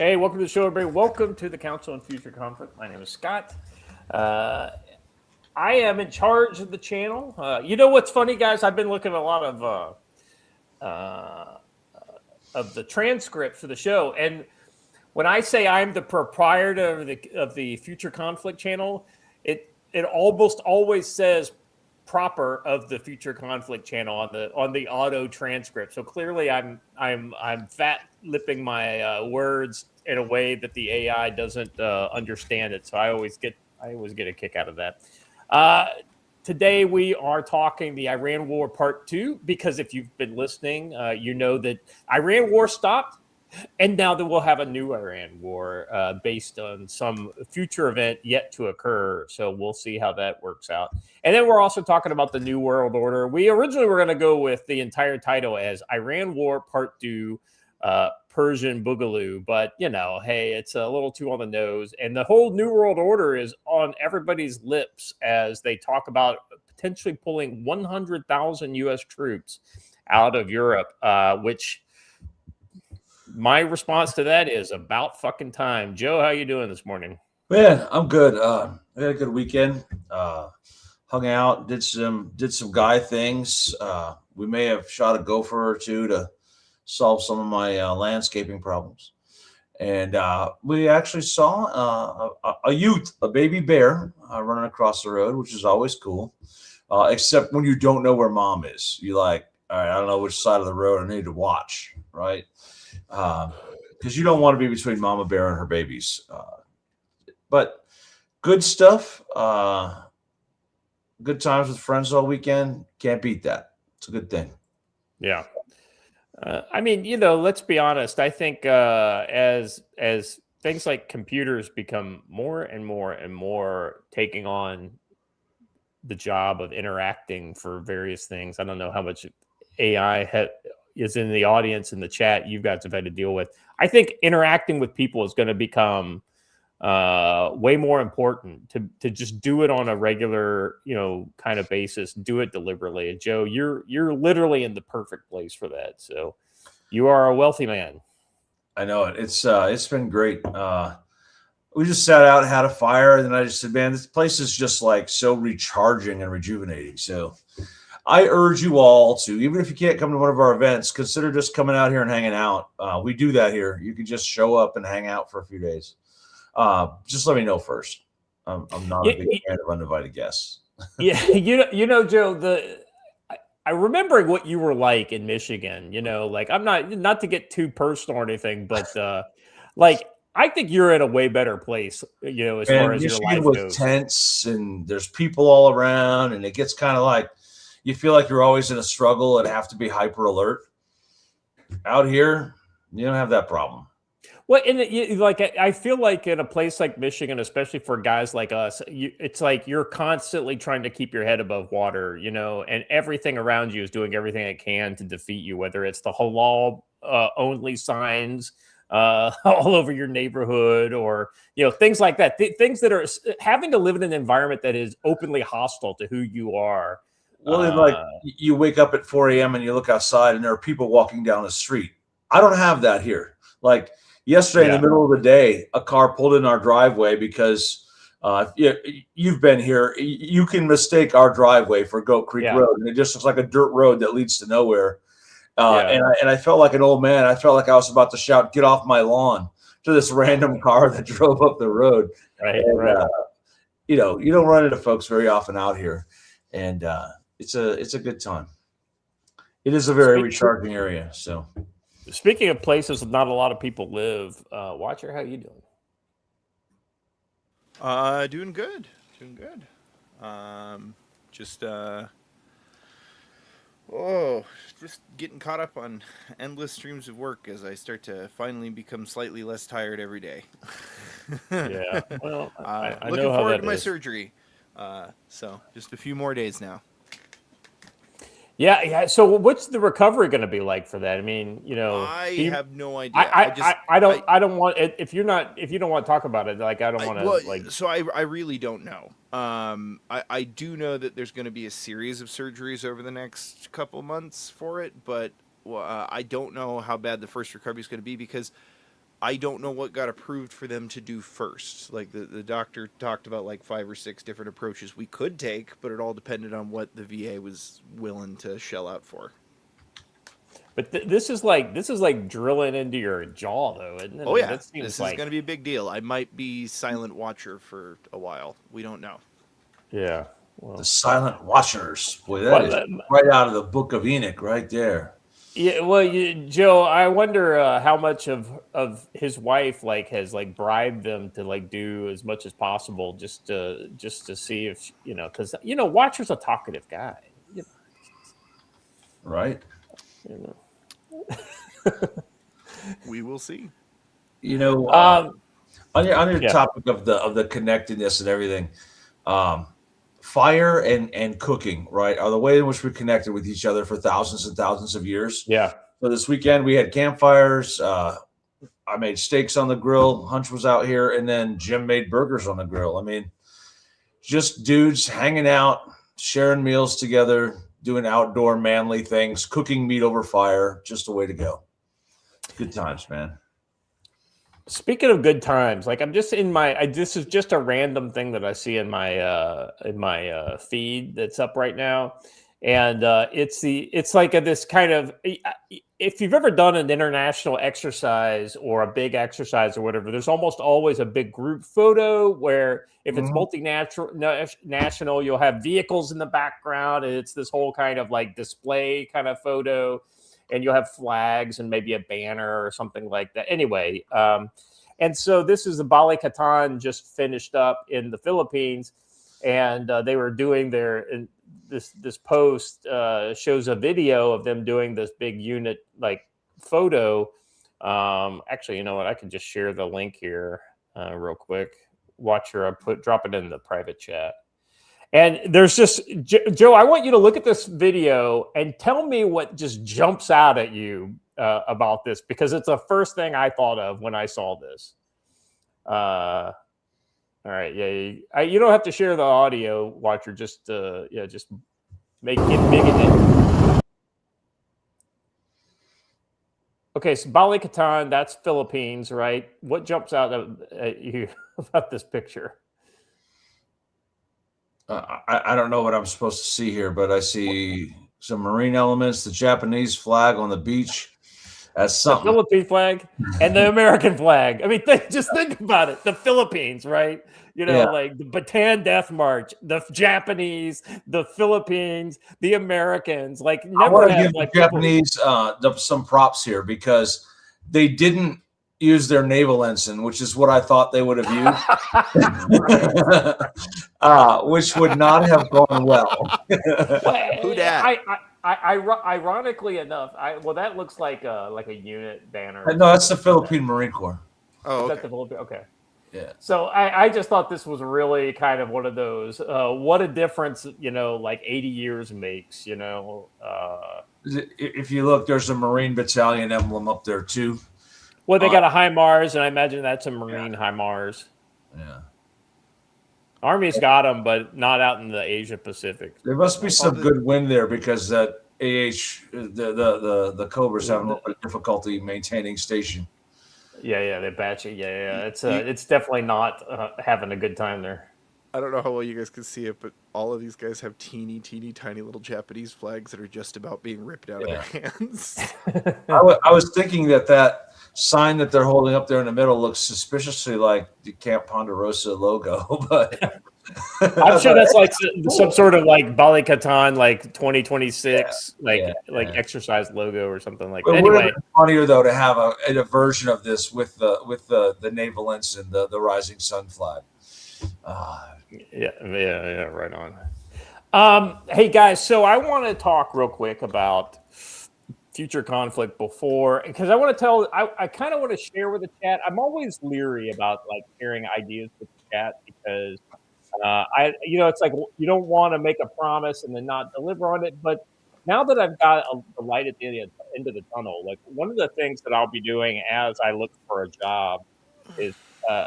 Hey, welcome to the show, everybody. Welcome to the Council on Future Conflict. My name is Scott. Uh, I am in charge of the channel. You know what's funny, guys? I've been looking at a lot uh, of the transcripts for the show, and when I say I'm the proprietor of the Future Conflict channel, it almost always says proper of the Future Conflict channel on the auto transcript. So clearly, I'm fat lipping my words in a way that the AI doesn't understand it. So I always get a kick out of that. Uh, Today we are talking the Iran War Part 2 because if you've been listening, you know that Iran War stopped. And now that we'll have a new Iran war based on some future event yet to occur. So we'll see how that works out. And then we're also talking about the New World Order. We originally were going to go with the entire title as Iran War Part 2 Persian Boogaloo. But, you know, hey, it's a little too on the nose. And the whole New World Order is on everybody's lips as they talk about potentially pulling 100,000 U.S. troops out of Europe, which... my response to that is about fucking time. Joe, how you doing this morning? Man, I'm good. I had a good weekend. Hung out, did some guy things. We may have shot a gopher or two to solve some of my landscaping problems. And we actually saw a youth, a baby bear, running across the road, which is always cool. Except when you don't know where mom is, you're like, all right, I don't know which side of the road I need to watch, right? Because you don't want to be between mama bear and her babies. But good stuff. Good times with friends all weekend. Can't beat that. It's a good thing. Yeah. I mean, you know, let's be honest. I think as things like computers become more and more and more taking on the job of interacting for various things. I don't know how much AI is in the audience in the chat you guys have had to deal with. I think interacting with people is going to become way more important to just do it on a regular, you know, kind of basis. Do it deliberately. And Joe, you're literally in the perfect place for that. So you are a wealthy man. I know it. It's been great. We just sat out, had a fire, and then I just said, man, this place is just like so recharging and rejuvenating. So I urge you all to, even if you can't come to one of our events, consider just coming out here and hanging out. We do that here. You can just show up and hang out for a few days. Just let me know first. I'm not a big fan of uninvited guests. Yeah, you know, Joe, I remember what you were like in Michigan. You know, like I'm not to get too personal or anything, but like I think you're in a way better place. You know, as far And as your Michigan life was goes. tense, and there's people all around, and it gets kind of like you feel like you're always in a struggle and have to be hyper alert. Out here, you don't have that problem. Well, like I feel like in a place like Michigan, especially for guys like us, it's like you're constantly trying to keep your head above water, you know, and everything around you is doing everything it can to defeat you, whether it's the halal only signs all over your neighborhood or, you know, things like that. Things that are having to live in an environment that is openly hostile to who you are. Well, and like you wake up at 4 a.m. and you look outside and there are people walking down the street. I don't have that here. Like yesterday in the middle of the day, a car pulled in our driveway because you've been here. You can mistake our driveway for Goat Creek Road, and it just looks like a dirt road that leads to nowhere. And I felt like an old man. I felt like I was about to shout, "Get off my lawn!" to this random car that drove up the road. Right, right. You know, you don't run into folks very often out here, and it's a good time. It is a very recharging area. So, speaking of places not a lot of people live, Watcher, how you doing? Doing good. Doing good. Just just getting caught up on endless streams of work as I start to finally become slightly less tired every day. Yeah. Well, I looking know how forward that to my is. surgery. So just a few more days now. Yeah. So what's the recovery going to be like for that? I mean, you know, I have no idea. I don't want if you don't want to talk about it, like I don't want to So I really don't know. I do know that there's going to be a series of surgeries over the next couple months for it, but I don't know how bad the first recovery is going to be because I don't know what got approved for them to do first. Like the doctor talked about like 5 or 6 different approaches we could take, but it all depended on what the VA was willing to shell out for. But this is like drilling into your jaw, though, isn't it? Oh yeah, That seems this like is going to be a big deal. I might be silent watcher for a while. We don't know. yeah. Well, The Silent Watchers. Boy, that is right out of the Book of Enoch, right there. yeah. Well, Joe, I wonder how much of his wife like has like bribed them to like do as much as possible just to see if because Watcher's a talkative guy. Right. We will see. On your topic of the connectedness and everything, fire and cooking, right, are the way in which we connected with each other for thousands and thousands of years. Yeah. So this weekend we had campfires. I made steaks on the grill. Hunch was out here, and then Jim made burgers on the grill. I mean, just dudes hanging out, sharing meals together, doing outdoor manly things, cooking meat over fire. Just a way to go. Good times, man. Speaking of good times, like I'm just in this is just a random thing that I see in my feed that's up right now. And it's like this kind of, if you've ever done an international exercise or a big exercise or whatever, there's almost always a big group photo where if it's multinational, you'll have vehicles in the background. And it's this whole kind of like display kind of photo. And you'll have flags and maybe a banner or something like that. Anyway, and so this is the Bali Katan just finished up in the Philippines. And they were doing this post shows a video of them doing this big unit like photo. Actually, you know what? I can just share the link here real quick. Watch her. Drop it in the private chat. And there's just Joe. I want you to look at this video and tell me what just jumps out at you about this, because it's the first thing I thought of when I saw this. All right, yeah, you don't have to share the audio, Watcher. Just just make it big again. Okay, so Bali Katan, that's Philippines, right? What jumps out at you about this picture? I don't know what I'm supposed to see here, but I see some marine elements, the Japanese flag on the beach. That's something. The Philippine flag and the American flag. I mean, just think about it. The Philippines, right? Like the Bataan Death March, the Japanese, the Philippines, the Americans. Like, never I want to have give like the Japanese some props here, because they didn't use their naval ensign, which is what I thought they would have used, which would not have gone well. Who dat? Ironically enough, that looks like a unit banner. No, that's the Philippine Marine Corps. Oh, okay. Is that the Philippine? Okay. Yeah. So I just thought this was really kind of one of those, what a difference, like 80 years makes, If you look, there's a Marine Battalion emblem up there too. Well, they got a HIMARS, and I imagine that's a Marine HIMARS. Yeah. Army's got them, but not out in the Asia Pacific. There must be some good wind there, because that the Cobras have a little bit of difficulty maintaining station. Yeah, they batch it. Yeah. It's definitely not having a good time there. I don't know how well you guys can see it, but all of these guys have teeny tiny little Japanese flags that are just about being ripped out of their hands. I was thinking that sign that they're holding up there in the middle looks suspiciously like the Camp Ponderosa logo, but I'm sure that's like some sort of like Bali Katan, like 2026, exercise logo or something like that. Anyway, it would funnier though to have a version of this with the naval ensign, the rising sun flag. Yeah, right on. Hey guys, so I want to talk real quick about future conflict because I want to I kind of want to share with the chat. I'm always leery about like sharing ideas with the chat, because it's like you don't want to make a promise and then not deliver on it. But now that I've got a light at the end of the tunnel, like one of the things that I'll be doing as I look for a job is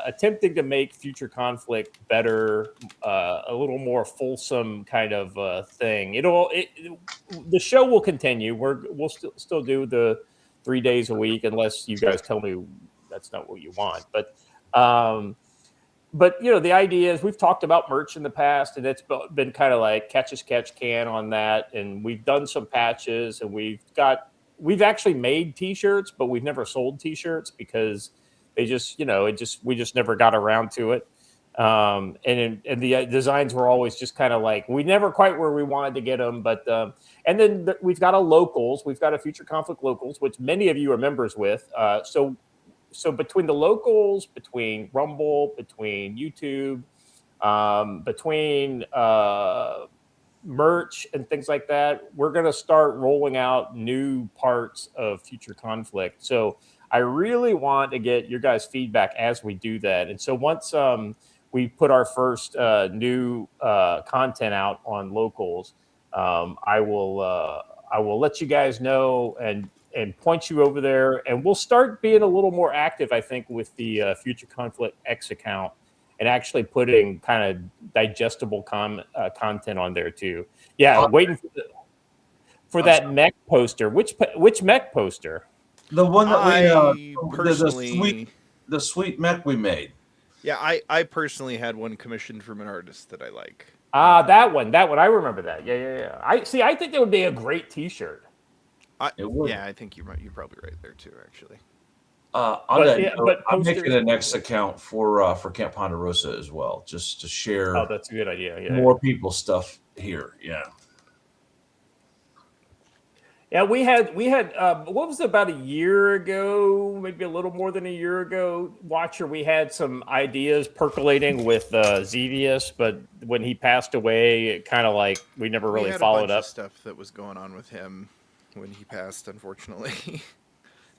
attempting to make future conflict better, a little more fulsome kind of thing. The show will continue. We'll still do the 3 days a week, unless you guys tell me That's not what you want. But the idea is we've talked about merch in the past, and it's been kind of like catch as catch can on that. And we've done some patches, and we've actually made T-shirts, but we've never sold T-shirts because they just we just never got around to it. And the designs were always just kind of like we never quite where we wanted to get them. But and then we've got we've got a Future Conflict locals, which many of you are members with. So between the locals, between Rumble, between YouTube, between merch and things like that, we're going to start rolling out new parts of Future Conflict. So I really want to get your guys' feedback as we do that. And so once we put our first new content out on locals, I will let you guys know and point you over there, and we'll start being a little more active, I think, with the Future Conflict X account, and actually putting kind of digestible content on there too. Yeah, waiting for that mech poster. Which mech poster? The one that I personally, the sweet mech we made. Yeah, I personally had one commissioned from an artist that I like. That one. I remember that. Yeah. I think that would be a great T-shirt. Yeah, I think you're probably right there too, actually. I'm making an X account for Camp Ponderosa as well, just to share. Oh, that's a good idea. Yeah, more people's stuff here. Yeah. Yeah, we had what was it, about a year ago, maybe a little more than a year ago, Watcher, we had some ideas percolating with Zevius, but when he passed away, it kind of like we never really followed up. Of stuff that was going on with him when he passed, unfortunately.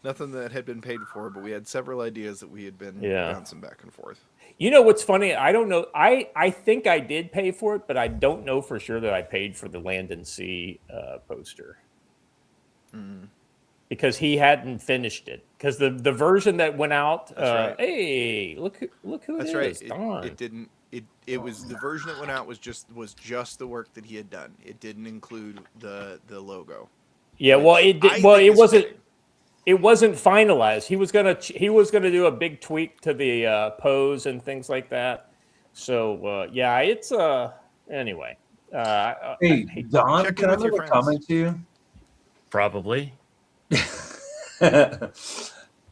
Nothing that had been paid for, but we had several ideas that we had been bouncing back and forth. You know what's funny? I don't know. I think I did pay for it, but I don't know for sure that I paid for the Land and Sea poster. Because he hadn't finished it. Because the version that went out, right. Hey, look who That's it right. is. It didn't. It was the version that went out was just the work that he had done. It didn't include the logo. Yeah, well, it did. Well, it wasn't. It wasn't finalized. He was gonna do a big tweak to the pose and things like that. So yeah, it's anyway. Hey, Don, can I make a comment to you? Probably.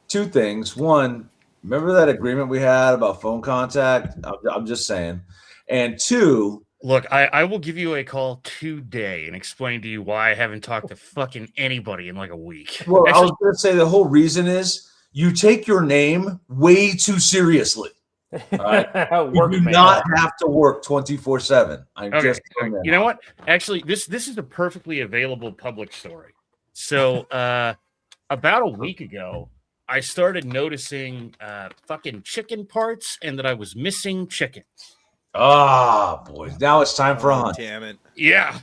Two things. One, remember that agreement we had about phone contact? I'm just saying. And two, look, I will give you a call today and explain to you why I haven't talked to fucking anybody in like a week. Well, actually, I was going to say the whole reason is you take your name way too seriously. All right? You do not have to work 24/7. You know what? Actually, this is a perfectly available public story. So about a week ago, I started noticing fucking chicken parts and that I was missing chickens. Ah, boy. Now it's time for a hunt. Damn it. Yeah.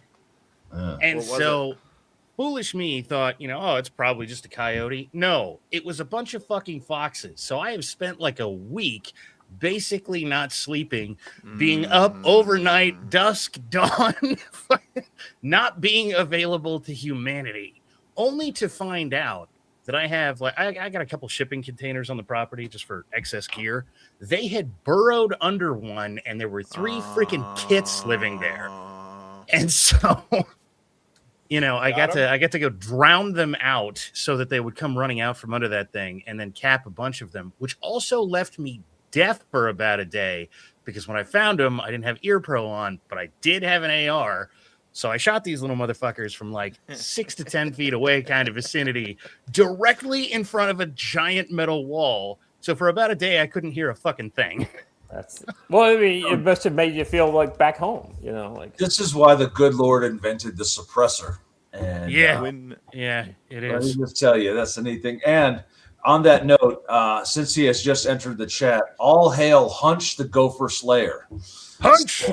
And so foolish me thought, it's probably just a coyote. No, it was a bunch of fucking foxes. So I have spent like a week basically not sleeping, being up overnight, dusk, dawn, not being available to humanity. Only to find out that I have, I got a couple shipping containers on the property just for excess gear. They had burrowed under one, and there were 3 freaking kits living there. And so, I got to go drown them out so that they would come running out from under that thing, and then cap a bunch of them, which also left me deaf for about a day because when I found them, I didn't have ear pro on, but I did have an AR. So I shot these little motherfuckers from like 6 to 10 feet away kind of vicinity directly in front of a giant metal wall. So for about a day, I couldn't hear a fucking thing. Well, I mean, it must have made you feel like back home, This is why the good Lord invented the suppressor. And it is. Let me just tell you, that's the neat thing. And on that note, since he has just entered the chat, all hail Hunch the Gopher Slayer. Hunch!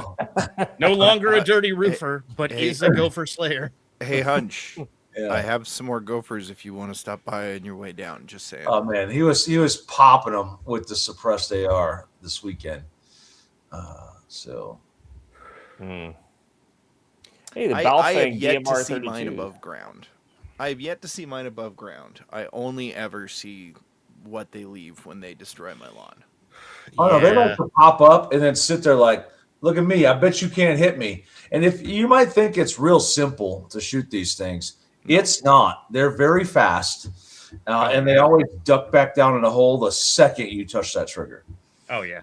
No longer a dirty roofer, but is a gopher slayer. Hey, Hunch. Yeah. I have some more gophers if you want to stop by on your way down. Just saying. Oh, man. He was popping them with the suppressed AR this weekend. Hey, the I have yet to see mine above ground. I have yet to see mine above ground. I only ever see what they leave when they destroy my lawn. Oh no, they like to pop up and then sit there like, look at me. I bet you can't hit me. And if you might think it's real simple to shoot these things, it's not. They're very fast, and they always duck back down in a hole the second you touch that trigger. Oh yeah.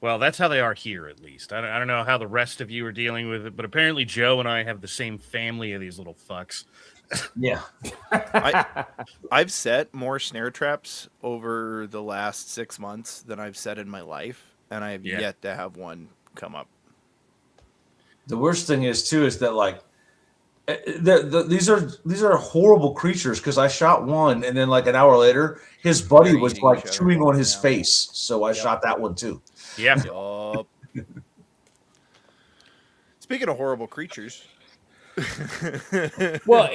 Well, that's how they are here, at least. I don't know how the rest of you are dealing with it, but apparently Joe and I have the same family of these little fucks. Yeah. I've set more snare traps over the last 6 months than I've set in my life, and I have yet to have one come up. The worst thing is, too, is that, like, these are horrible creatures because I shot one, and then, like, an hour later, his buddy was, like, chewing on his face, so I shot that one, too. Yeah. Speaking of horrible creatures. Well,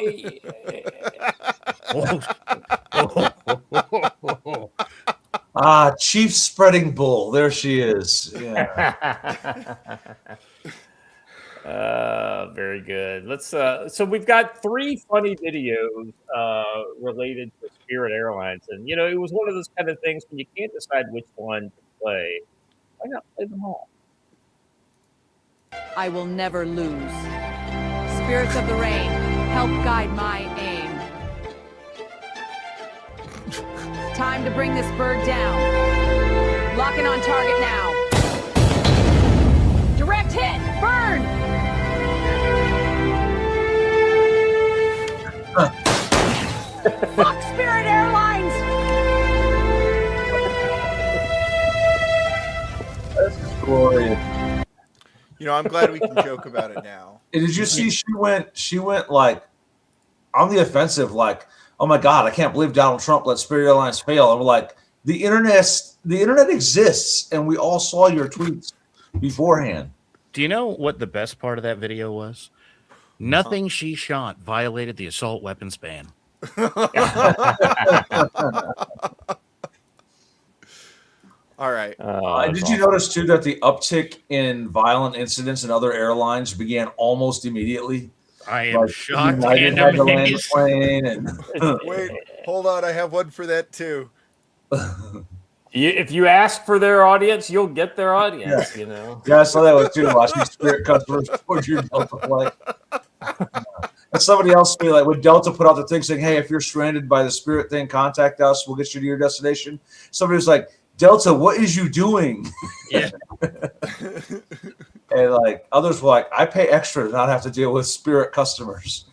Chief Spreading Bull. There she is. Yeah. Very good. Let's. So we've got 3 funny videos related to Spirit Airlines, and you know it was one of those kind of things when you can't decide which one to play. Why not play them all? I will never lose. Spirits of the rain, help guide my aim. Time to bring this bird down. Locking on target now. Direct hit, burn! Fuck Spirit Airlines! That's glorious. You know, I'm glad we can joke about it now. And did you see she went like on the offensive, like, oh my God, I can't believe Donald Trump let Spirit Airlines fail. And we're like, the internet exists, and we all saw your tweets beforehand. Do you know what the best part of that video was? Nothing she shot violated the assault weapons ban. All right. Did you notice too that the uptick in violent incidents in other airlines began almost immediately? I am shocked and and amazed. Wait, hold on. I have one for that too. If you ask for their audience, you'll get their audience. You know. Yeah, I saw that one too. Watching Spirit customers towards your Delta flight. And somebody else be like, when Delta put out the thing saying, "Hey, if you're stranded by the Spirit thing, contact us. We'll get you to your destination." Somebody was like, "Delta, what is you doing?" Yeah. And like others were like, "I pay extra to not have to deal with Spirit customers."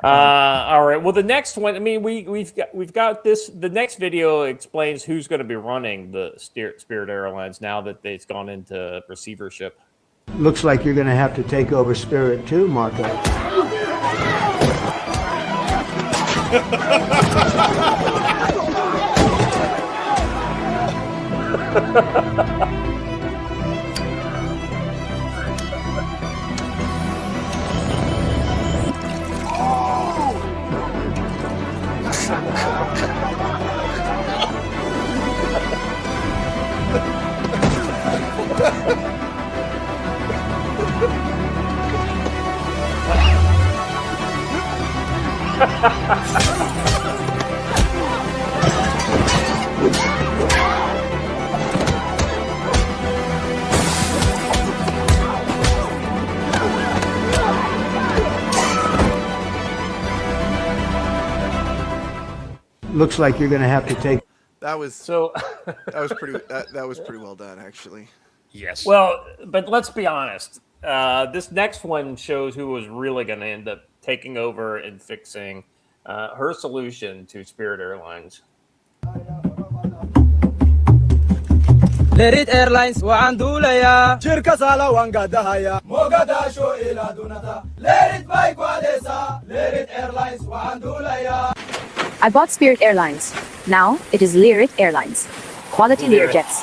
All right. Well, the next one. I mean, we've got this. The next video explains who's going to be running the Spirit Airlines now that it's gone into receivership. Looks like you're going to have to take over Spirit too, Marco. Looks like you're going to have to take. That was pretty well done, actually. Yes. Well, but let's be honest. This next one shows who was really going to end up taking over and fixing her solution to Spirit Airlines. Lerit Airlines waan duulaya shirka sala waan gadahaya Mogadasho ila dunata Lerit bay kwadesa Lerit Airlines waan duulaya. I bought Spirit Airlines. Now it is Lerit Airlines. Quality Lear jets.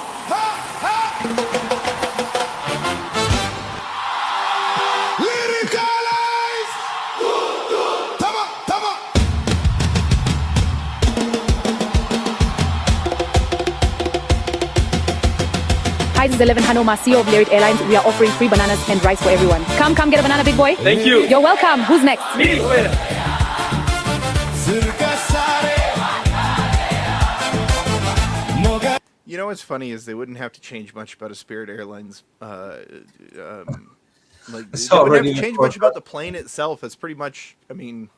Hi, this is 11 Hanoma, CEO of Lerit Airlines. We are offering free bananas and rice for everyone. Come get a banana, big boy. Thank you. You're welcome. Who's next? Me. know what's funny is they wouldn't have to change much about a Spirit Airlines. Like they wouldn't have to change much about the plane itself. It's pretty much. I mean.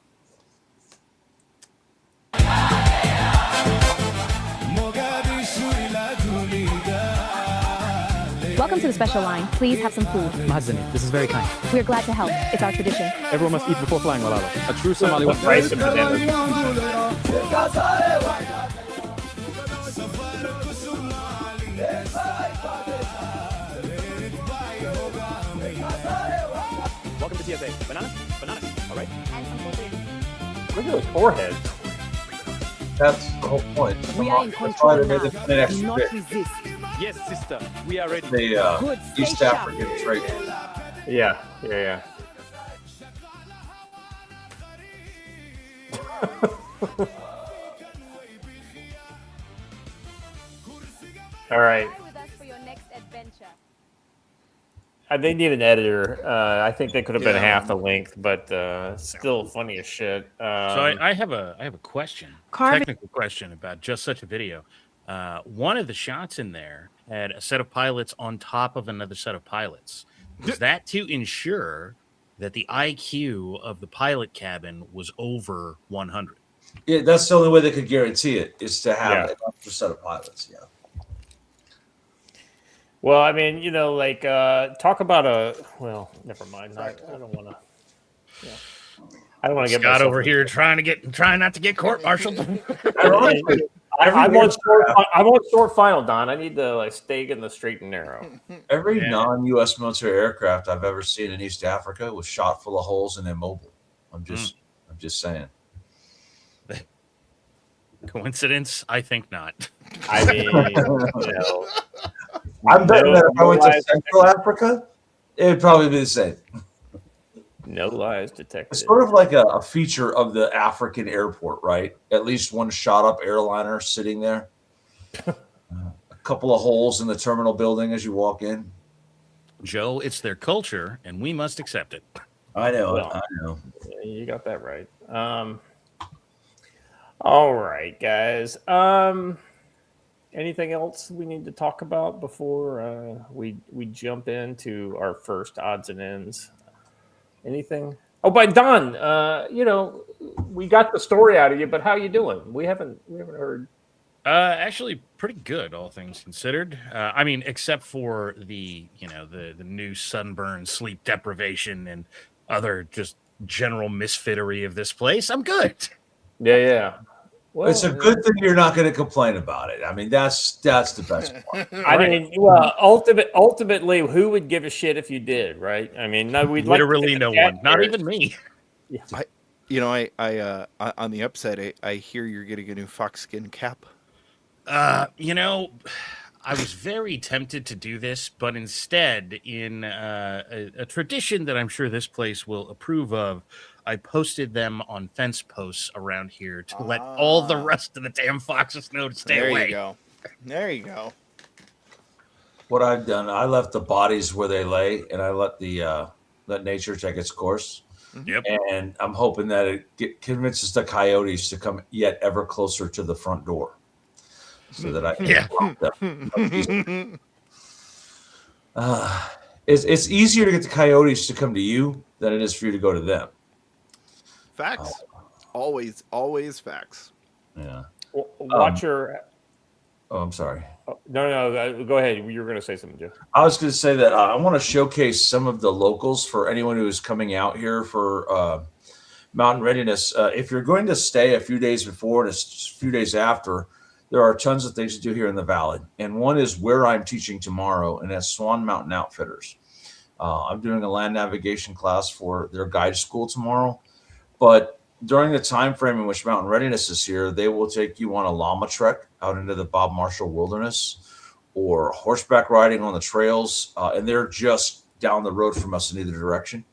Welcome to the special line. Please have some food. Mahazani, this is very kind. We're glad to help. It's our tradition. Everyone must eat before flying, Malala. A true Somali What price of bananas? Welcome to TSA. Bananas? Bananas. All right. Look at those foreheads. That's the whole point. We are in That's why control they made now. the plane extra Do not big. resist. Yes, sister. We are ready. The Good, stay East sharp. African trade. Yeah. All right. With us for your next adventure. They need an editor. I think they could have been Yeah. half the length, but still funny as shit. So I have a question, technical question about just such a video. One of the shots in there had a set of pilots on top of another set of pilots. Was that to ensure that the IQ of the pilot cabin was over 100? Yeah, that's the only way they could guarantee it is to have an extra set of pilots. Yeah. Well, I mean, you know, like talk about well, never mind. I don't want to. Yeah. I don't want to get Scott myself over here trying not to get court-martialed. I'm on short final, Don. I need to like stay in the straight and narrow. Every non-U.S. military aircraft I've ever seen in East Africa was shot full of holes and immobile. I'm just saying. Coincidence? I think not. I mean, you know, I'm betting that if I went to Central Africa, it would probably be the same. no lies detected. It's sort of like a feature of the African airport, right? At least one shot-up airliner sitting there. A couple of holes in the terminal building as you walk in. Joe, it's their culture, and we must accept it. I know. Well, I know. You got that right. All right, guys. Anything else we need to talk about before we jump into our first odds and ends? Anything? Oh, by Don, you know, we got the story out of you, but how you doing? We haven't heard. Actually, pretty good, all things considered. I mean, except for the new sunburn, sleep deprivation, and other just general misfittery of this place. I'm good. Yeah. Well, It's a good thing you're not going to complain about it. I mean, that's the best part. I mean, well, ultimately, who would give a shit if you did, right? I mean, no, we'd Literally like no one, not even me. I on the upside, I hear you're getting a new foxskin cap. You know, I was very tempted to do this, but instead, in a tradition that I'm sure this place will approve of, I posted them on fence posts around here to let all the rest of the damn foxes know to stay away. There you go. There you go. What I've done, I left the bodies where they lay, and I let let nature take its course. Yep. And I'm hoping that it convinces the coyotes to come yet ever closer to the front door, so that I can block them. It's easier to get the coyotes to come to you than it is for you to go to them. Facts. Always facts. Yeah. Watch your. Oh, I'm sorry. No, go ahead. You were going to say something, Joe. I was going to say that I want to showcase some of the locals for anyone who is coming out here for mountain readiness. If you're going to stay a few days before and a few days after, there are tons of things to do here in the valley. And one is where I'm teaching tomorrow, and that's Swan Mountain Outfitters. I'm doing a land navigation class for their guide school tomorrow. But during the time frame in which mountain readiness is here, they will take you on a llama trek out into the Bob Marshall Wilderness or horseback riding on the trails. And they're just down the road from us in either direction.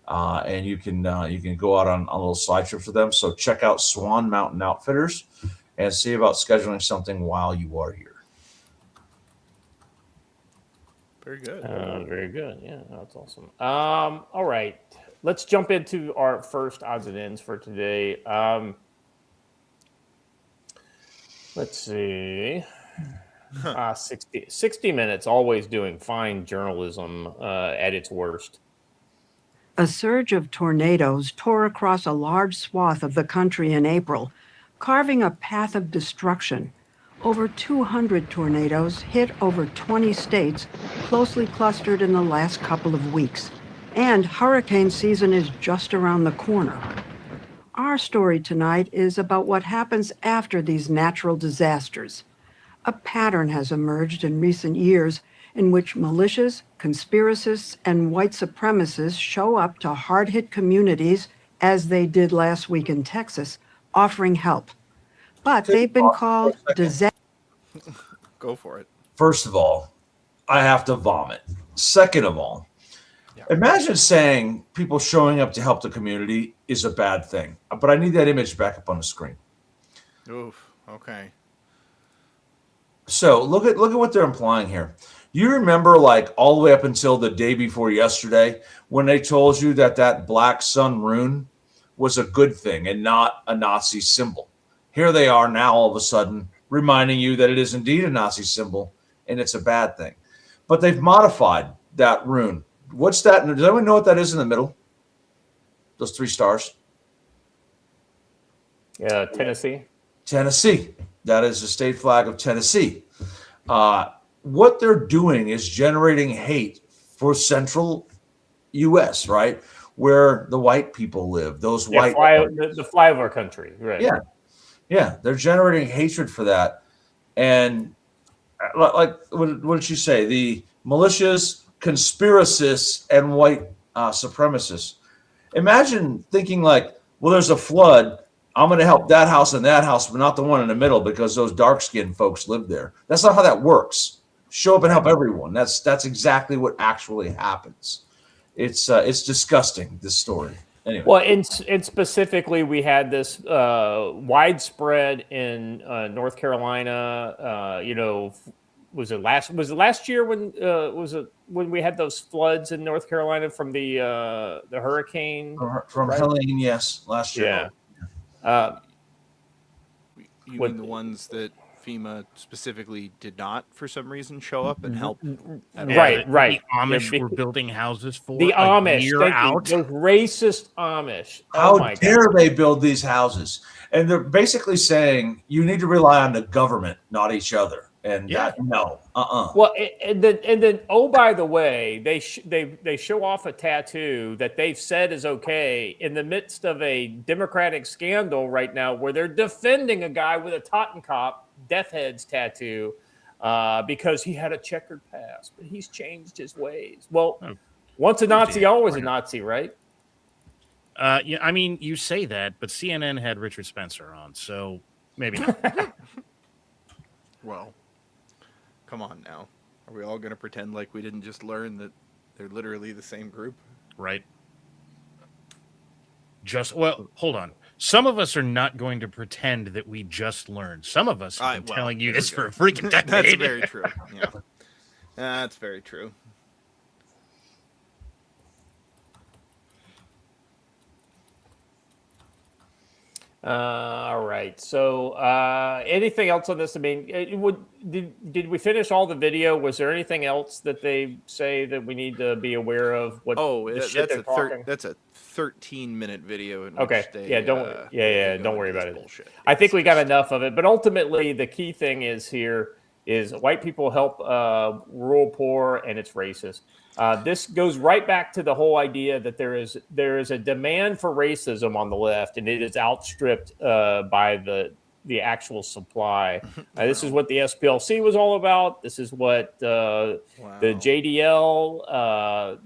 And you can go out on little side trips with them. So check out Swan Mountain Outfitters and see about scheduling something while you are here. Very good. Very good. Yeah, that's awesome. All right. Let's jump into our first odds and ends for today. Let's see. 60 Minutes, always doing fine journalism at its worst. A surge of tornadoes tore across a large swath of the country in April, carving a path of destruction. Over 200 tornadoes hit over 20 states, closely clustered in the last couple of weeks. And hurricane season is just around the corner. Our story tonight is about what happens after these natural disasters. A pattern has emerged in recent years in which militias, conspiracists, and white supremacists show up to hard-hit communities, as they did last week in Texas, offering help. But they've been called disaster. Go for it. First of all, I have to vomit. Second of all, imagine saying people showing up to help the community is a bad thing. But I need that image back up on the screen. Oof. Okay. So look at what they're implying here. You remember, like, all the way up until the day before yesterday, when they told you that black sun rune was a good thing and not a Nazi symbol. Here they are now, all of a sudden, reminding you that it is indeed a Nazi symbol and it's a bad thing. But they've modified that rune. What's that? Does anyone know what that is in the middle? Those 3 stars. Yeah, Tennessee. Tennessee. That is the state flag of Tennessee. What they're doing is generating hate for central U.S., right? Where the white people live. Those white the flyover country, right? Yeah. They're generating hatred for that. And like, what did she say? The militias, conspiracists, and white supremacists. Imagine thinking like, well, there's a flood. I'm going to help that house and that house, but not the one in the middle because those dark-skinned folks live there. That's not how that works. Show up and help everyone. That's exactly what actually happens. It's disgusting, this story. Anyway. Well, and specifically, we had this widespread in North Carolina. Was it last year when we had those floods in North Carolina from the hurricane? From Helene, yes, last year. Yeah. You mean the ones that FEMA specifically did not, for some reason, show up and help? Right. The Amish were building houses for the Amish. Year out. Those racist Amish. How dare they build these houses? And they're basically saying you need to rely on the government, not each other. And no. Well, and then oh, by the way, they show off a tattoo that they've said is okay in the midst of a Democratic scandal right now, where they're defending a guy with a Totenkopf Death Heads tattoo because he had a checkered past, but he's changed his ways. Well, once a Nazi, always a Nazi, right? Yeah, I mean, you say that, but CNN had Richard Spencer on, so maybe not. Well, come on now. Are we all going to pretend like we didn't just learn that they're literally the same group? Right. Hold on. Some of us are not going to pretend that we just learned. Some of us have been telling you this for a freaking decade. That's very true. Yeah. That's very true. All right. So, anything else on this? I mean, did we finish all the video? Was there anything else that they say that we need to be aware of? That's a 13-minute video. In okay. Which They, don't worry about it. Bullshit. I think we got enough of it. But ultimately, the key thing is white people help rural poor, and it's racist. This goes right back to the whole idea that there is a demand for racism on the left, and it is outstripped by the actual supply. This is what the SPLC was all about. This is what the JDL.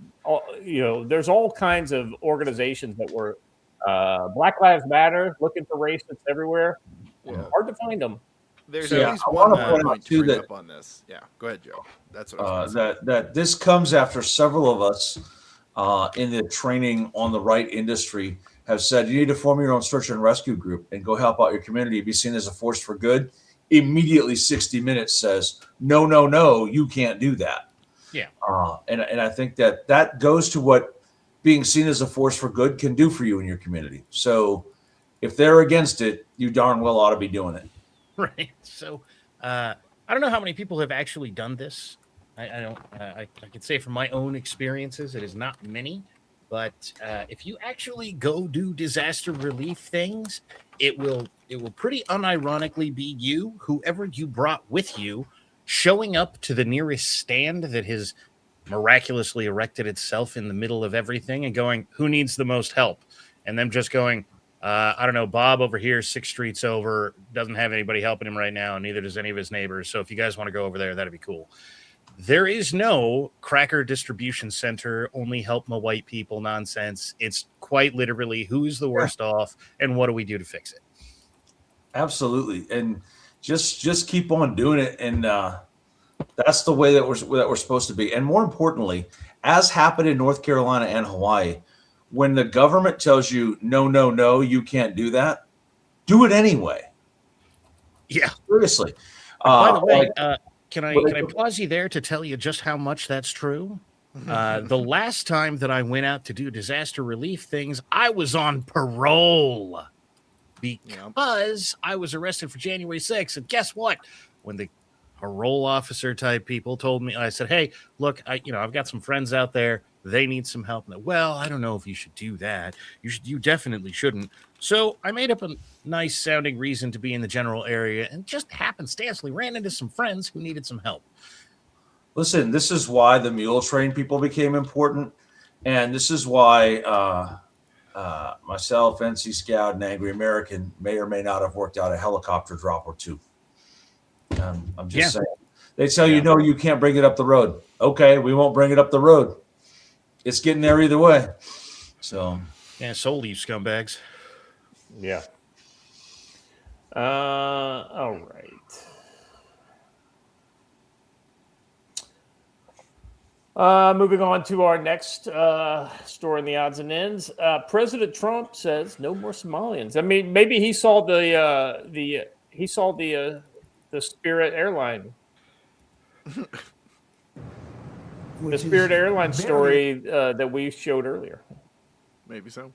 There's all kinds of organizations that were Black Lives Matter, looking for racists everywhere. Yeah. Hard to find them. There's at least one point to bring up on this. Yeah, go ahead, Joe. That's what I was that this comes after several of us in the training on the right industry have said you need to form your own search and rescue group and go help out your community, be seen as a force for good. Immediately 60 Minutes says, no, you can't do that. Yeah. And I think that goes to what being seen as a force for good can do for you in your community. So if they're against it, you darn well ought to be doing it. Right. So I don't know how many people have actually done this. I don't. I can say from my own experiences, it is not many. But if you actually go do disaster relief things, it will pretty unironically be you, whoever you brought with you, showing up to the nearest stand that has miraculously erected itself in the middle of everything and going, "Who needs the most help?" And them just going, I don't know, Bob over here, 6 streets over, doesn't have anybody helping him right now, and neither does any of his neighbors. So if you guys want to go over there, that'd be cool. There is no cracker distribution center, only help my white people nonsense. It's quite literally who's the worst off and what do we do to fix it? Absolutely. And just keep on doing it. And that's the way that we're supposed to be. And more importantly, as happened in North Carolina and Hawaii, when the government tells you, no, you can't do that, do it anyway. Yeah. Seriously. By the way, can I pause you there to tell you just how much that's true? The last time that I went out to do disaster relief things, I was on parole because I was arrested for January 6th. And guess what? When the parole officer type people told me, I said, "Hey, look, I've got some friends out there. They need some help." And well, I don't know if you should do that. You definitely shouldn't. So I made up a nice sounding reason to be in the general area and just happenstancely ran into some friends who needed some help. Listen, this is why the mule train people became important. And this is why myself, NC Scout, and Angry American may or may not have worked out a helicopter drop or two. I'm just saying. They tell you, no, you can't bring it up the road. Okay, we won't bring it up the road. It's getting there either way. So, yeah, sold you scumbags. Yeah. All right. Moving on to our next story in the odds and ends. President Trump says no more Somalians. I mean, maybe he saw the Spirit airline. The Spirit Airlines story that we showed earlier. Maybe so.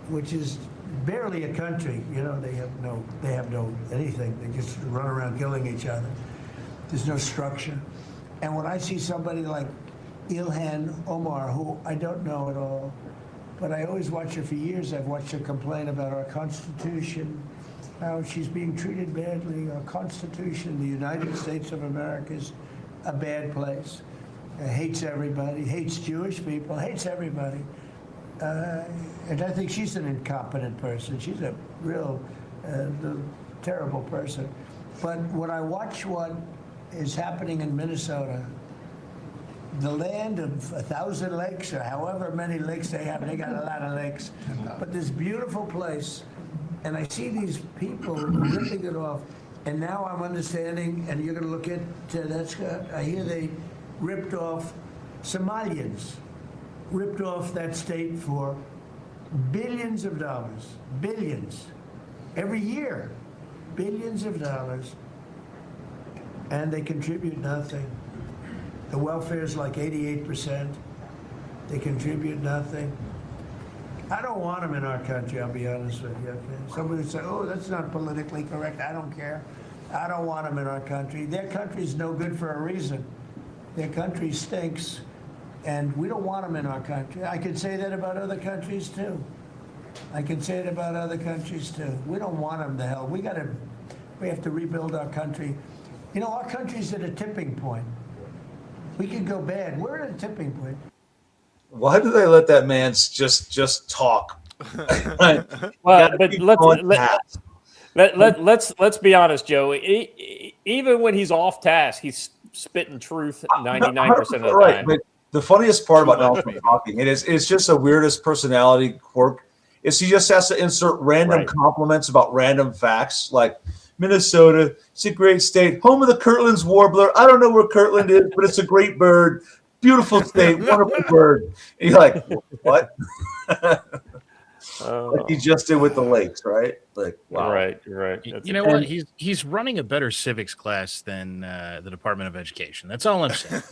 Which is barely a country. They have no anything. They just run around killing each other. There's no structure. And when I see somebody like Ilhan Omar, who I don't know at all, but I always watch her for years. I've watched her complain about our Constitution, how she's being treated badly. Our Constitution, the United States of America, is a bad place. Hates everybody, hates Jewish people, hates everybody. And I think she's an incompetent person. She's a real terrible person. But when I watch what is happening in Minnesota, the land of 1,000 lakes, or however many lakes they have, they got a lot of lakes, but this beautiful place, and I see these people ripping it off, and now I'm understanding, and you're going to look at that, Scott, I hear they ripped off Somalians, ripped off that state for billions of dollars, billions, every year, billions of dollars, and they contribute nothing. The welfare is like 88%. They contribute nothing. I don't want them in our country, I'll be honest with you. Okay? Somebody would say, oh, that's not politically correct. I don't care. I don't want them in our country. Their country's no good for a reason. Their country stinks, and we don't want them in our country. I could say that about other countries, too. I can say it about other countries, too. We don't want them to hell. We have to rebuild our country. Our country's at a tipping point. We could go bad. We're at a tipping point. Why do they let that man just talk? Well, but let's be honest, Joe. Even when he's off task, he's spitting truth 99% of the time. But the funniest part about Donald Trump talking, it's just the weirdest personality quirk, is he just has to insert random compliments about random facts, like Minnesota, it's a great state, home of the Kirtland's warbler. I don't know where Kirtland is, but it's a great bird. Beautiful state, wonderful bird. And you're like, what? Like he just did with the lakes, right? Like, wow. Right. You know what? He's running a better civics class than the Department of Education. That's all I'm saying.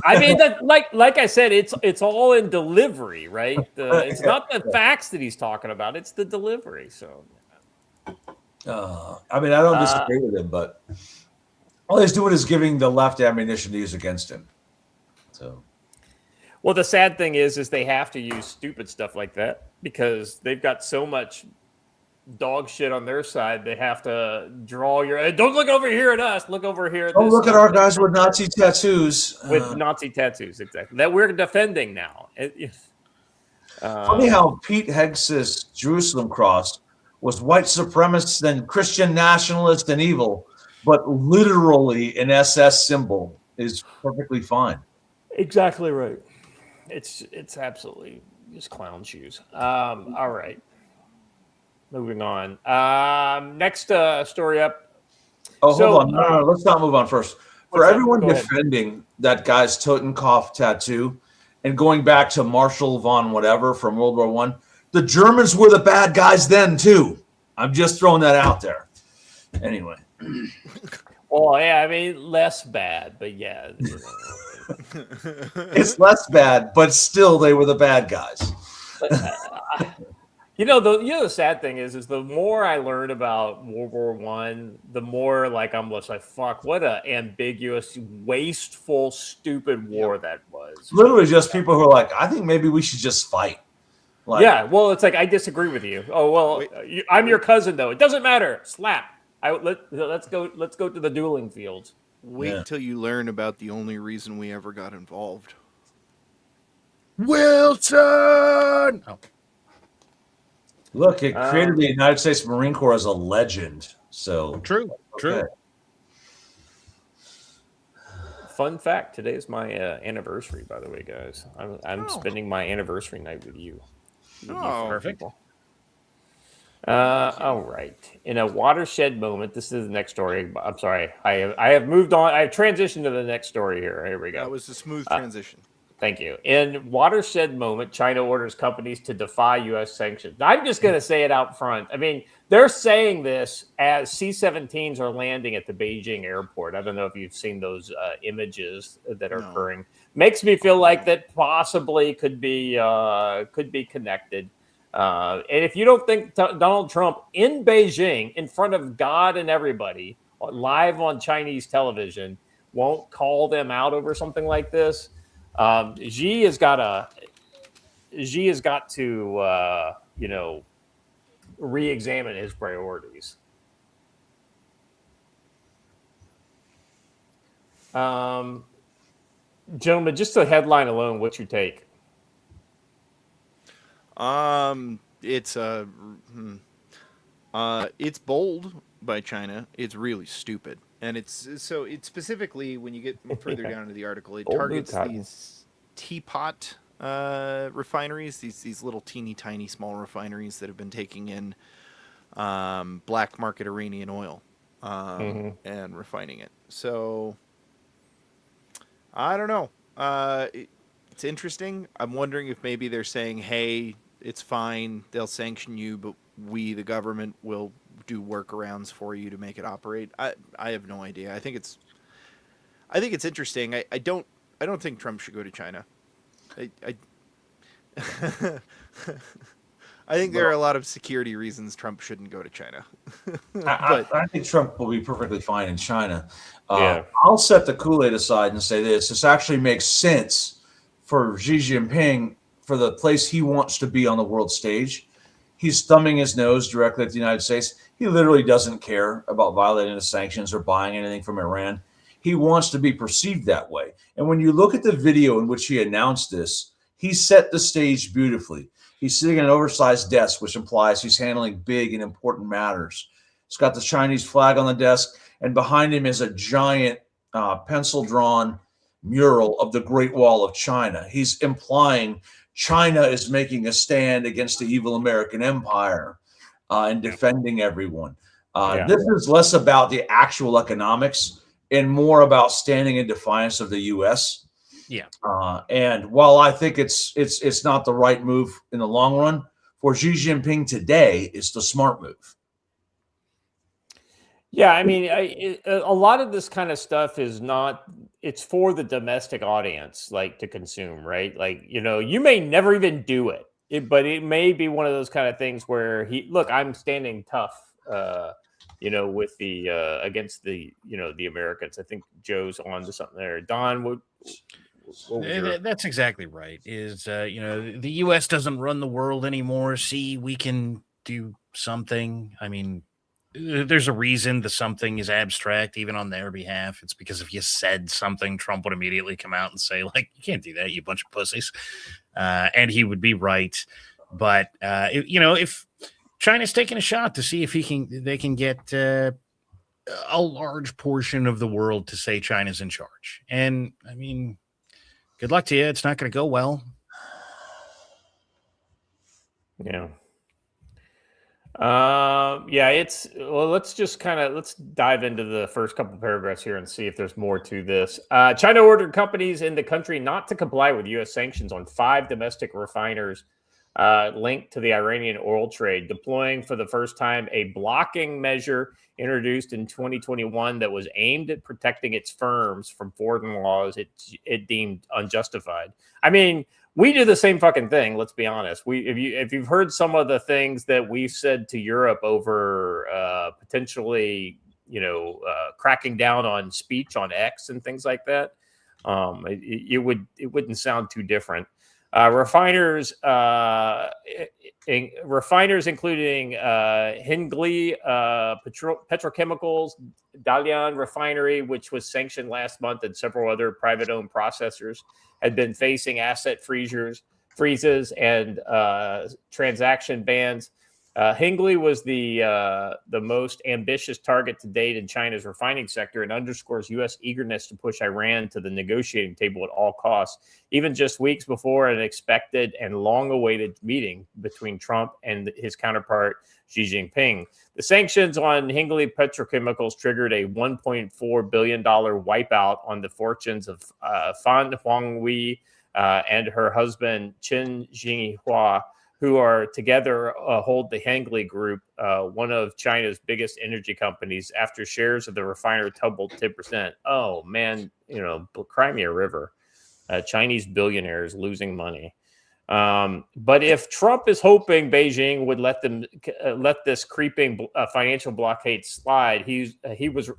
I mean, like I said, it's all in delivery, right? It's not the facts that he's talking about; it's the delivery. So, I mean, I don't disagree with him, but All he's doing is giving the left ammunition to use against him. So, well, the sad thing is they have to use stupid stuff like that because they've got so much dog shit on their side. They have to draw your. Don't look over here at us. Look over here. Don't look at our guys with Nazi tattoos. With Nazi tattoos, exactly. That we're defending now. Funny how Pete Hegseth's Jerusalem cross was white supremacist, then Christian nationalist and evil, but literally an SS symbol is perfectly fine. Exactly right. It's absolutely just clown shoes. All right. Moving on. Next story up. Oh, hold on. No, let's not move on first. For everyone defending that guy's Totenkopf tattoo and going back to Marshal von whatever from World War I, the Germans were the bad guys then too. I'm just throwing that out there. Anyway. Well, yeah, I mean, less bad, but yeah. You know. It's less bad, but still they were the bad guys. The sad thing is the more I learn about World War One, the more like I'm just like, fuck, what a ambiguous, wasteful, stupid war that was. Literally just people who are like, I think maybe we should just fight. Like, yeah, well, it's like I disagree with you. Oh well, I'm your cousin though. It doesn't matter. Slap. Let's go to the dueling fields. Wait till you learn about the only reason we ever got involved. Wilson. Oh. Look, it created the United States Marine Corps as a legend. So true. Fun fact: today is my anniversary. By the way, guys, I'm spending my anniversary night with you. Perfect. All right. In a watershed moment, this is the next story. I'm sorry. I have moved on. I have transitioned to the next story here. Here we go. That was a smooth transition. Thank you. In watershed moment, China orders companies to defy U.S. sanctions. I'm just going to say it out front. I mean, they're saying this as C-17s are landing at the Beijing airport. I don't know if you've seen those images that are occurring. Makes me feel like that possibly could be connected. And if you don't think Donald Trump in Beijing, in front of God and everybody, live on Chinese television, won't call them out over something like this, Xi has got to re-examine his priorities. Gentlemen, just the headline alone, what's your take? It's bold by China. It's really stupid. And it's specifically when you get further down into the article, it targets these teapot refineries, these little teeny tiny small refineries that have been taking in black market Iranian oil and refining it. So I don't know. It's interesting. I'm wondering if maybe they're saying, hey, it's fine, they'll sanction you, but we, the government, will do workarounds for you to make it operate. I have no idea. I think it's interesting. I don't think Trump should go to China. I think there are a lot of security reasons Trump shouldn't go to China. I think Trump will be perfectly fine in China. I'll set the Kool-Aid aside and say this actually makes sense for Xi Jinping for the place he wants to be on the world stage. He's thumbing his nose directly at the United States. He literally doesn't care about violating the sanctions or buying anything from Iran. He wants to be perceived that way. And when you look at the video in which he announced this, he set the stage beautifully. He's sitting at an oversized desk, which implies he's handling big and important matters. He's got the Chinese flag on the desk, and behind him is a giant pencil-drawn mural of the Great Wall of China. He's implying China is making a stand against the evil American empire and defending everyone. This is less about the actual economics and more about standing in defiance of the U.S. Yeah. And while I think it's not the right move in the long run, for Xi Jinping today, it's the smart move. Yeah, I mean, a lot of this kind of stuff is not. It's for the domestic audience, like to consume, right? Like, you may never even do it, but it may be one of those kind of things where I'm standing tough with the against the the Americans. I think Joe's on to something there. Don, what was your... That's exactly right. Is the U.S. doesn't run the world anymore. See, we can do something. I mean, there's a reason the something is abstract, even on their behalf. It's because if you said something, Trump would immediately come out and say, like, you can't do that, you bunch of pussies. And he would be right. But, if China's taking a shot to see if they can get a large portion of the world to say China's in charge. And, I mean, good luck to you. It's not going to go well. Yeah. Let's dive into the first couple paragraphs here and see if there's more to this. China ordered companies in the country not to comply with U.S. sanctions on 5 domestic refiners linked to the Iranian oil trade, deploying for the first time a blocking measure introduced in 2021 that was aimed at protecting its firms from foreign laws it deemed unjustified. I mean, we do the same fucking thing. Let's be honest. If you've heard some of the things that we've said to Europe over potentially, cracking down on speech on X and things like that, it wouldn't sound too different. Refiners, including Hengli Petrochemicals, Dalian Refinery, which was sanctioned last month, and several other private-owned processors had been facing asset freezes and transaction bans. Hengli was the most ambitious target to date in China's refining sector and underscores U.S. eagerness to push Iran to the negotiating table at all costs, even just weeks before an expected and long-awaited meeting between Trump and his counterpart Xi Jinping. The sanctions on Hengli Petrochemicals triggered a $1.4 billion wipeout on the fortunes of Fan Huanghui and her husband Chen Jinghua, who are together hold the Hengli Group, one of China's biggest energy companies, after shares of the refiner tumbled 10%. Oh, man, Crimea River. Chinese billionaires losing money. But if Trump is hoping Beijing would let this creeping financial blockade slide, he was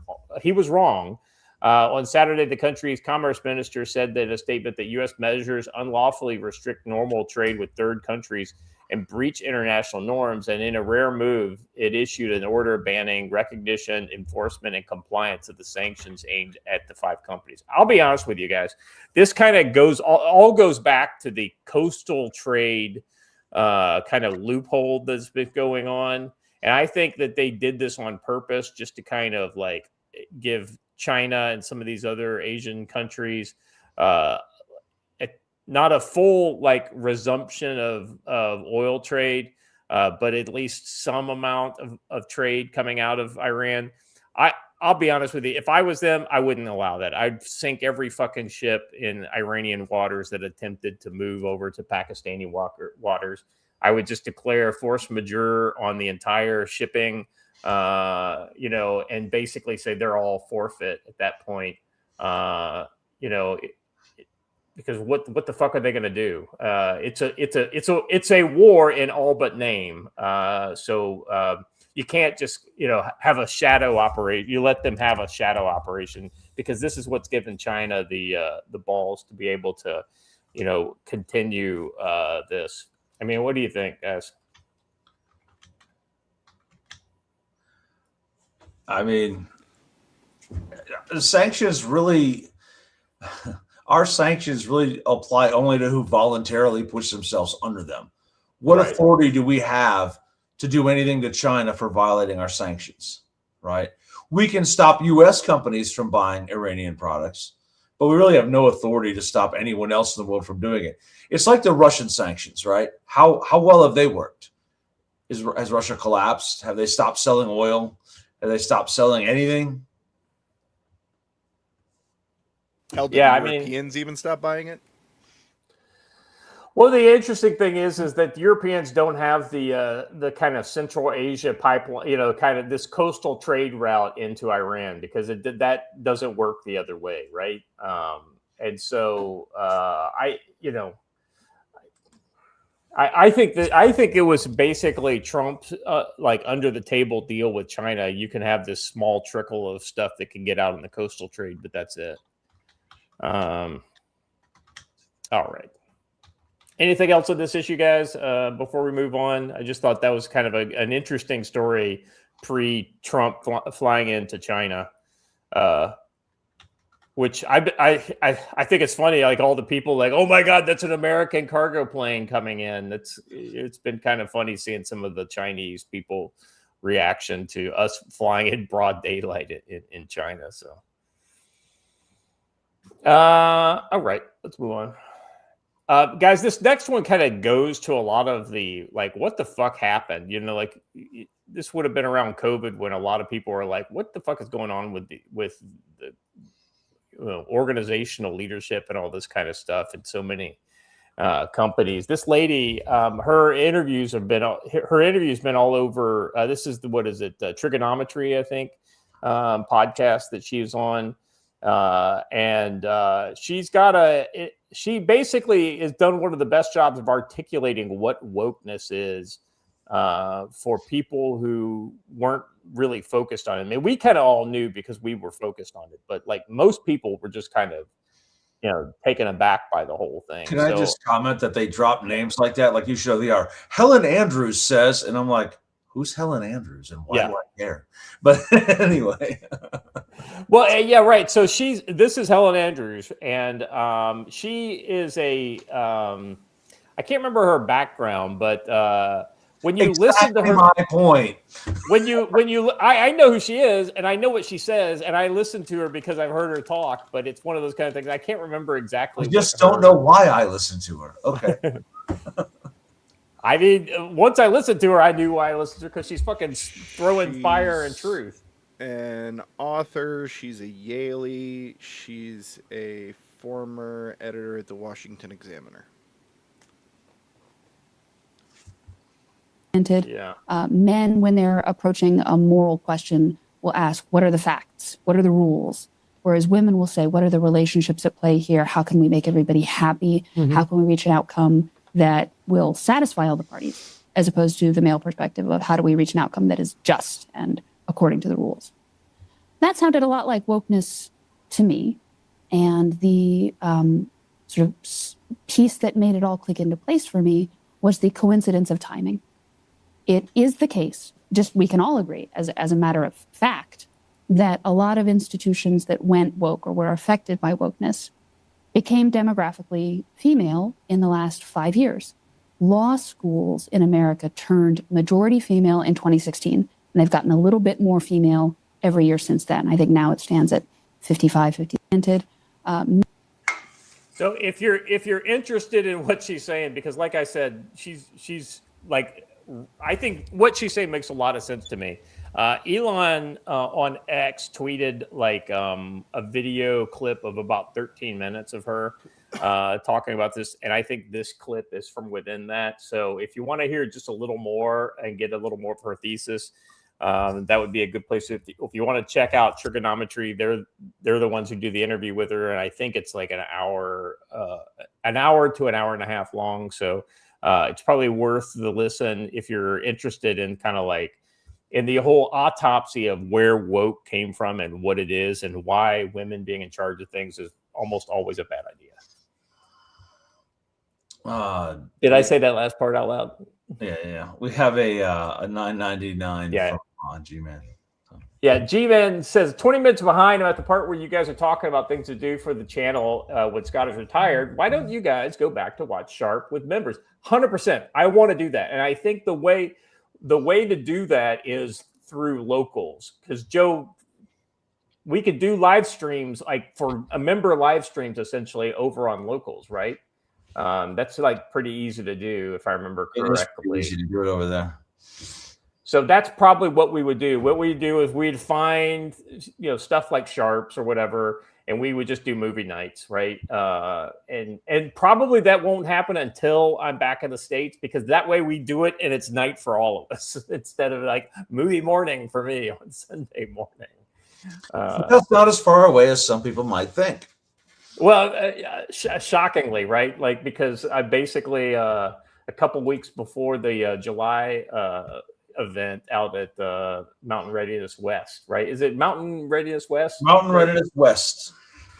wrong. On Saturday, the country's commerce minister said that a statement that U.S. measures unlawfully restrict normal trade with third countries and breach international norms. And in a rare move, it issued an order banning recognition, enforcement, and compliance of the sanctions aimed at the 5 companies. I'll be honest with you guys. This kind of goes back to the coastal trade kind of loophole that's been going on. And I think that they did this on purpose just to kind of like give China and some of these other Asian countries not a full like resumption of oil trade, but at least some amount of trade coming out of Iran. I'll be honest with you. If I was them, I wouldn't allow that. I'd sink every fucking ship in Iranian waters that attempted to move over to Pakistani waters. I would just declare force majeure on the entire shipping, and basically say they're all forfeit at that point. Because what the fuck are they going to do? It's a war in all but name. So you can't just have a shadow operation. You let them have a shadow operation, because this is what's given China the balls to be able to continue this. I mean, what do you think, guys? I mean, the sanctions really. Our sanctions really apply only to who voluntarily push themselves under them. What authority do we have to do anything to China for violating our sanctions, right? We can stop U.S. companies from buying Iranian products, but we really have no authority to stop anyone else in the world from doing it. It's like the Russian sanctions, right? How well have they worked? Has Russia collapsed? Have they stopped selling oil? Have they stopped selling anything? Hell, did Europeans even stop buying it? Well, the interesting thing is that the Europeans don't have the kind of Central Asia pipeline, kind of this coastal trade route into Iran, because that doesn't work the other way, right? I think it was basically Trump's like under the table deal with China. You can have this small trickle of stuff that can get out in the coastal trade, but that's it. All right. Anything else on this issue, guys? Before we move on, I just thought that was kind of an interesting story pre-Trump flying into China. Which I think it's funny, like all the people like, oh my God, that's an American cargo plane coming in. It's been kind of funny seeing some of the Chinese people reaction to us flying in broad daylight in China. So, all right, let's move on. Guys, this next one kind of goes to a lot of the like, what the fuck happened? You know, like this would have been around COVID when a lot of people were like, what the fuck is going on with the organizational leadership and all this kind of stuff and so many companies. This lady, her interviews been all over. This is Trigonometry, I think, podcast that she was on. And she basically has done one of the best jobs of articulating what wokeness is for people who weren't really focused on it. I mean, we kind of all knew because we were focused on it, but like most people were just kind of, taken aback by the whole thing. Can I just comment that they drop names like that? Like you show the hour. Helen Andrews says, and I'm like, who's Helen Andrews and why do I care? But anyway. Well, yeah, right. So this is Helen Andrews, and she is I can't remember her background, but when you listen to her, my point. I know who she is, and I know what she says, and I listen to her because I've heard her talk. But it's one of those kind of things I can't remember exactly. I just don't know why I listen to her. Okay. I mean, once I listened to her, I knew why I listened to her because she's fucking throwing fire and truth. An author. She's a Yaley. She's a former editor at the Washington Examiner. Men, when they're approaching a moral question, will ask, what are the facts? What are the rules? Whereas women will say, what are the relationships at play here? How can we make everybody happy? How can we reach an outcome that will satisfy all the parties, as opposed to the male perspective of how do we reach an outcome that is just and according to the rules? That sounded a lot like wokeness to me. And the sort of piece that made it all click into place for me was the coincidence of timing. It is the case, just we can all agree as a matter of fact, that a lot of institutions that went woke or were affected by wokeness became demographically female in the last 5 years. Law schools in America turned majority female in 2016, and they've gotten a little bit more female every year since then. I think now it stands at 55-50%. So if you're interested in what she's saying, because like I said, she's like, I think what she's saying makes a lot of sense to me. Elon on X tweeted like a video clip of about 13 minutes of her talking about this. And I think this clip is from within that. So if you want to hear just a little more and get a little more of her thesis, that would be a good place. If you want to check out Trigonometry, they're the ones who do the interview with her. And I think it's like an hour to an hour and a half long. So it's probably worth the listen if you're interested in kind of like in the whole autopsy of where woke came from and what it is and why women being in charge of things is almost always a bad idea. Did I say that last part out loud? Yeah. We have a $9.99 on G-Man. Yeah, G-Man says 20 minutes behind. I'm at the part where you guys are talking about things to do for the channel when Scott is retired. Why don't you guys go back to watch Sharp with members? 100%. I want to do that. And I think the way to do that is through locals. Because, Joe, we could do live streams, like for a member live streams, essentially, over on locals, right? That's like pretty easy to do, if I remember correctly. It's easy to do it over there. So that's probably what we would do. What we do is we'd find, stuff like Sharps or whatever, and we would just do movie nights, right? And probably that won't happen until I'm back in the States, because that way we do it and it's night for all of us instead of like movie morning for me on Sunday morning. That's not as far away as some people might think. Well, shockingly, right? Like, because I basically a couple weeks before the July event out at Mountain Readiness West, right? Is it Mountain Readiness West? Mountain Readiness West.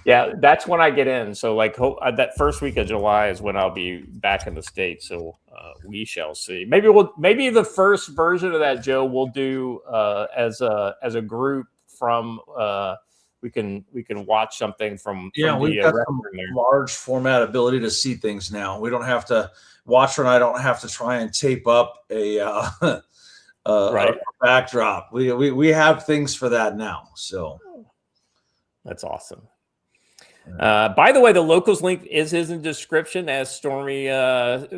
Yeah, that's when I get in. So like that first week of July is when I'll be back in the States. So we shall see. Maybe the first version of that, Joe, we'll do as a group from we can watch something from we've got some large format ability to see things now. We don't have to watch, and I don't have to try and tape up a backdrop. We have things for that now. So that's awesome. By the way, the locals link is in the description, as Stormy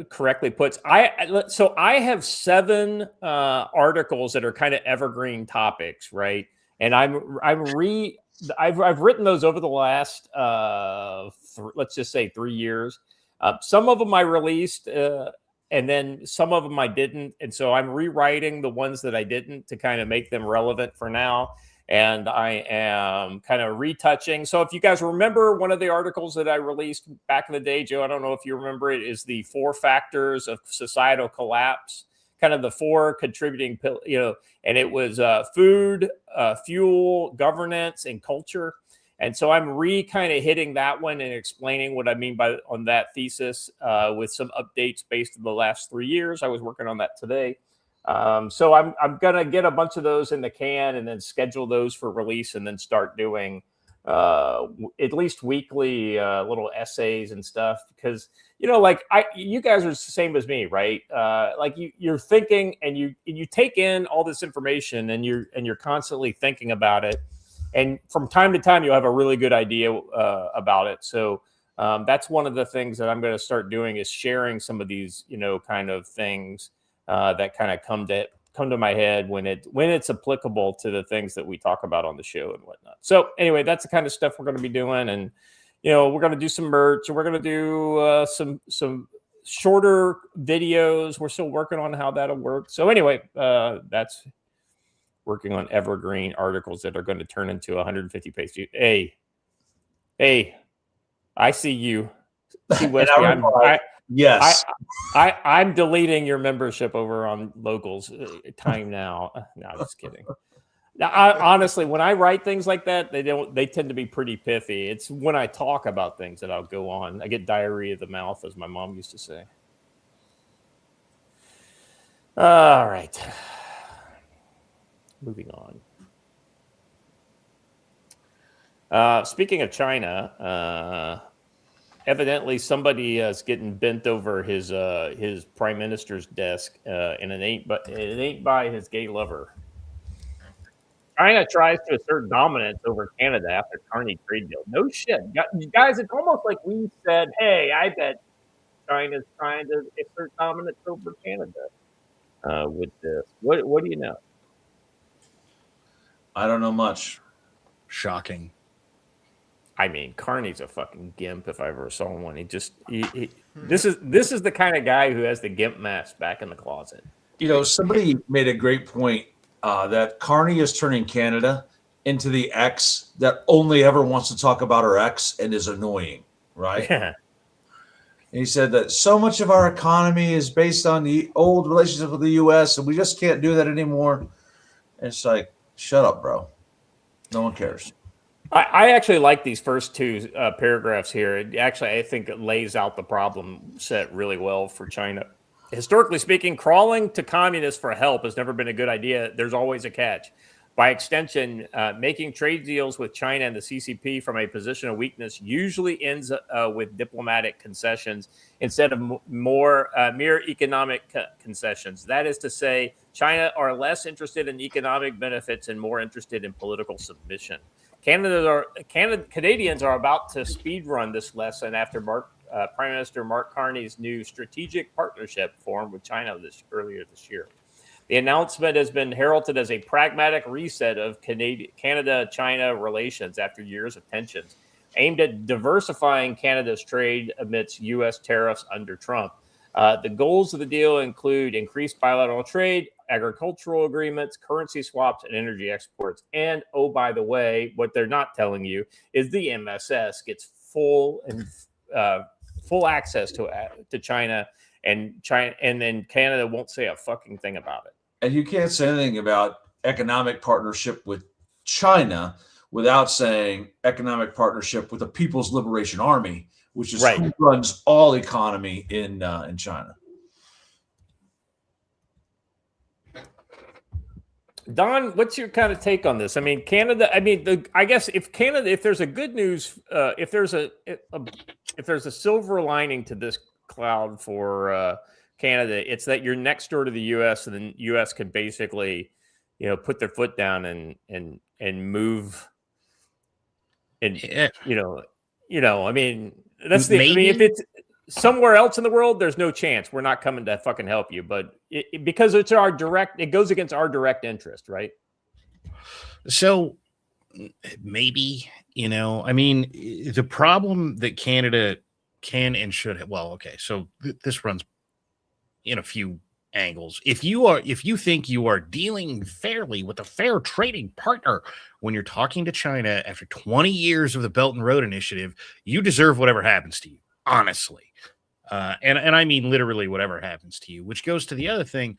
correctly puts. I have 7 articles that are kind of evergreen topics, right? And I've written those over the last let's just say 3 years. Some of them I released, and then some of them I didn't, and so I'm rewriting the ones that I didn't to kind of make them relevant for now. And I am kind of retouching. So if you guys remember one of the articles that I released back in the day, Joe, I don't know if you remember it, is the 4 factors of societal collapse, kind of the 4 contributing, and it was food, fuel, governance, and culture. And so I'm kind of hitting that one and explaining what I mean on that thesis with some updates based on the last 3 years. I was working on that today. So I'm going to get a bunch of those in the can and then schedule those for release, and then start doing at least weekly little essays and stuff, because, you guys are the same as me, right? Like you're thinking and you take in all this information and you're constantly thinking about it. And from time to time, you'll have a really good idea about it. So that's one of the things that I'm going to start doing, is sharing some of these, kind of things that kind of come to my head when it's applicable to the things that we talk about on the show and whatnot. So anyway, that's the kind of stuff we're going to be doing, and we're going to do some merch, and we're going to do some shorter videos. We're still working on how that'll work. So anyway, that's working on evergreen articles that are going to turn into 150 pages. Hey, I see you. See Westy, yes. I'm deleting your membership over on locals. Time now. No, I'm just kidding. Now, honestly, when I write things like that, they tend to be pretty pithy. It's when I talk about things that I'll go on. I get diarrhea of the mouth, as my mom used to say. All right. Moving on. Speaking of China, evidently somebody is getting bent over his prime minister's desk, and it ain't by his gay lover. China tries to assert dominance over Canada after Carney trade deal. No shit, guys. It's almost like we said, "Hey, I bet China's trying to assert dominance over Canada with this." What do you know? I don't know much. Shocking. I mean, Carney's a fucking gimp if I ever saw one. This is the kind of guy who has the gimp mask back in the closet. Somebody made a great point that Carney is turning Canada into the ex that only ever wants to talk about her ex and is annoying, right? Yeah. And he said that so much of our economy is based on the old relationship with the U.S. and we just can't do that anymore. And it's like, shut up, bro. No one cares. I actually like these first 2 paragraphs here. I think it lays out the problem set really well for China. Historically speaking, crawling to communists for help has never been a good idea. There's always a catch. By extension, making trade deals with China and the CCP from a position of weakness usually ends with diplomatic concessions instead of mere economic concessions. That is to say, China are less interested in economic benefits and more interested in political submission. Canadians are about to speed run this lesson after Prime Minister Mark Carney's new strategic partnership formed with China earlier this year. The announcement has been heralded as a pragmatic reset of Canada-China relations after years of tensions, aimed at diversifying Canada's trade amidst U.S. tariffs under Trump. The goals of the deal include increased bilateral trade, agricultural agreements, currency swaps, and energy exports. And, oh, by the way, what they're not telling you is the MSS gets full access to China and China, and then Canada won't say a fucking thing about it. And you can't say anything about economic partnership with China without saying economic partnership with the People's Liberation Army, which is who runs all economy in China. Don, what's your kind of take on this? I mean, Canada. I mean, I guess if there's a good news, if there's a silver lining to this cloud for Canada, it's that you're next door to the U.S. and the U.S. can basically, put their foot down and move. And I mean, that's the. I mean, if it's somewhere else in the world, there's no chance. We're not coming to fucking help you. But because it's it goes against our direct interest, right? So maybe, I mean, the problem that Canada can and should have, so this runs in a few angles. If you think you are dealing fairly with a fair trading partner when you're talking to China after 20 years of the Belt and Road Initiative, you deserve whatever happens to you. Honestly, and I mean literally whatever happens to you, which goes to the other thing.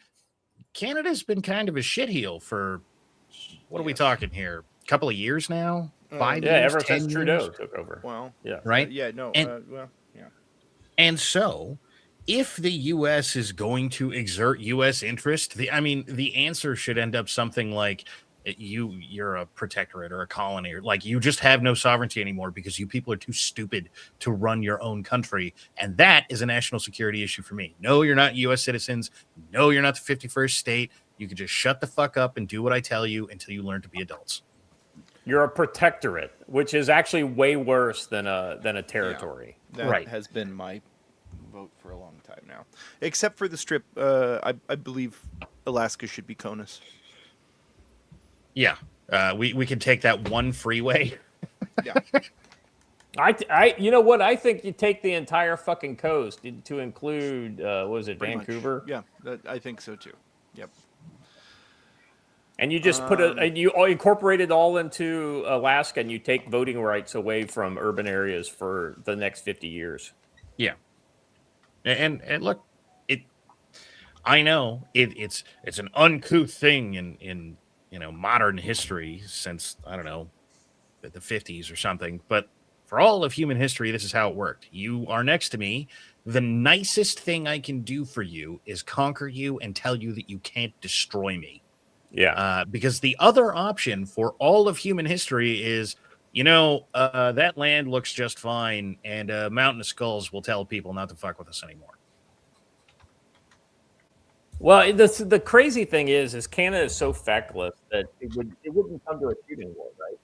Canada's been kind of a shitheel for, what are we talking here? A couple of years now? 5 years? Ever since Trudeau took over. Well, yeah. Right? Yeah. And so, if the U.S. is going to exert U.S. interest, the answer should end up something like, you're a protectorate or a colony, or like you just have no sovereignty anymore because you people are too stupid to run your own country. And that is a national security issue for me. No, you're not U.S. citizens. No, you're not the 51st state. You can just shut the fuck up and do what I tell you until you learn to be adults. You're a protectorate, which is actually way worse than a territory. Yeah, that has been my vote for a long time now. Except for the strip, I believe Alaska should be CONUS. Yeah, we can take that one freeway. Yeah. You know what? I think you take the entire fucking coast to include, Vancouver? Much. Yeah, I think so too. Yep. And you just you incorporate it all into Alaska, and you take voting rights away from urban areas for the next 50 years. Yeah. And look, I know it's an uncouth thing in modern history since, I don't know, the 50s or something. But for all of human history, this is how it worked. You are next to me. The nicest thing I can do for you is conquer you and tell you that you can't destroy me. Yeah. Because the other option for all of human history is, that land looks just fine, and Mountain of Skulls will tell people not to fuck with us anymore. Well, the crazy thing is Canada is so feckless that it wouldn't come to a shooting war, right?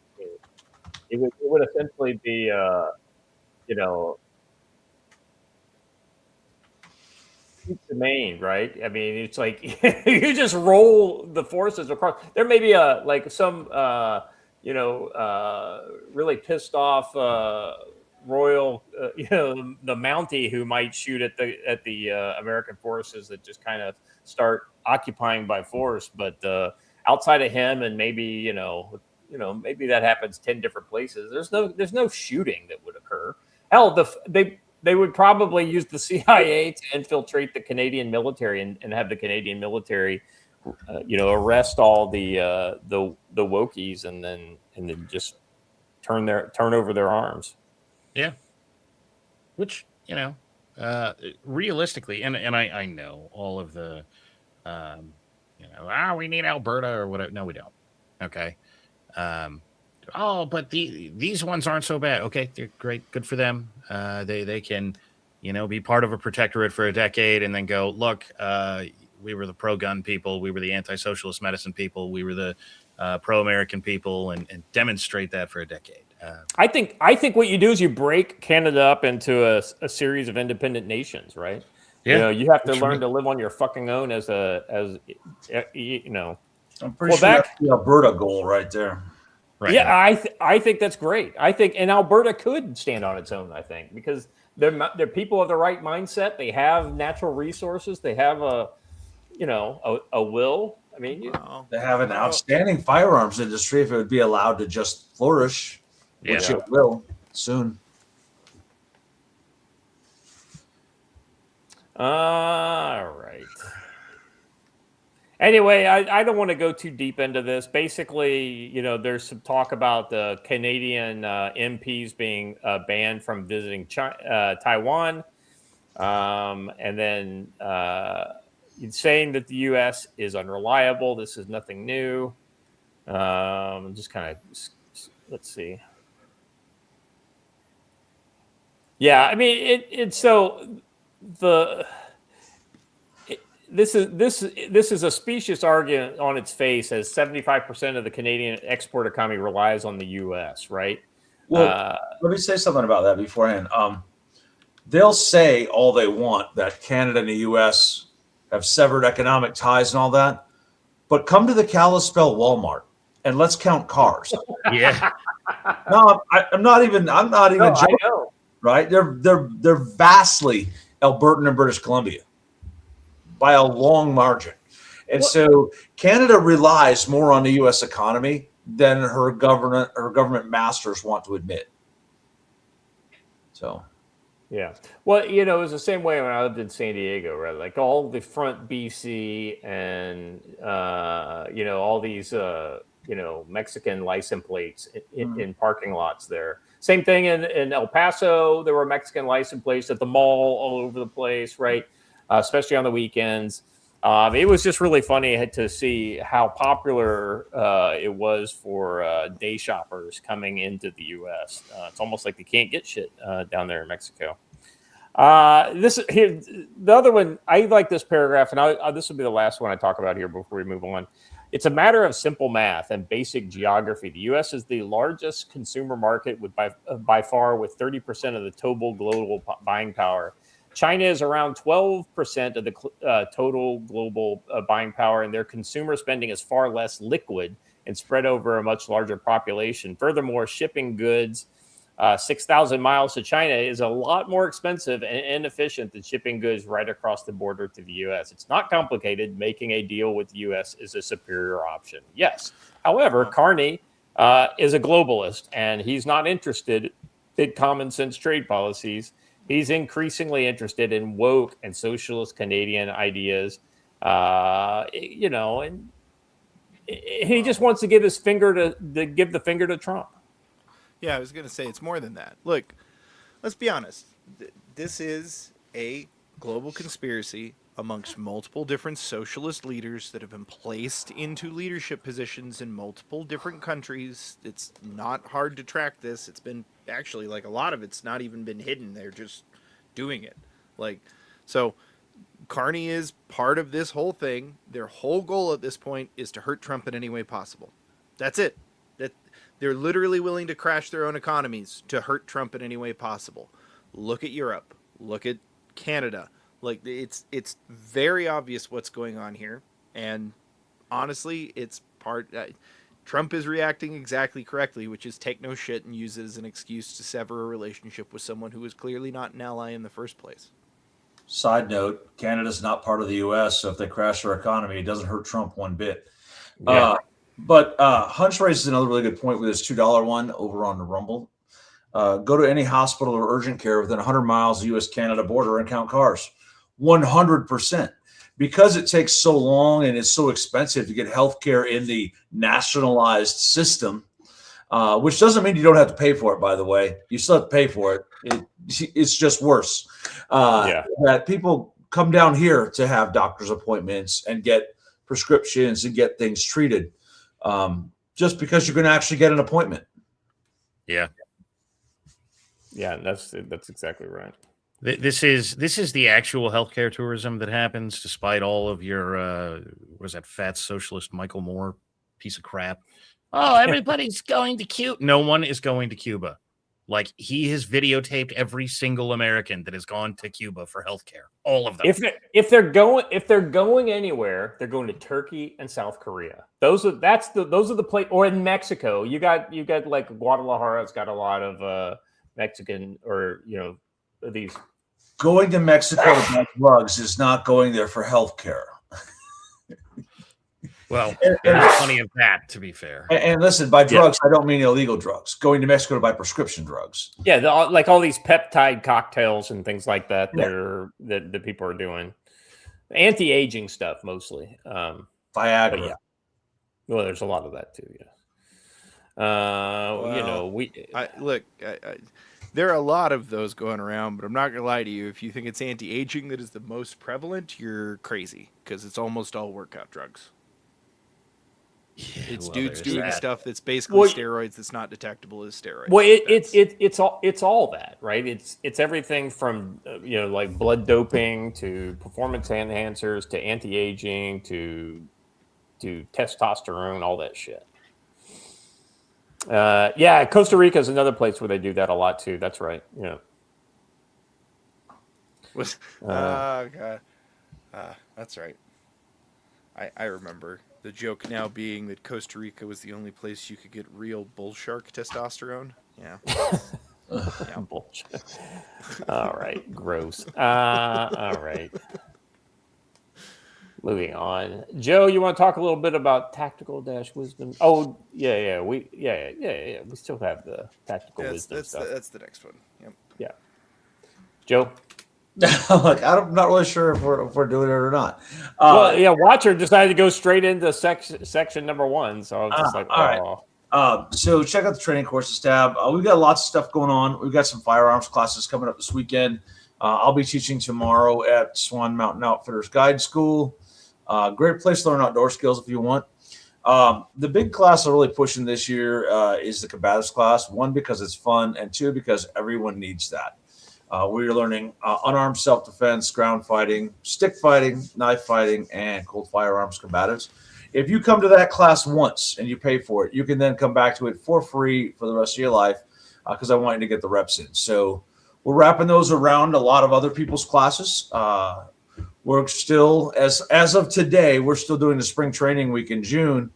It would essentially be, keep the main, right? I mean, it's like you just roll the forces across. There may be some really pissed off royal, the Mountie who might shoot at the American forces that just kind of start occupying by force. But outside of him, and maybe maybe that happens 10 different places. There's no shooting that would occur. Hell, they would probably use the CIA to infiltrate the Canadian military and have the Canadian military, arrest all the wokies and then just turn over their arms. Yeah. Which, realistically, and I know all of the, we need Alberta or whatever. No, we don't. Okay. But these ones aren't so bad. Okay, they're great. Good for them. They can, be part of a protectorate for a decade and then go, look, we were the pro-gun people. We were the anti-socialist medicine people. We were the pro-American people and demonstrate that for a decade. I think what you do is you break Canada up into a series of independent nations, right? Yeah. You have to learn to live on your fucking own as I'm pretty sure that's the Alberta goal right there. Right. Yeah, I think that's great. And Alberta could stand on its own, I think, because they're people of the right mindset. They have natural resources. They have a will. I mean, they have an outstanding firearms industry if it would be allowed to just flourish, which it will soon. All right. Anyway, I don't want to go too deep into this. Basically, there's some talk about the Canadian MPs being banned from visiting Taiwan, and then saying that the U.S. is unreliable. This is nothing new. Just kind of, let's see. Yeah, I mean, it's so the. This is a specious argument on its face, as 75% of the Canadian export economy relies on the U.S., right? Well, let me say something about that beforehand. They'll say all they want that Canada and the U.S. have severed economic ties and all that, but come to the Kalispell Walmart and let's count cars. Yeah. No, I'm not even joking. I know. Right? They're vastly Albertan and British Columbia by a long margin. And so Canada relies more on the U.S. economy than her government masters want to admit. So, yeah. Well, it was the same way when I lived in San Diego, right? Like all the front BC and, all these, Mexican license plates in parking lots there. Same thing in El Paso. There were Mexican license plates at the mall all over the place, right? Especially on the weekends. It was just really funny to see how popular it was for day shoppers coming into the U.S. It's almost like they can't get shit down there in Mexico. The other one, I like this paragraph, and this will be the last one I talk about here before we move on. It's a matter of simple math and basic geography. The U.S. is the largest consumer market by far, with 30% of the total global buying power. China is around 12% of the total global buying power, and their consumer spending is far less liquid and spread over a much larger population. Furthermore, shipping goods 6,000 miles to China is a lot more expensive and inefficient than shipping goods right across the border to the U.S. It's not complicated. Making a deal with the U.S. is a superior option. Yes. However, Carney is a globalist, and he's not interested in common sense trade policies. He's increasingly interested in woke and socialist Canadian ideas, and he just wants to give his finger give the finger to Trump. Yeah, I was going to say it's more than that. Look, let's be honest. This is a global conspiracy amongst multiple different socialist leaders that have been placed into leadership positions in multiple different countries. It's not hard to track this. It's been actually, like, a lot of it's not even been hidden. They're just doing it. So Carney is part of this whole thing. Their whole goal at this point is to hurt Trump in any way possible. That's it. They're literally willing to crash their own economies to hurt Trump in any way possible. Look at Europe. Look at Canada. It's very obvious what's going on here. And honestly, Trump is reacting exactly correctly, which is take no shit and use it as an excuse to sever a relationship with someone who is clearly not an ally in the first place. Side note, Canada's not part of the U.S., so if they crash their economy, it doesn't hurt Trump one bit. Yeah. But Hunch raises another really good point with his $2 one over on the Rumble. Go to any hospital or urgent care within 100 miles of the U.S.-Canada border and count cars. 100%. Because it takes so long and it's so expensive to get healthcare in the nationalized system, which doesn't mean you don't have to pay for it, by the way. You still have to pay for it. It's just worse. That people come down here to have doctor's appointments and get prescriptions and get things treated. Just because you're going to actually get an appointment. Yeah. Yeah, that's exactly right. This is the actual healthcare tourism that happens, despite all of your fat socialist Michael Moore piece of crap. Oh, everybody's going to Cuba. No one is going to Cuba. Like, he has videotaped every single American that has gone to Cuba for healthcare. All of them. If they're going anywhere, they're going to Turkey and South Korea. Those are the place. Or in Mexico, you got like Guadalajara's got a lot of Mexican these. Going to Mexico to buy drugs is not going there for healthcare. Well, And- there's plenty of that, to be fair. And listen, by drugs, I don't mean illegal drugs. Going to Mexico to buy prescription drugs. Yeah, like all these peptide cocktails and things like that that people are doing. Anti-aging stuff mostly. Viagra. Yeah. Well, there's a lot of that too. Yeah. There are a lot of those going around, but I'm not gonna lie to you. If you think it's anti-aging that is the most prevalent, you're crazy because it's almost all workout drugs. It's dudes doing stuff that's basically steroids that's not detectable as steroids. Well, it's all that, right? It's everything from like blood doping to performance enhancers to anti-aging to testosterone, all that shit. Costa Rica is another place where they do that a lot too. That's right. Yeah. God. That's right. I remember. The joke now being that Costa Rica was the only place you could get real bull shark testosterone. Yeah. Bullshit. All right. Gross. All right. Moving on. Joe, you want to talk a little bit about tactical wisdom? Oh, yeah. We still have the tactical wisdom stuff. That's the next one. Yep. Yeah. Joe? Look, I'm not really sure if we're doing it or not. Watcher decided to go straight into section number 1, so I was just all right. So check out the training courses tab. We've got lots of stuff going on. We've got some firearms classes coming up this weekend. I'll be teaching tomorrow at Swan Mountain Outfitters Guide School. Great place to learn outdoor skills if you want. The big class I'm really pushing this year is the combatives class. 1, because it's fun, and 2, because everyone needs that. We're learning unarmed self-defense, ground fighting, stick fighting, knife fighting, and cold firearms combatives. If you come to that class once and you pay for it, you can then come back to it for free for the rest of your life because I want you to get the reps in. So we're wrapping those around a lot of other people's classes. We're still, as of today, we're still doing the spring training week in June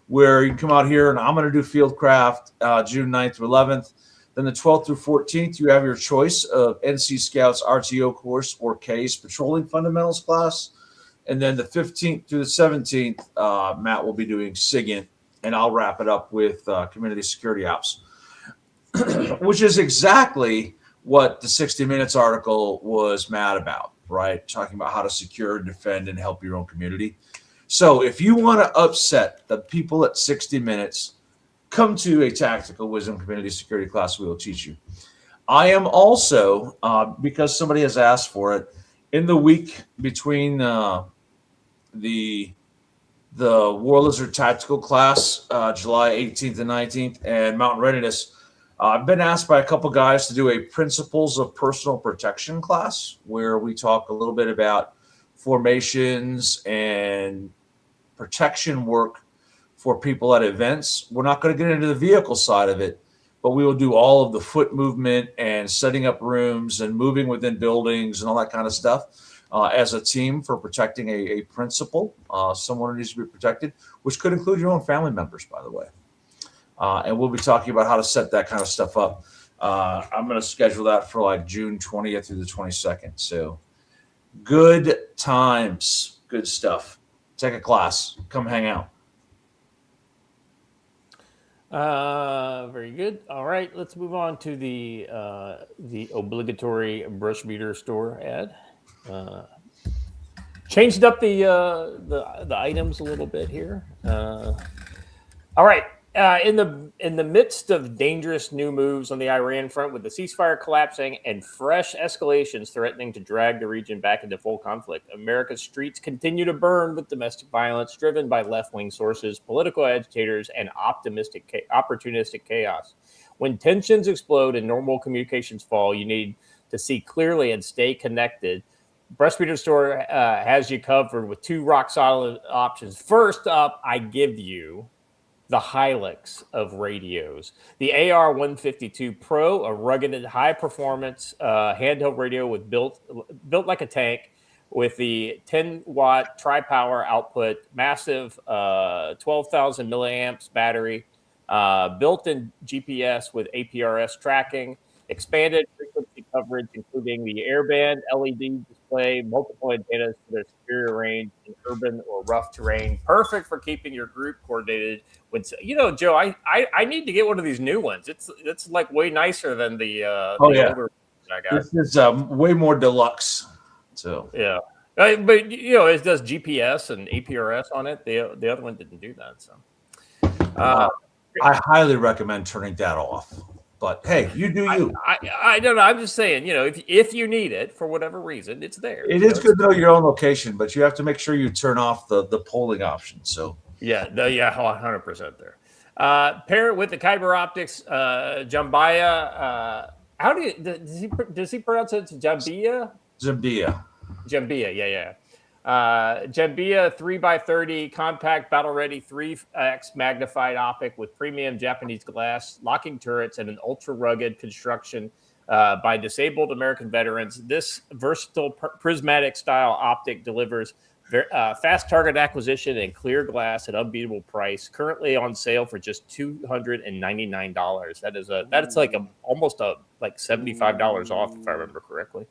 where you can come out here and I'm going to do Fieldcraft June 9th through 11th. Then the 12th through 14th, you have your choice of NC Scouts RTO course or K's Patrolling Fundamentals class. And then the 15th through the 17th, Matt will be doing SIGINT, and I'll wrap it up with Community Security Ops, which is exactly what the 60 Minutes article was mad about, right? Talking about how to secure, defend, and help your own community. So if you want to upset the people at 60 Minutes, come to a Tactical Wisdom Community Security class we will teach you. I am also, because somebody has asked for it, in the week between the War Lizard Tactical class, July 18th and 19th, and Mountain Readiness, I've been asked by a couple guys to do a Principles of Personal Protection class where we talk a little bit about formations and protection work for people at events. We're not going to get into the vehicle side of it, but we will do all of the foot movement and setting up rooms and moving within buildings and all that kind of stuff as a team for protecting a principal, someone who needs to be protected, which could include your own family members, by the way. And we'll be talking about how to set that kind of stuff up. I'm going to schedule that for like June 20th through the 22nd. So good times, good stuff. Take a class, come hang out. Very good. All right, let's move on to the obligatory brush beater store ad. Changed up the items a little bit here. All right. In the midst of dangerous new moves on the Iran front, with the ceasefire collapsing and fresh escalations threatening to drag the region back into full conflict, America's streets continue to burn with domestic violence driven by left-wing sources, political agitators, and opportunistic chaos. When tensions explode and normal communications fall, you need to see clearly and stay connected. Breastfeeder Store has you covered with 2 rock-solid options. First up, I give you the Hilux of radios. The AR-152 Pro, a rugged, high-performance handheld radio with built like a tank with the 10-watt tri-power output, massive 12,000 milliamps battery, built-in GPS with APRS tracking, expanded frequency coverage, including the airband, LED display, multiple antennas for their superior range in urban or rough terrain. Perfect for keeping your group coordinated. When Joe, I need to get one of these new ones. It's like way nicer than the older I got. This is way more deluxe. So yeah. But it does GPS and APRS on it. The other one didn't do that. So I highly recommend turning that off. But hey, you do you. I don't know. I'm just saying, if you need it for whatever reason, it's there. It is good to know your own location, but you have to make sure you turn off the polling option. So 100% there. Pair it with the Kyber Optics Jambia. How does he pronounce it? Jambia? Jambia, yeah. Jambia 3x30 compact battle ready 3x magnified optic with premium Japanese glass, locking turrets, and an ultra rugged construction by disabled American veterans. This versatile prismatic style optic delivers fast target acquisition and clear glass at unbeatable price. Currently on sale for just $299. That's like almost $75 off if I remember correctly.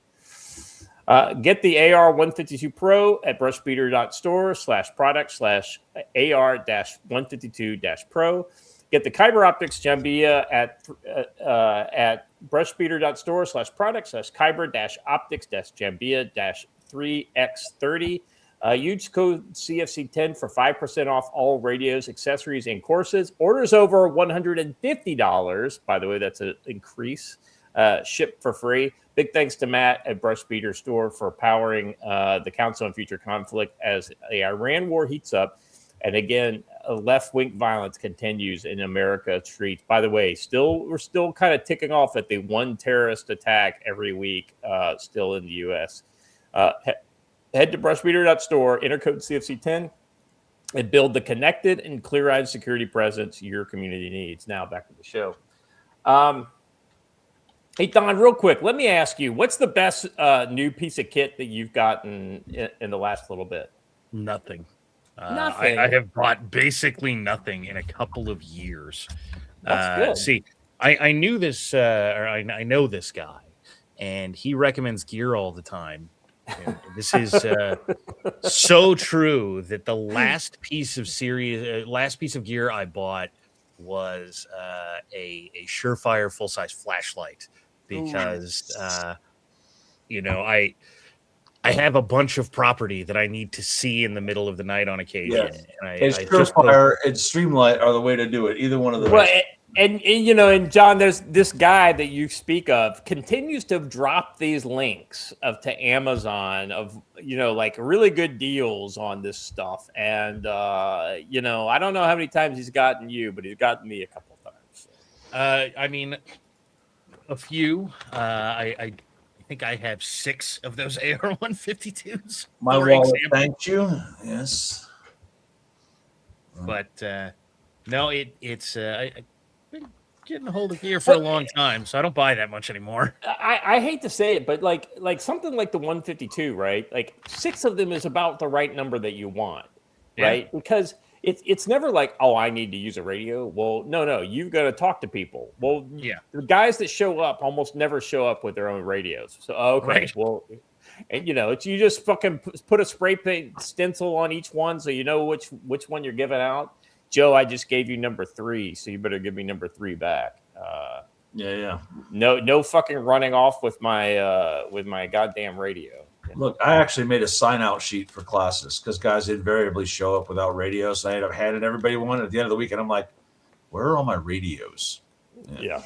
Get the AR-152 Pro at brushbeater.store/product/AR-152-Pro. Get the Kyber Optics Jambia at brushbeater.store/products/Kyber-Optics-Jambia-3x30. Use code CFC10 for 5% off all radios, accessories, and courses. Orders over $150. By the way, that's an increase. Shipped for free. Big thanks to Matt at Brush Beater Store for powering the Council on Future Conflict as the Iran war heats up. And again, left-wing violence continues in America's streets. By the way, we're still kind of ticking off at the one terrorist attack every week still in the U.S. Head to brushbeater.store, enter code CFC10, and build the connected and clear-eyed security presence your community needs. Now back to the show. Hey, Don, real quick, let me ask you, what's the best new piece of kit that you've gotten in the last little bit? Nothing. Nothing. I have bought basically nothing in a couple of years. That's good. See, I knew this, or I know this guy, and he recommends gear all the time. And this is so true that the last piece of gear I bought was a Surefire full-size flashlight because I have a bunch of property that I need to see in the middle of the night on occasion. yes. And Surefire and Streamlight are the way to do it. Either one of them. Well, and John, there's this guy that you speak of continues to drop these links to Amazon of like really good deals on this stuff, and I don't know how many times he's gotten you, but he's gotten me a couple of times. I mean, a few. I think I have 6 of those AR-152s. My wallet thanked you. Yes, but no, it's. I've been getting a hold of gear for a long time, so I don't buy that much anymore. I hate to say it, but like something like the 152, right? Like 6 of them is about the right number that you want, right? Because it's never like, oh, I need to use a radio. Well, no, you've got to talk to people. Well, the guys that show up almost never show up with their own radios. So well, and you just fucking put a spray paint stencil on each one so you know which one you're giving out. Joe, I just gave you number 3, so you better give me number 3 back. No fucking running off with my goddamn radio. Look, I actually made a sign-out sheet for classes because guys invariably show up without radios. So I ended up handing everybody one at the end of the week, and I'm like, where are all my radios? Yeah.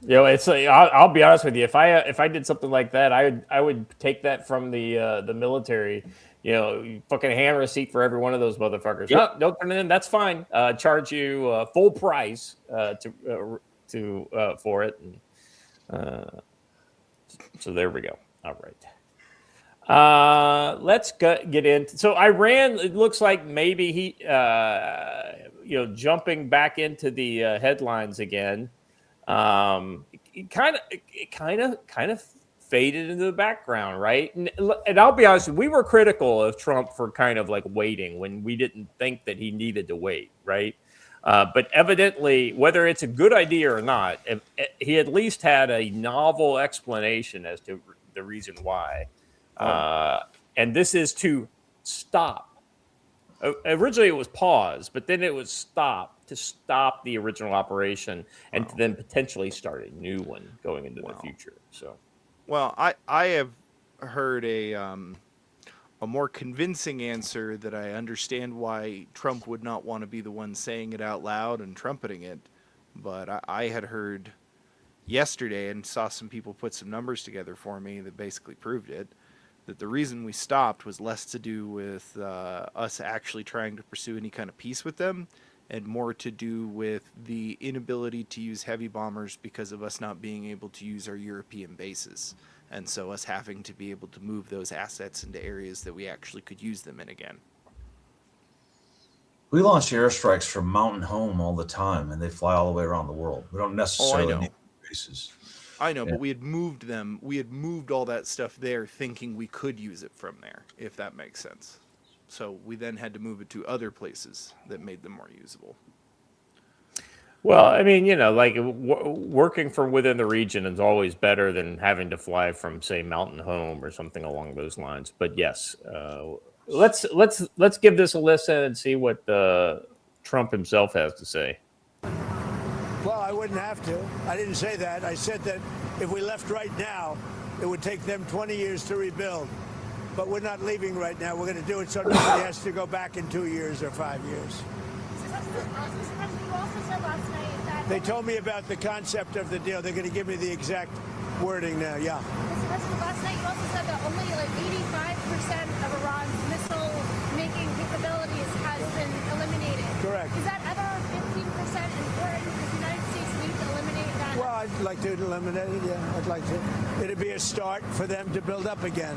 It's like, I'll be honest with you. If I did something like that, I would take that from the military. Fucking hand receipt for every one of those motherfuckers. Yep. No, don't turn it in. That's fine. Charge you full price for it. And, so there we go. All right. Let's get into. So Iran. It looks like maybe he, jumping back into the headlines again. It kind of faded into the background, right? And I'll be honest, we were critical of Trump for kind of like waiting when we didn't think that he needed to wait, right? But evidently, whether it's a good idea or not, he at least had a novel explanation as to the reason why. And this is to stop. Originally, it was pause, but then it was stop to stop the original operation and to then potentially start a new one going into the future. So, well, I have heard a more convincing answer that I understand why Trump would not want to be the one saying it out loud and trumpeting it. But I had heard yesterday and saw some people put some numbers together for me that basically proved it, that the reason we stopped was less to do with us actually trying to pursue any kind of peace with them and more to do with the inability to use heavy bombers because of us not being able to use our European bases. And so us having to be able to move those assets into areas that we actually could use them in again. We launch airstrikes from Mountain Home all the time, and they fly all the way around the world. We don't necessarily need bases. I know, but we had moved them. We had moved all that stuff there thinking we could use it from there, if that makes sense. So we then had to move it to other places that made them more usable. well, I mean, like working from within the region is always better than having to fly from, say, Mountain Home or something along those lines. But yes, let's give this a listen and see what Trump himself has to say. Well, I wouldn't have to. I didn't say that. I said that if we left right now, it would take them 20 years to rebuild. But we're not leaving right now. We're going to do it so nobody has to go back in 2 years or 5 years. They told me about the concept of the deal. They're going to give me the exact wording now. Yeah. Last night you also said that only like 85% of Iran's missile-making capabilities has been eliminated. Correct. Is that other 15% important? Does the United States need to eliminate that? Well, I'd like to eliminate it, yeah. I'd like to. It'd be a start for them to build up again.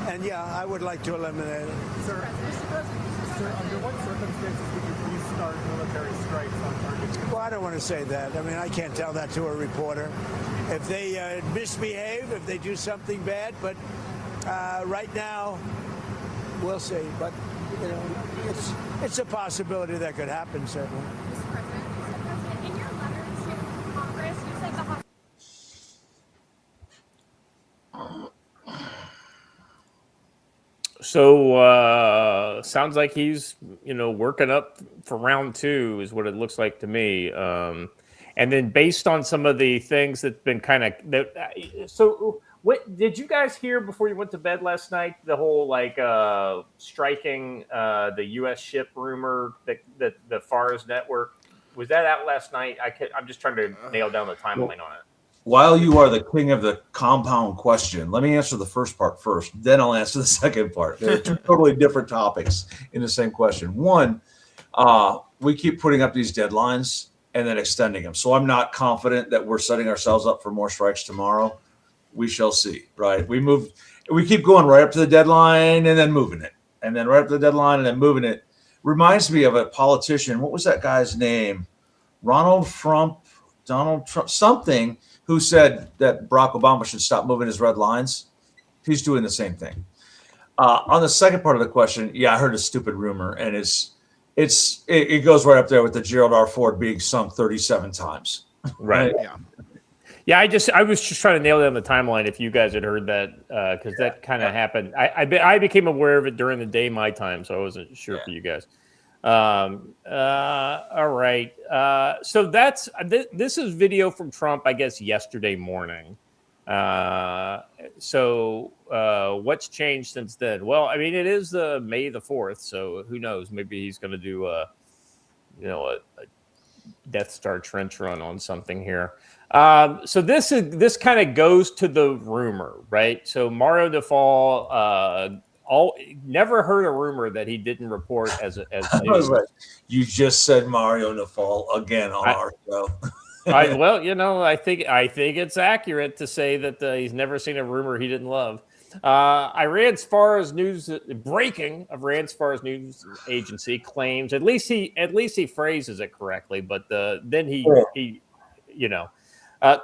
And yeah, I would like to eliminate it. Sir, under what circumstances would you please start military strikes on targets? Well, I don't want to say that. I mean, I can't tell that to a reporter. If they misbehave, if they do something bad, but right now, we'll see. But, it's a possibility that could happen, certainly. Mr. President, in your letter to Congress, you said the So sounds like he's working up for round two is what it looks like to me. And then based on some of the things that's been kind of so what did you guys hear before you went to bed last night? The whole striking the U.S. ship rumor that the FARS network, was that out last night? I'm just trying to nail down the timeline on it. While you are the king of the compound question, let me answer the first part first. Then I'll answer the second part. They're two totally different topics in the same question. One, we keep putting up these deadlines and then extending them. So I'm not confident that we're setting ourselves up for more strikes tomorrow. We shall see, right? We keep going right up to the deadline and then moving it. And then right up to the deadline and then moving it. Reminds me of a politician. What was that guy's name? Donald Trump, something, who said that Barack Obama should stop moving his red lines. He's doing the same thing. On the second part of the question, yeah, I heard a stupid rumor, and it goes right up there with the Gerald R. Ford being sunk 37 times. Right. Yeah. I was just trying to nail down the timeline. If you guys had heard that, because that kind of happened. I became aware of it during the day my time, so I wasn't sure for you guys. All right. So this is video from Trump, I guess, yesterday morning. So what's changed since then? Well, I mean, it is May the 4th, so who knows? Maybe he's going to do a Death Star trench run on something here. So this kind of goes to the rumor, right? So Mario Default, never heard a rumor that he didn't report as news. Right. You just said Mario Default again on our show. I think it's accurate to say that he's never seen a rumor he didn't love. Iran's Fars News breaking of Iran's Fars News Agency claims, at least he phrases it correctly, but then he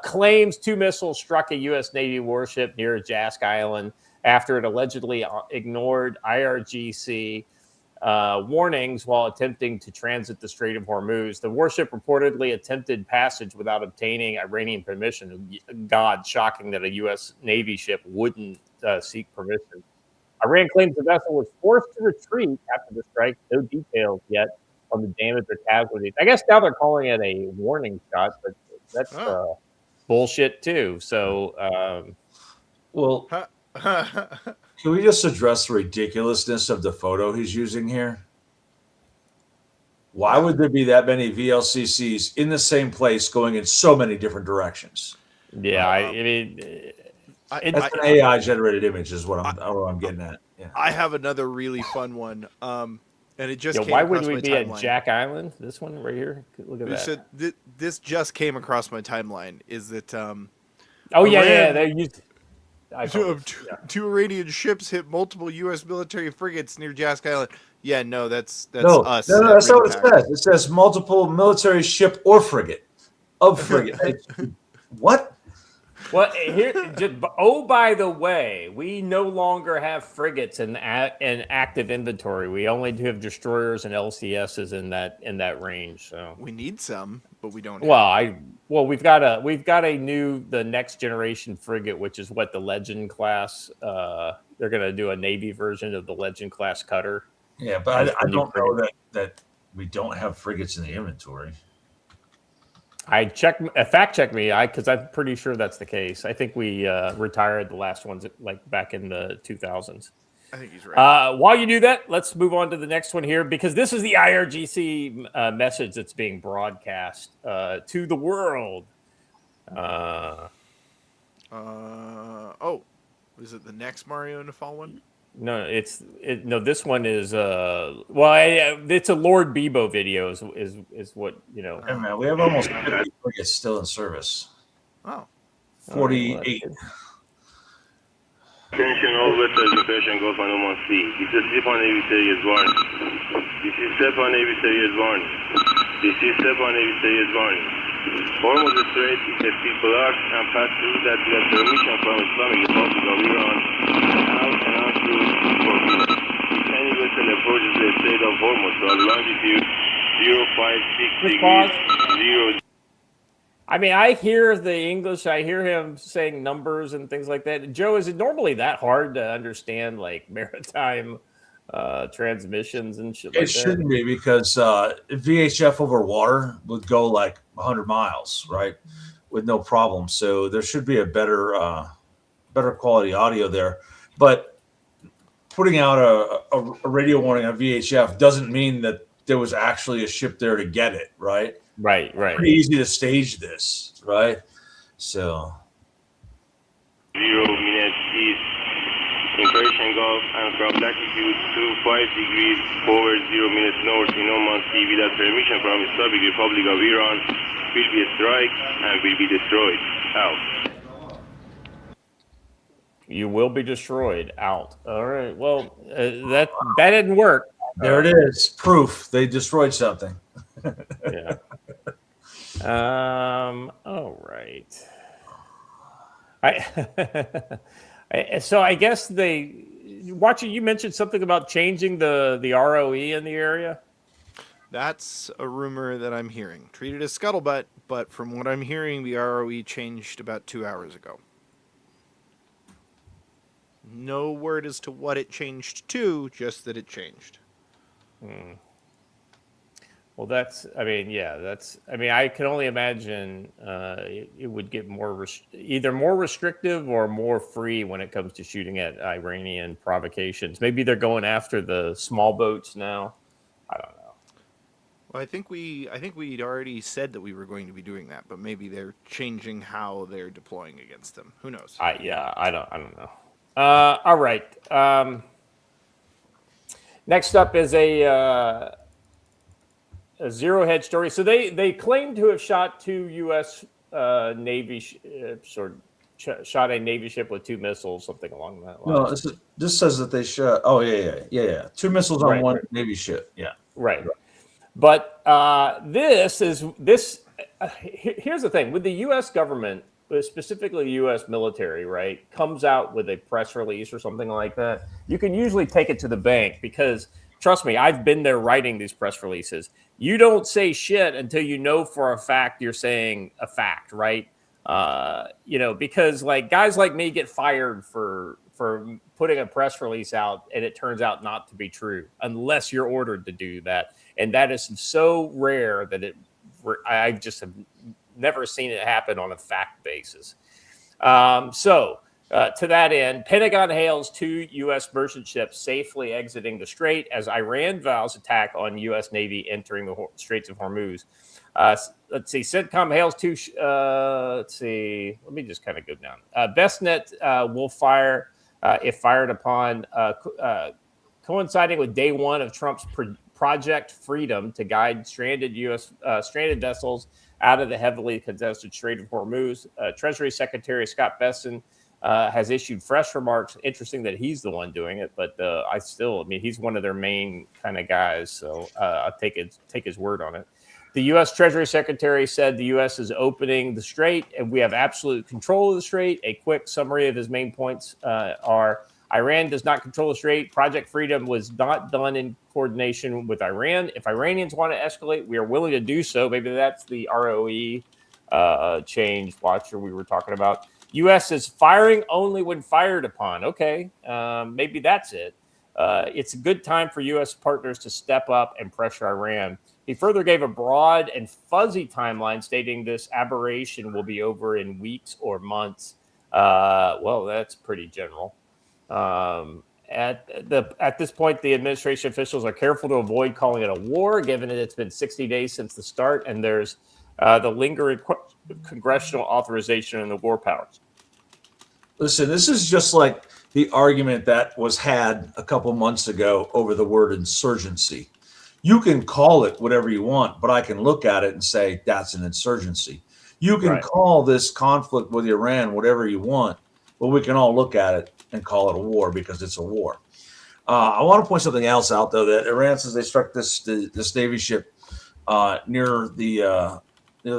claims 2 missiles struck a U.S. Navy warship near Jask Island after it allegedly ignored IRGC warnings while attempting to transit the Strait of Hormuz. The warship reportedly attempted passage without obtaining Iranian permission. God, shocking that a U.S. Navy ship wouldn't seek permission. Iran claims the vessel was forced to retreat after the strike. No details yet on the damage or casualties. I guess now they're calling it a warning shot, but that's bullshit too. So, well, can we just address the ridiculousness of the photo he's using here? Why would there be that many VLCCs in the same place going in so many different directions? Yeah, I mean, that's an AI generated image, is what I'm getting at. Yeah. I have another really fun one. And it just came why across wouldn't we my be timeline. at Jack Island? This one right here. Look at that. So this just came across my timeline. Is that They used. Two Iranian ships hit multiple U.S. military frigates near Jack Island. Yeah, no, that's no, us. No, that's not what it says. It says multiple military ship or frigate. Of frigate. What? Well, here. By the way, we no longer have frigates in active inventory. We only have destroyers and LCSs in that range. So we need some, but we don't. We've got the next generation frigate, which is what the Legend class. They're going to do a Navy version of the Legend class cutter. Yeah, but I don't know that we don't have frigates in the inventory. Fact check me, because I'm pretty sure that's the case. I think we retired the last ones like back in the 2000s. I think he's right. While you do that, let's move on to the next one here, because this is the IRGC message that's being broadcast to the world. Is it the next Mario Nafal one? No, this one is it's a Lord Bebo video is what you know. Hey man, we have almost 50 frigates still in service. Oh. 48. Attention all vessels in Persian Gulf and Oman Sea. This is Stepan Navy Series 1. This is Stepan Navy Series 1. This is Stepan Navy Series 1. Hormuz Strait is still blocked and pass through that we have permission from Islamic Republic of Iran out and on through Corpus. If any vessel approaches the Strait of Hormuz on longitude 056 degrees 0. I mean, I hear the English. I hear him saying numbers and things like that. Joe, is it normally that hard to understand, like maritime transmissions and shit like that? It shouldn't be, because VHF over water would go like 100 miles, right, with no problem. So there should be a better quality audio there. But putting out a radio warning on VHF doesn't mean that there was actually a ship there to get it, right? Right. Pretty easy to stage this, right? So 0 minutes east in Persian Gulf and from latitude 25 degrees forward 0 minutes north in Oman Sea without permission from Islamic Republic of Iran will be a strike and will be destroyed. Out. You will be destroyed. Out. All right. Well, that didn't work. There it is. Proof they destroyed something. Yeah. All right. So I guess you mentioned something about changing the ROE in the area. That's a rumor that I'm hearing. Treated as scuttlebutt, but from what I'm hearing, the ROE changed about 2 hours ago. No word as to what it changed to, just that it changed. Well, I can only imagine it would get either more restrictive or more free when it comes to shooting at Iranian provocations. Maybe they're going after the small boats now. I don't know. Well, I think we'd already said that we were going to be doing that, but maybe they're changing how they're deploying against them. Who knows? I don't know. All right. Next up is a zero hedge story. So they claim to have shot two U.S. Navy ships or shot a Navy ship with two missiles, something along that line. No, this says that they shot. Oh yeah. 2 missiles on one Navy ship. Yeah. Right. But here's the thing with the U.S. government, specifically the U.S. military, right, comes out with a press release or something like that. You can usually take it to the bank because trust me, I've been there writing these press releases. You don't say shit until you know for a fact you're saying a fact, right? Because like guys like me get fired for putting a press release out and it turns out not to be true unless you're ordered to do that. And that is so rare that I just have never seen it happen on a fact basis. To that end, Pentagon hails 2 U.S. merchant ships safely exiting the strait as Iran vows attack on U.S. Navy entering the Straits of Hormuz. Let's see. CENTCOM hails 2. Let's see. Let me just kind of go down. BestNet will fire if fired upon, coinciding with day one of Trump's Project Freedom to guide stranded vessels out of the heavily contested Strait of Hormuz. Treasury Secretary Scott Bessent has issued fresh remarks. Interesting that he's the one doing it, but he's one of their main kind of guys. So I'll take his word on it. The U.S. Treasury Secretary said the U.S. is opening the strait and we have absolute control of the strait. A quick summary of his main points are: Iran does not control the strait. Project Freedom was not done in coordination with Iran. If Iranians want to escalate, we are willing to do so. Maybe that's the ROE change watcher we were talking about. U.S. is firing only when fired upon. Okay, maybe that's it. It's a good time for U.S. partners to step up and pressure Iran. He further gave a broad and fuzzy timeline, stating this aberration will be over in weeks or months. Well, that's pretty general. At this point, the administration officials are careful to avoid calling it a war, given that it's been 60 days since the start, and there's the lingering congressional authorization and the war powers. Listen, this is just like the argument that was had a couple months ago over the word insurgency. You can call it whatever you want, but I can look at it and say that's an insurgency. You can call this conflict with Iran whatever you want, but we can all look at it and call it a war because it's a war. I want to point something else out, though, that Iran says they struck this Navy ship near the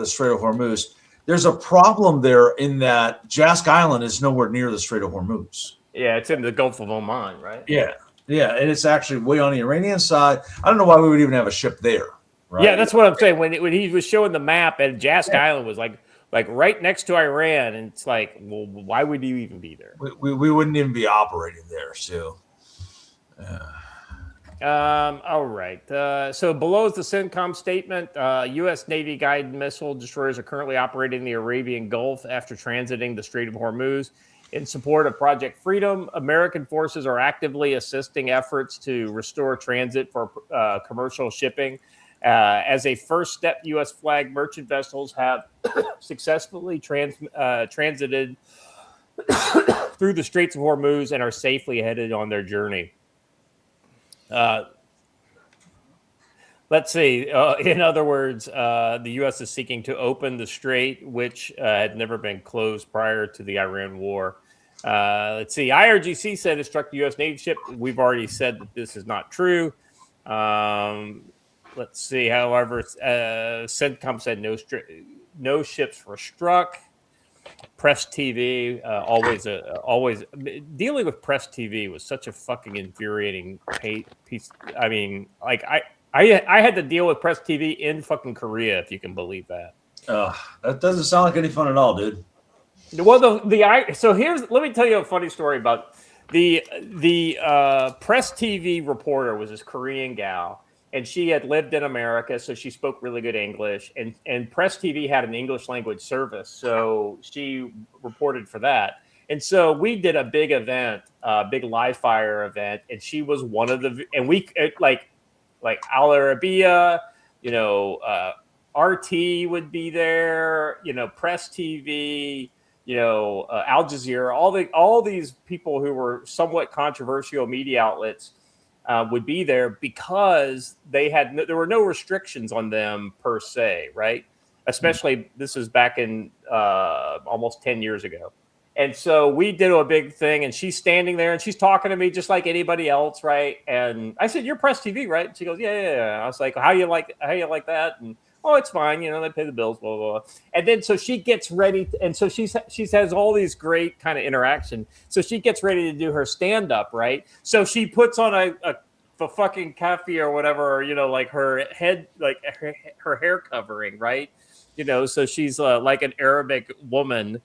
Strait of Hormuz. There's a problem there in that Jask Island is nowhere near the Strait of Hormuz. Yeah, it's in the Gulf of Oman, right? Yeah, and it's actually way on the Iranian side. I don't know why we would even have a ship there. Right? Yeah, that's what I'm saying. When he was showing the map, and Jask Island was like right next to Iran, and it's like, well, why would you even be there? We wouldn't even be operating there, so. All right. So below is the CENTCOM statement. U.S. Navy guided missile destroyers are currently operating in the Arabian Gulf after transiting the Strait of Hormuz. In support of Project Freedom, American forces are actively assisting efforts to restore transit for commercial shipping. As a first step, U.S. flagged merchant vessels have successfully transited through the Straits of Hormuz and are safely headed on their journey. Let's see. In other words, the U.S. is seeking to open the strait, which had never been closed prior to the Iran war. Let's see. IRGC said it struck the U.S. Navy ship. We've already said that this is not true. Let's see. However, CENTCOM said no ships were struck. Press TV, always dealing with Press TV was such a fucking infuriating piece. I mean, like I had to deal with Press TV in fucking Korea, if you can believe that. That doesn't sound like any fun at all, dude. Well, let me tell you a funny story about the Press TV reporter was this Korean gal. And she had lived in America, so she spoke really good English. And Press TV had an English language service, so she reported for that. And so we did a big event, big live fire event, and she was one of the. And we like Al Arabiya, RT would be there, Press TV, Al Jazeera, all these people who were somewhat controversial media outlets. Would be there because there were no restrictions on them per se, right? Especially this is back in almost 10 years ago. And so we did a big thing and she's standing there and she's talking to me just like anybody else, right? And I said, "You're Press TV, right?" And she goes, yeah. I was like, how you like that? And oh, it's fine. They pay the bills, blah, blah, blah. And then so she gets ready. And so she has all these great kind of interaction. So she gets ready to do her stand up, right? So she puts on a the fucking kaffi or whatever, or, like her head, like her hair covering, right? So she's like an Arabic woman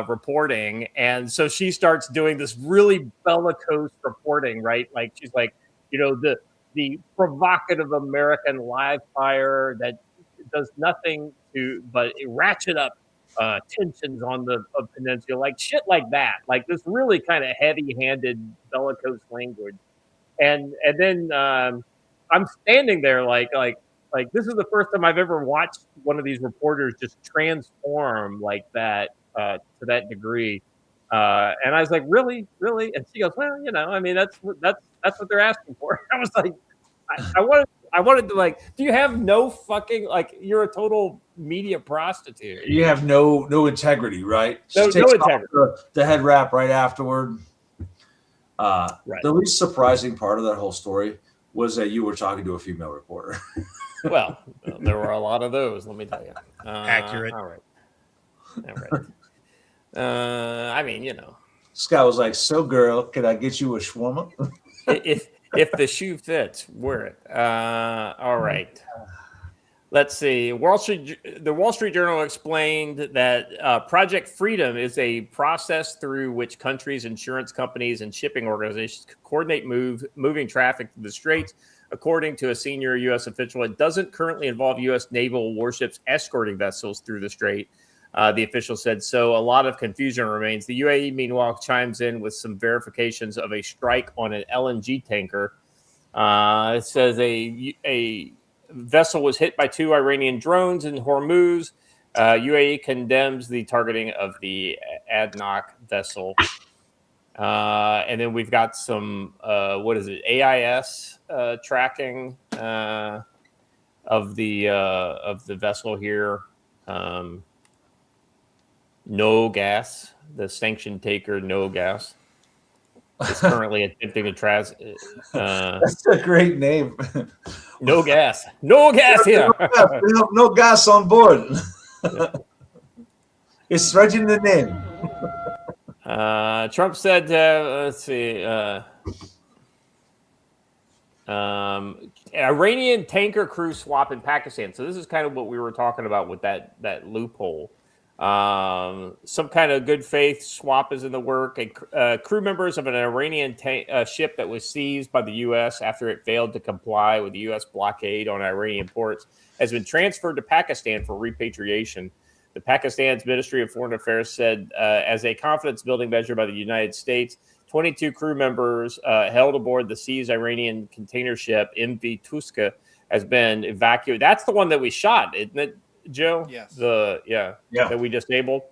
reporting, and so she starts doing this really bellicose reporting, right? Like she's like, the provocative American live fire that does nothing but ratchet up tensions on the peninsula, like shit like that, like this really kind of heavy-handed bellicose language. And then I'm standing there like this is the first time I've ever watched one of these reporters just transform like that to that degree. And I was like, really? And she goes, well, I mean, that's what they're asking for. I was like, I wanted to like, do you have no fucking, like, you're a total media prostitute. You have no integrity, right? No integrity. The head wrap right afterward. Right. The least surprising part of that whole story was that you were talking to a female reporter. Well, there were a lot of those, let me tell you. Accurate. All right. I mean, Scott was like, so girl, can I get you a shawarma? if the shoe fits, wear it. All right. Let's see. The Wall Street Journal explained that Project Freedom is a process through which countries, insurance companies, and shipping organizations coordinate moving traffic through the straits. According to a senior U.S. official, it doesn't currently involve U.S. naval warships escorting vessels through the strait. The official said, so a lot of confusion remains. The UAE, meanwhile, chimes in with some verifications of a strike on an LNG tanker. It says a vessel was hit by 2 Iranian drones in Hormuz. UAE condemns the targeting of the ADNOC vessel. And then we've got some, AIS tracking of the vessel here. No gas, the sanctioned taker, no gas. Is currently attempting to That's a great name. No gas here. No gas on board. It's right in the name. Trump said, let's see, Iranian tanker crew swap in Pakistan. So this is kind of what we were talking about with that loophole. Some kind of good faith swap is in the work. Crew members of an Iranian ship that was seized by the U.S. after it failed to comply with the U.S. blockade on Iranian ports has been transferred to Pakistan for repatriation. The Pakistan's Ministry of Foreign Affairs said, as a confidence-building measure by the United States, 22 crew members held aboard the seized Iranian container ship MV Tuska has been evacuated. That's the one that we shot, isn't it, Joe? Yes. That we disabled.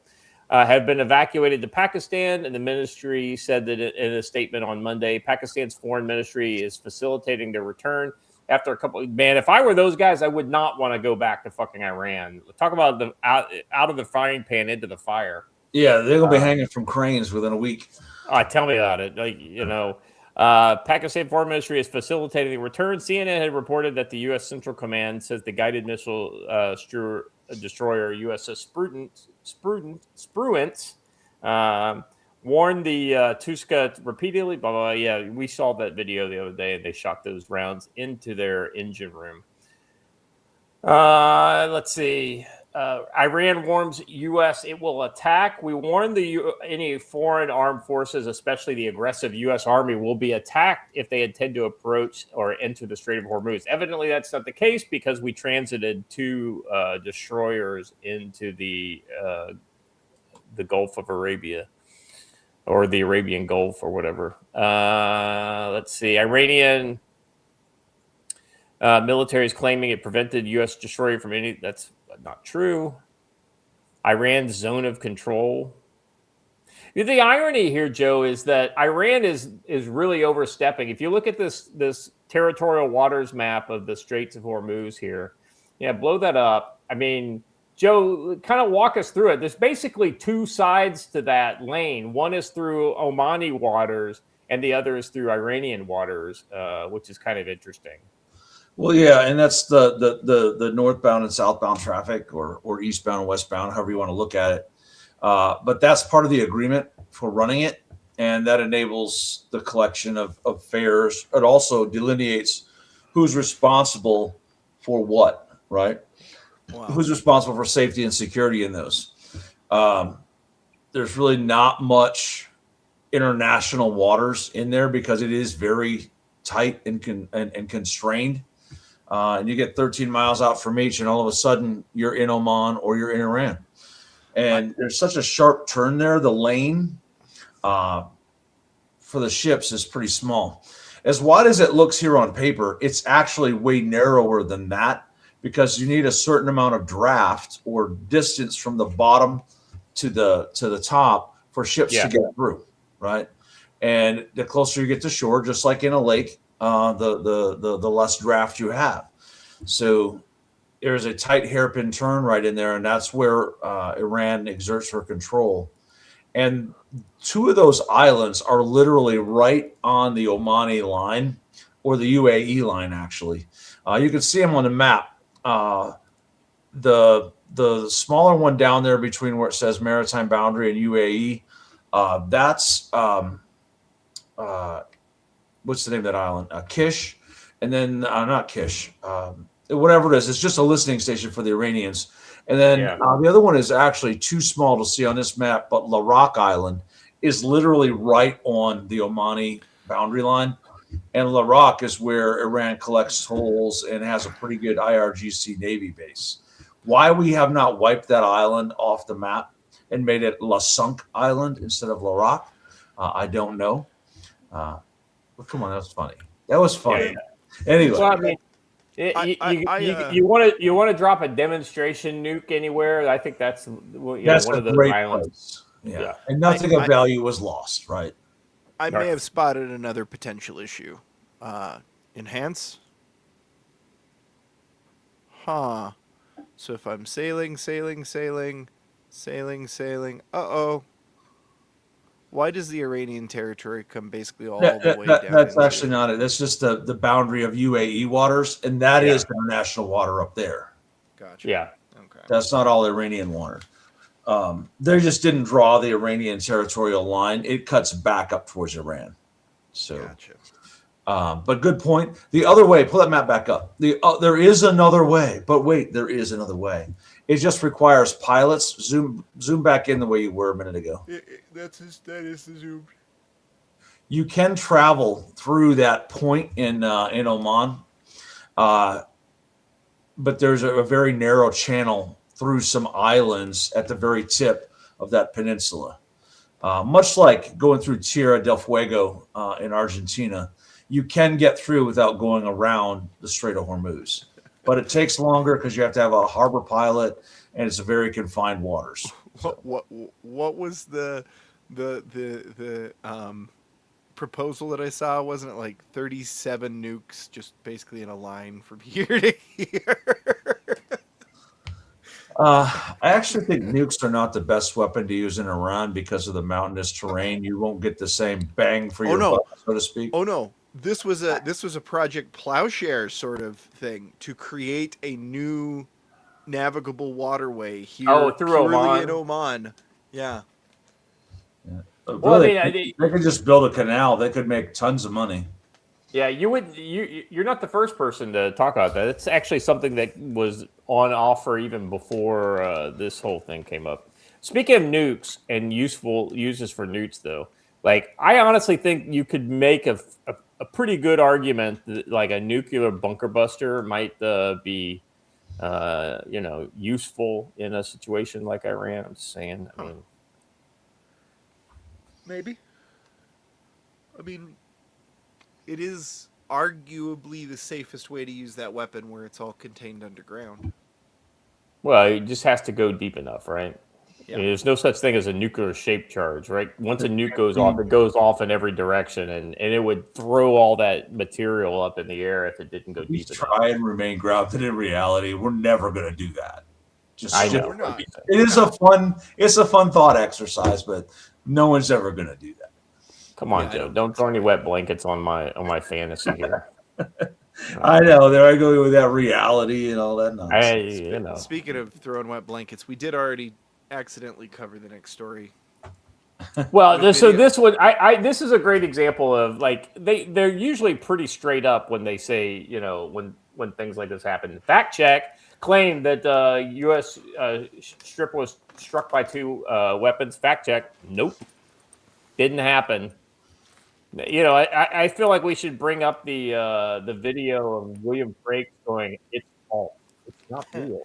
Have been evacuated to Pakistan, and the ministry said that in a statement on Monday, Pakistan's foreign ministry is facilitating their return. After a couple, man, if I were those guys, I would not want to go back to fucking Iran. Talk about the out of the frying pan into the fire. Yeah, they're gonna be hanging from cranes within a week. Tell me about it. Pakistan Foreign Ministry is facilitating the return. CNN had reported that the U.S. Central Command says the guided missile destroyer USS Spruance warned the Tuska repeatedly. Blah, blah, blah. Yeah, we saw that video the other day, and they shot those rounds into their engine room. Let's see. Iran warns U.S. it will attack. We warn any foreign armed forces, especially the aggressive U.S. Army, will be attacked if they intend to approach or enter the Strait of Hormuz. Evidently, that's not the case because we transited 2 destroyers into the Gulf of Arabia or the Arabian Gulf or whatever. Let's see. Iranian military is claiming it prevented U.S. destroyer from any. That's not true. Iran's zone of control. The irony here, Joe, is that Iran is really overstepping. If you look at this territorial waters map of the Straits of Hormuz here, blow that up. I mean, Joe, kind of walk us through it. There's basically 2 sides to that lane. One is through Omani waters, and the other is through Iranian waters, which is kind of interesting. Well, yeah, and that's the northbound and southbound traffic, or eastbound and westbound, however you want to look at it. But that's part of the agreement for running it. and that enables the collection of fares. It also delineates who's responsible for what, right? Wow. Who's responsible for safety and security in those. There's really not much international waters in there because it is very tight and constrained. And you get 13 miles out from each, and all of a sudden you're in Oman or you're in Iran. And there's such a sharp turn there. The lane for the ships is pretty small. As wide as it looks here on paper, it's actually way narrower than that because you need a certain amount of draft or distance from the bottom to the top for ships to get through, right? And the closer you get to shore, just like in a lake, the less draft you have. So there's a tight hairpin turn right in there, and that's where Iran exerts her control. And two of those islands are literally right on the Omani line, or the UAE line, actually. You can see them on the map. The smaller one down there between where it says maritime boundary and UAE, that's what's the name of that island? Kish, and then not Kish. Whatever it is, it's just a listening station for the Iranians. And then the other one is actually too small to see on this map, but Larak Island is literally right on the Omani boundary line. And Larak is where Iran collects tolls and has a pretty good IRGC Navy base. Why we have not wiped that island off the map and made it La Sunk Island instead of Larak, I don't know. But come on, that was funny. That was funny. Anyway. Well, I mean, you want to drop a demonstration nuke anywhere? I think that's one of those islands. Yeah, and nothing of value was lost, right? I may have spotted another potential issue. Enhance? Huh. So if I'm sailing, uh-oh. Why does the Iranian territory come basically all the way down? That's actually not it. That's just the boundary of UAE waters, and that is international water up there. Gotcha. Yeah. Okay. That's not all Iranian water. They just didn't draw the Iranian territorial line. It cuts back up towards Iran. So, gotcha. But good point. The other way, pull that map back up. There is another way, but wait, there is another way. It just requires pilots. Zoom back in the way you were a minute ago. That is the zoom. You can travel through that point in Oman, but there's a very narrow channel through some islands at the very tip of that peninsula. Much like going through Tierra del Fuego in Argentina, you can get through without going around the Strait of Hormuz. But it takes longer because you have to have a harbor pilot, and it's a very confined waters. What was the proposal that I saw? Wasn't it like 37 nukes just basically in a line from here to here? I actually think nukes are not the best weapon to use in Iran because of the mountainous terrain. You won't get the same bang for your buck, so to speak. Oh no. This was a Project Plowshare sort of thing to create a new navigable waterway here through Oman. in Oman. Yeah. Well, they could just build a canal. They could make tons of money. Yeah, you're not the first person to talk about that. It's actually something that was on offer even before this whole thing came up. Speaking of nukes and useful uses for nukes, though, like I honestly think you could make a pretty good argument that like a nuclear bunker buster might be useful in a situation like Iran. I'm just saying. I mean, maybe. I mean, it is arguably the safest way to use that weapon where it's all contained underground. Well, it just has to go deep enough, right? Yeah. I mean, there's no such thing as a nuclear shape charge, right? Once a nuke goes off, it goes off in every direction, and it would throw all that material up in the air if it didn't go deep enough. Try and remain grounded in reality. We're never going to do that. I know. We're not. It's a fun thought exercise, but no one's ever going to do that. Come on, Joe. Don't throw any wet blankets on my fantasy here. I know. There I go with that reality and all that nonsense. Speaking of throwing wet blankets, we did already accidentally cover the next story. Well, this one, this is a great example of like they're usually pretty straight up when they say, you know, when things like this happen. Fact check claimed that U.S. Strip was struck by 2 weapons. Fact check, nope, didn't happen. You know, I feel like we should bring up the video of William Frakes going, "It's false. It's not real."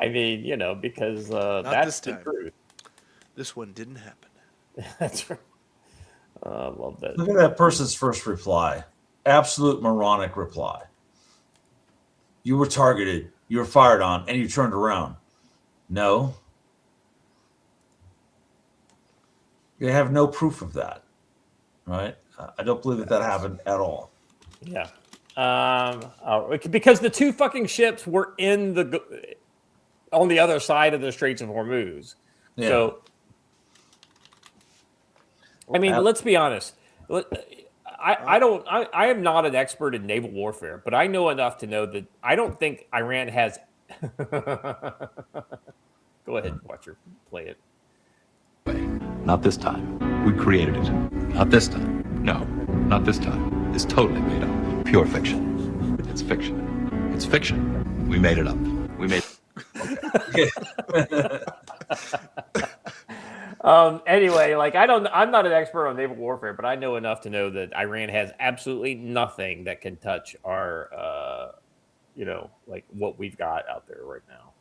I mean, you know, because that's the truth. This one didn't happen. That's right. I love that. Look at that person's first reply. Absolute moronic reply. You were targeted, you were fired on, and you turned around. No. You have no proof of that, right? I don't believe that happened at all. Yeah. Because the 2 fucking ships were on the other side of the Straits of Hormuz. Yeah. So, I mean, let's be honest. I am not an expert in naval warfare, but I know enough to know that I don't think Iran has. Go ahead, Watcher, play it. Not this time. We created it. Not this time. No, not this time. It's totally made up. Pure fiction. It's fiction. It's fiction. We made it up. We made. Anyway, like I'm not an expert on naval warfare, but I know enough to know that Iran has absolutely nothing that can touch our, you know, like what we've got out there right now.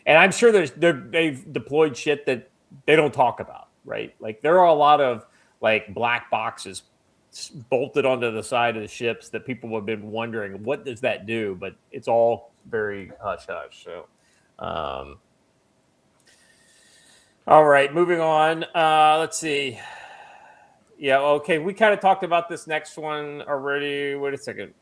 And I'm sure they've deployed shit that they don't talk about, right? Like there are a lot of like black boxes bolted onto the side of the ships that people have been wondering, what does that do? But it's all very hush hush. So, all right, moving on. Let's see. Yeah, okay. We kind of talked about this next one already. Wait a second.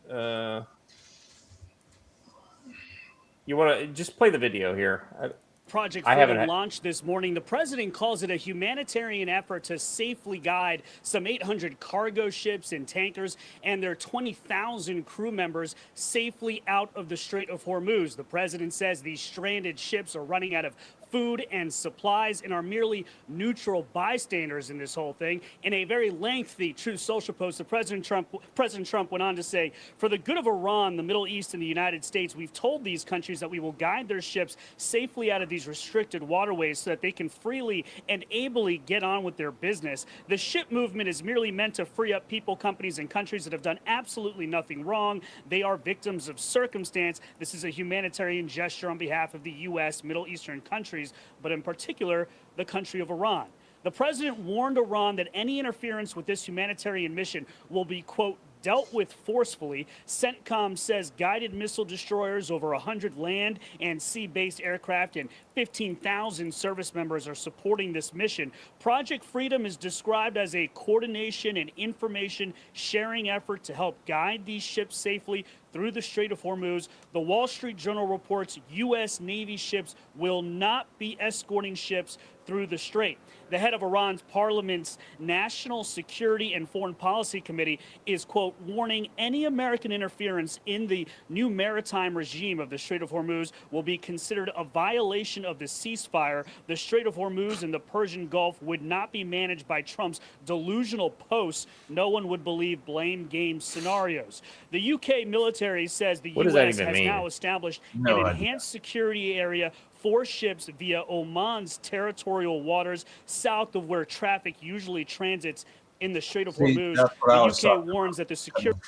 You want to just play the video here? Project Freedom launched this morning. The president calls it a humanitarian effort to safely guide some 800 cargo ships and tankers and their 20,000 crew members safely out of the Strait of Hormuz. The president says these stranded ships are running out of food and supplies and are merely neutral bystanders in this whole thing. In a very lengthy Truth Social post, President Trump went on to say, for the good of Iran, the Middle East, and the United States, we've told these countries that we will guide their ships safely out of these restricted waterways so that they can freely and ably get on with their business. The ship movement is merely meant to free up people, companies, and countries that have done absolutely nothing wrong. They are victims of circumstance. This is a humanitarian gesture on behalf of the U.S., Middle Eastern countries, but in particular, the country of Iran. The president warned Iran that any interference with this humanitarian mission will be, quote, dealt with forcefully. CENTCOM says guided missile destroyers, over 100 land and sea-based aircraft, and 15,000 service members are supporting this mission. Project Freedom is described as a coordination and information sharing effort to help guide these ships safely through the Strait of Hormuz. The Wall Street Journal reports U.S. Navy ships will not be escorting ships through the strait. The head of Iran's parliament's National Security and Foreign Policy Committee is, quote, warning any American interference in the new maritime regime of the Strait of Hormuz will be considered a violation of the ceasefire. The Strait of Hormuz and the Persian Gulf would not be managed by Trump's delusional posts. No one would believe blame game scenarios. The UK military says the U.S. has now established an enhanced security area for ships via Oman's territorial waters south of where traffic usually transits in the Strait of Hormuz. The UK warns that the security...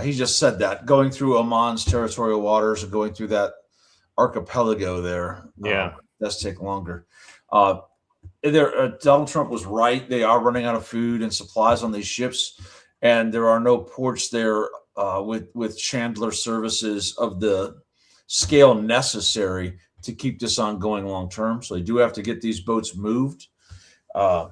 He just said that. Going through Oman's territorial waters and going through that archipelago there does take longer. Donald Trump was right. They are running out of food and supplies on these ships, and there are no ports there with Chandler services of the scale necessary to keep this on going long term. So they do have to get these boats moved. I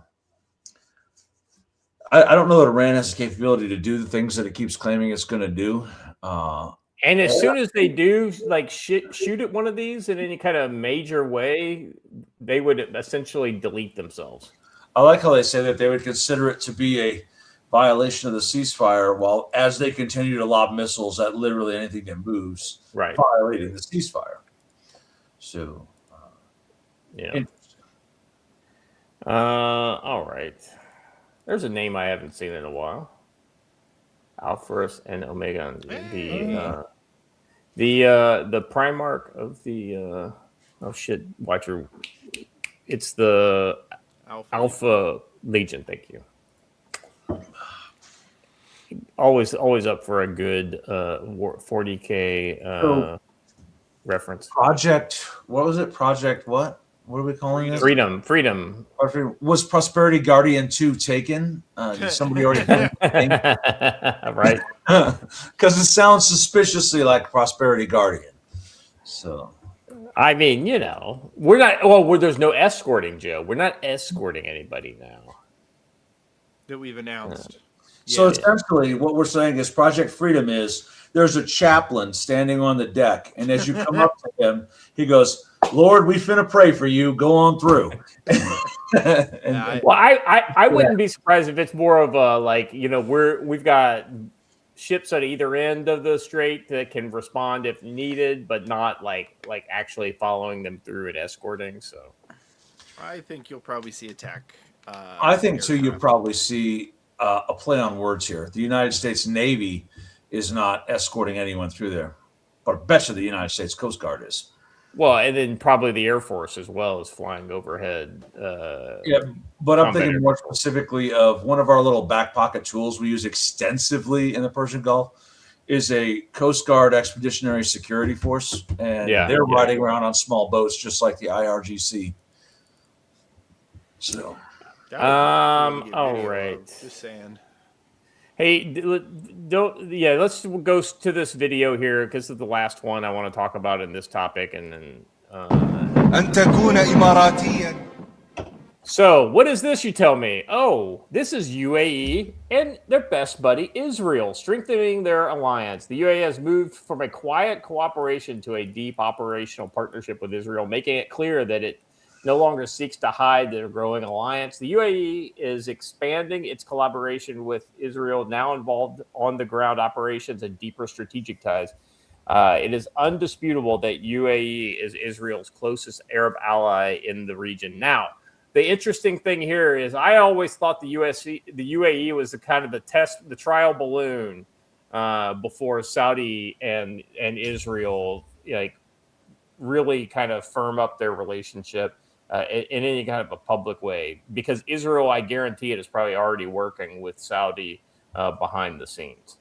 don't know that Iran has the capability to do the things that it keeps claiming it's going to do. And as soon as they do, like shoot at one of these in any kind of major way, they would essentially delete themselves. I like how they say that they would consider it to be a violation of the ceasefire, while as they continue to lob missiles at literally anything that moves, violating the ceasefire. So Yeah. All right. There's a name I haven't seen in a while. Alpha and Omega. The Primarch of the oh shit, Watcher. It's the Alpha Legion. Thank you. Always up for a good 40K reference. Project, what was it? Project what? What are we calling it? Freedom. Was Prosperity Guardian 2 taken? Did somebody already right? Because it sounds suspiciously like Prosperity Guardian. So, I mean, we're not. Well, there's no escorting, Joe. We're not escorting anybody now that we've announced. So essentially, what we're saying is Project Freedom is there's a chaplain standing on the deck, and as you come up to him, he goes, "Lord, we finna pray for you. Go on through." I wouldn't be surprised if it's more of a we've got ships at either end of the strait that can respond if needed, but not like actually following them through and escorting. So, I think you'll probably see attack. I think too. You'll probably see a play on words here. The United States Navy is not escorting anyone through there, but I bet you the United States Coast Guard is. Well, and then probably the Air Force as well is flying overhead. But I'm thinking more specifically of one of our little back pocket tools we use extensively in the Persian Gulf is a Coast Guard Expeditionary Security Force, and they're riding around on small boats just like the IRGC. So, all right. Just saying. Hey, let's go to this video here because it's the last one I want to talk about in this topic, and then. So, what is this? You tell me. Oh, this is UAE and their best buddy Israel, strengthening their alliance. The UAE has moved from a quiet cooperation to a deep operational partnership with Israel, making it clear that it no longer seeks to hide their growing alliance. The UAE is expanding its collaboration with Israel, now involved on the ground operations and deeper strategic ties. It is undisputable that UAE is Israel's closest Arab ally in the region. Now, the interesting thing here is I always thought the UAE was the trial balloon before Saudi and Israel really kind of firm up their relationship in any kind of a public way, because Israel, I guarantee it, is probably already working with Saudi behind the scenes.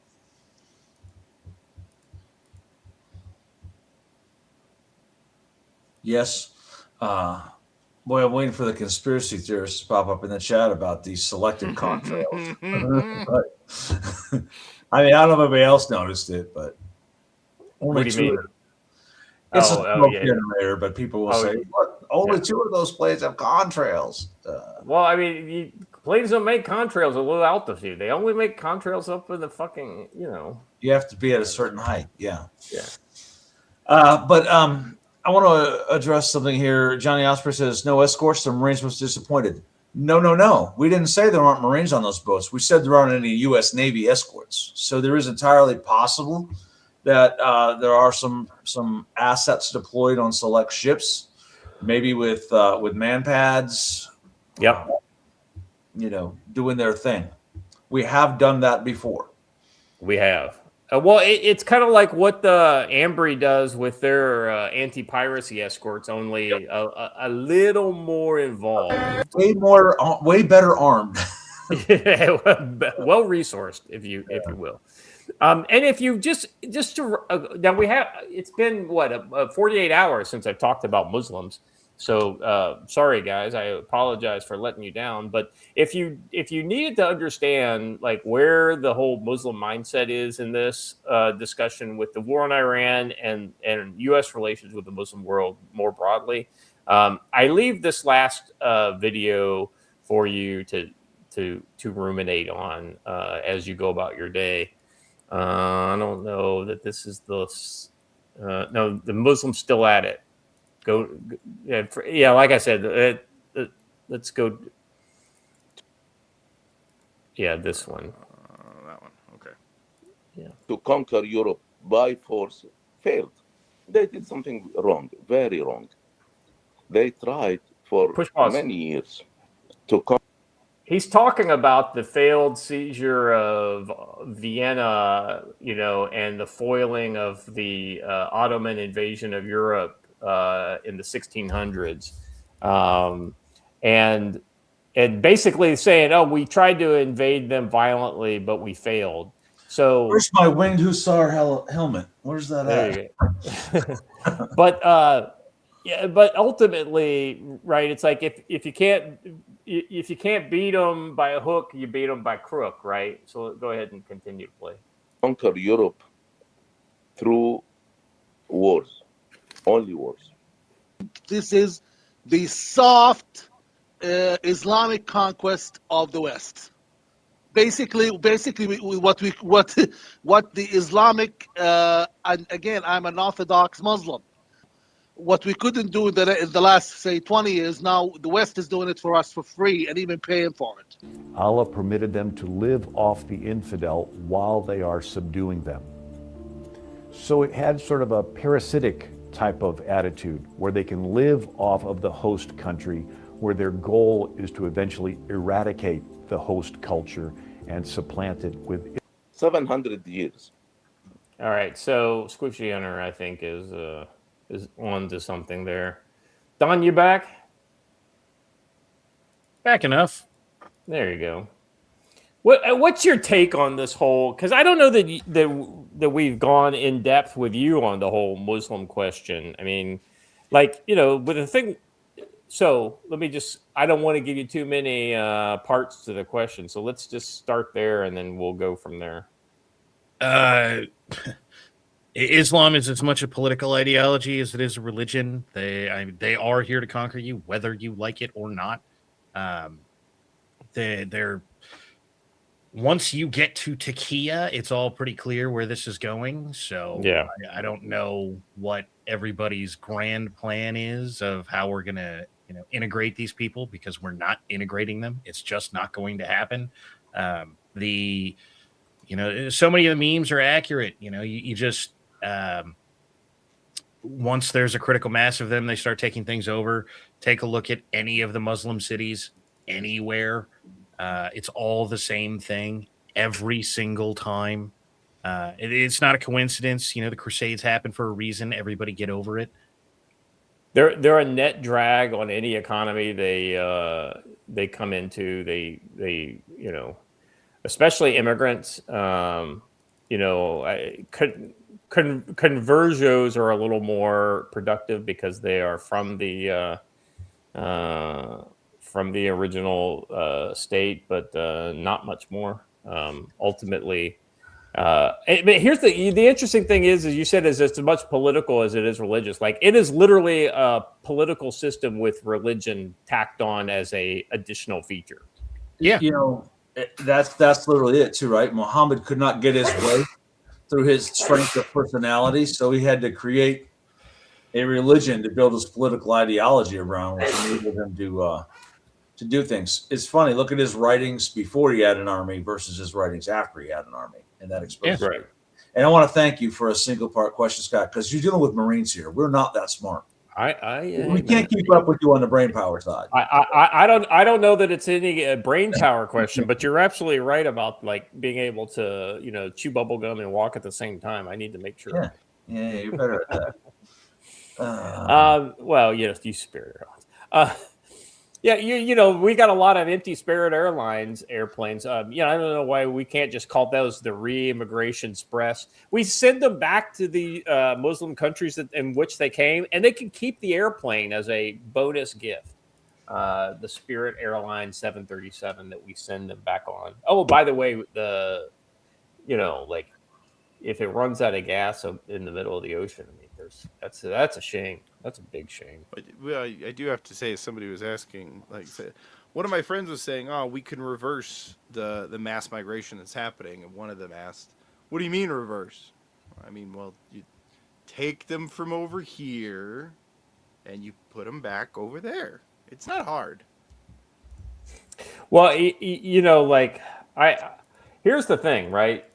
Yes. Boy, I'm waiting for the conspiracy theorists to pop up in the chat about these selective contrails. I mean, I don't know if anybody else noticed it, but only what do you mean? It's a smoke generator, but people will say, look, only two of those planes have contrails. Well, I mean, planes don't make contrails at low altitude. They only make contrails up in the fucking, You have to be at a certain height. Yeah. Yeah. But I want to address something here. Johnny Osprey says, no escorts. The Marines was disappointed. No. We didn't say there aren't Marines on those boats. We said there aren't any U.S. Navy escorts. So there is entirely possible that there are some assets deployed on select ships, maybe with man pads. Yep. Doing their thing. We have done that before. We have. Well, it's kind of like what the Ambry does with their anti-piracy escorts, only a little more involved. Way better armed. Well resourced, if you will. And if you now we have, it's been 48 hours since I've talked about Muslims. So sorry guys, I apologize for letting you down. But if you needed to understand where the whole Muslim mindset is in this discussion with the war in Iran and U.S. relations with the Muslim world more broadly, I leave this last video for you to ruminate on as you go about your day. I don't know that this is no, the Muslim's still at it. Like I said, let's go. Yeah, this one. That one. Okay. Yeah. To conquer Europe by force failed. They did something wrong, very wrong. They tried for Push pause. many years to come. He's talking about the failed seizure of Vienna, and the foiling of the Ottoman invasion of Europe in the 1600s, and basically saying, "Oh, we tried to invade them violently, but we failed." So, where's my winged hussar helmet? Where's that there at? you go. But ultimately, right? It's like if you can't beat them by a hook, you beat them by crook, right? So go ahead and continue, play. Conquer Europe through wars, only wars. This is the soft Islamic conquest of the West. Basically, what the Islamic and again, I'm an Orthodox Muslim. What we couldn't do in the last, say, 20 years, now the West is doing it for us for free and even paying for it. Allah permitted them to live off the infidel while they are subduing them. So it had sort of a parasitic type of attitude where they can live off of the host country, where their goal is to eventually eradicate the host culture and supplant it with 700 years. All right, so Squishy Hunter, I think, is on to something there. Don, you back? Back enough. There you go. What's your take on this whole? Because I don't know that we've gone in depth with you on the whole Muslim question. I mean, with the thing. So let me I don't want to give you too many parts to the question. So let's just start there and then we'll go from there. Islam is as much a political ideology as it is a religion. They are here to conquer you, whether you like it or not. They're once you get to Takia, it's all pretty clear where this is going. So yeah, I don't know what everybody's grand plan is of how we're gonna integrate these people, because we're not integrating them. It's just not going to happen. So many of the memes are accurate. You just once there's a critical mass of them, they start taking things over. Take a look at any of the Muslim cities anywhere. It's all the same thing every single time. It's not a coincidence. The Crusades happen for a reason. Everybody get over it. They're a net drag on any economy they come into. They especially immigrants. Conversos are a little more productive because they are from the original state, but not much more. Ultimately, but here's the interesting thing is you said it's as much political as it is religious. Like, it is literally a political system with religion tacked on as a additional feature. Yeah, that's literally it too, right? Muhammad could not get his way through his strength of personality, so he had to create a religion to build his political ideology around, which enabled him to do things. It's funny. Look at his writings before he had an army versus his writings after he had an army, and that exposure. Yeah, right. And I want to thank you for a single part question, Scott, because you're dealing with Marines here. We're not that smart. We can't keep up with you on the brain power side. I don't know that it's any brain power question, but you're absolutely right about being able to chew bubble gum and walk at the same time. I need to make sure. Yeah, you're better at that. Well, you Spirit Airlines. We got a lot of empty Spirit Airlines airplanes. I don't know why we can't just call those the re-immigration express. We send them back to the Muslim countries in which they came, and they can keep the airplane as a bonus gift. The Spirit Airlines 737 that we send them back on. Oh, by the way, if it runs out of gas in the middle of the ocean, that's a shame. That's a big shame. But I do have to say, somebody was asking, one of my friends was saying, "Oh, we can reverse the mass migration that's happening," and one of them asked, "What do you mean reverse?" I mean, well, you take them from over here, and you put them back over there. It's not hard. Well, here's the thing, right?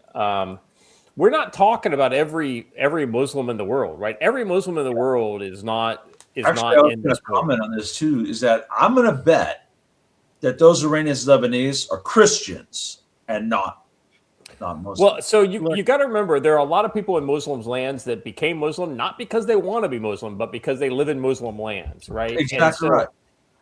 We're not talking about every Muslim in the world, right? Every Muslim in the world is not Actually, I not was in going this to book. comment on this too. Is that I'm going to bet that those Iranians, Lebanese are Christians and not Muslims. Well, so you got to remember there are a lot of people in Muslims lands that became Muslim not because they want to be Muslim, but because they live in Muslim lands, right? Exactly right.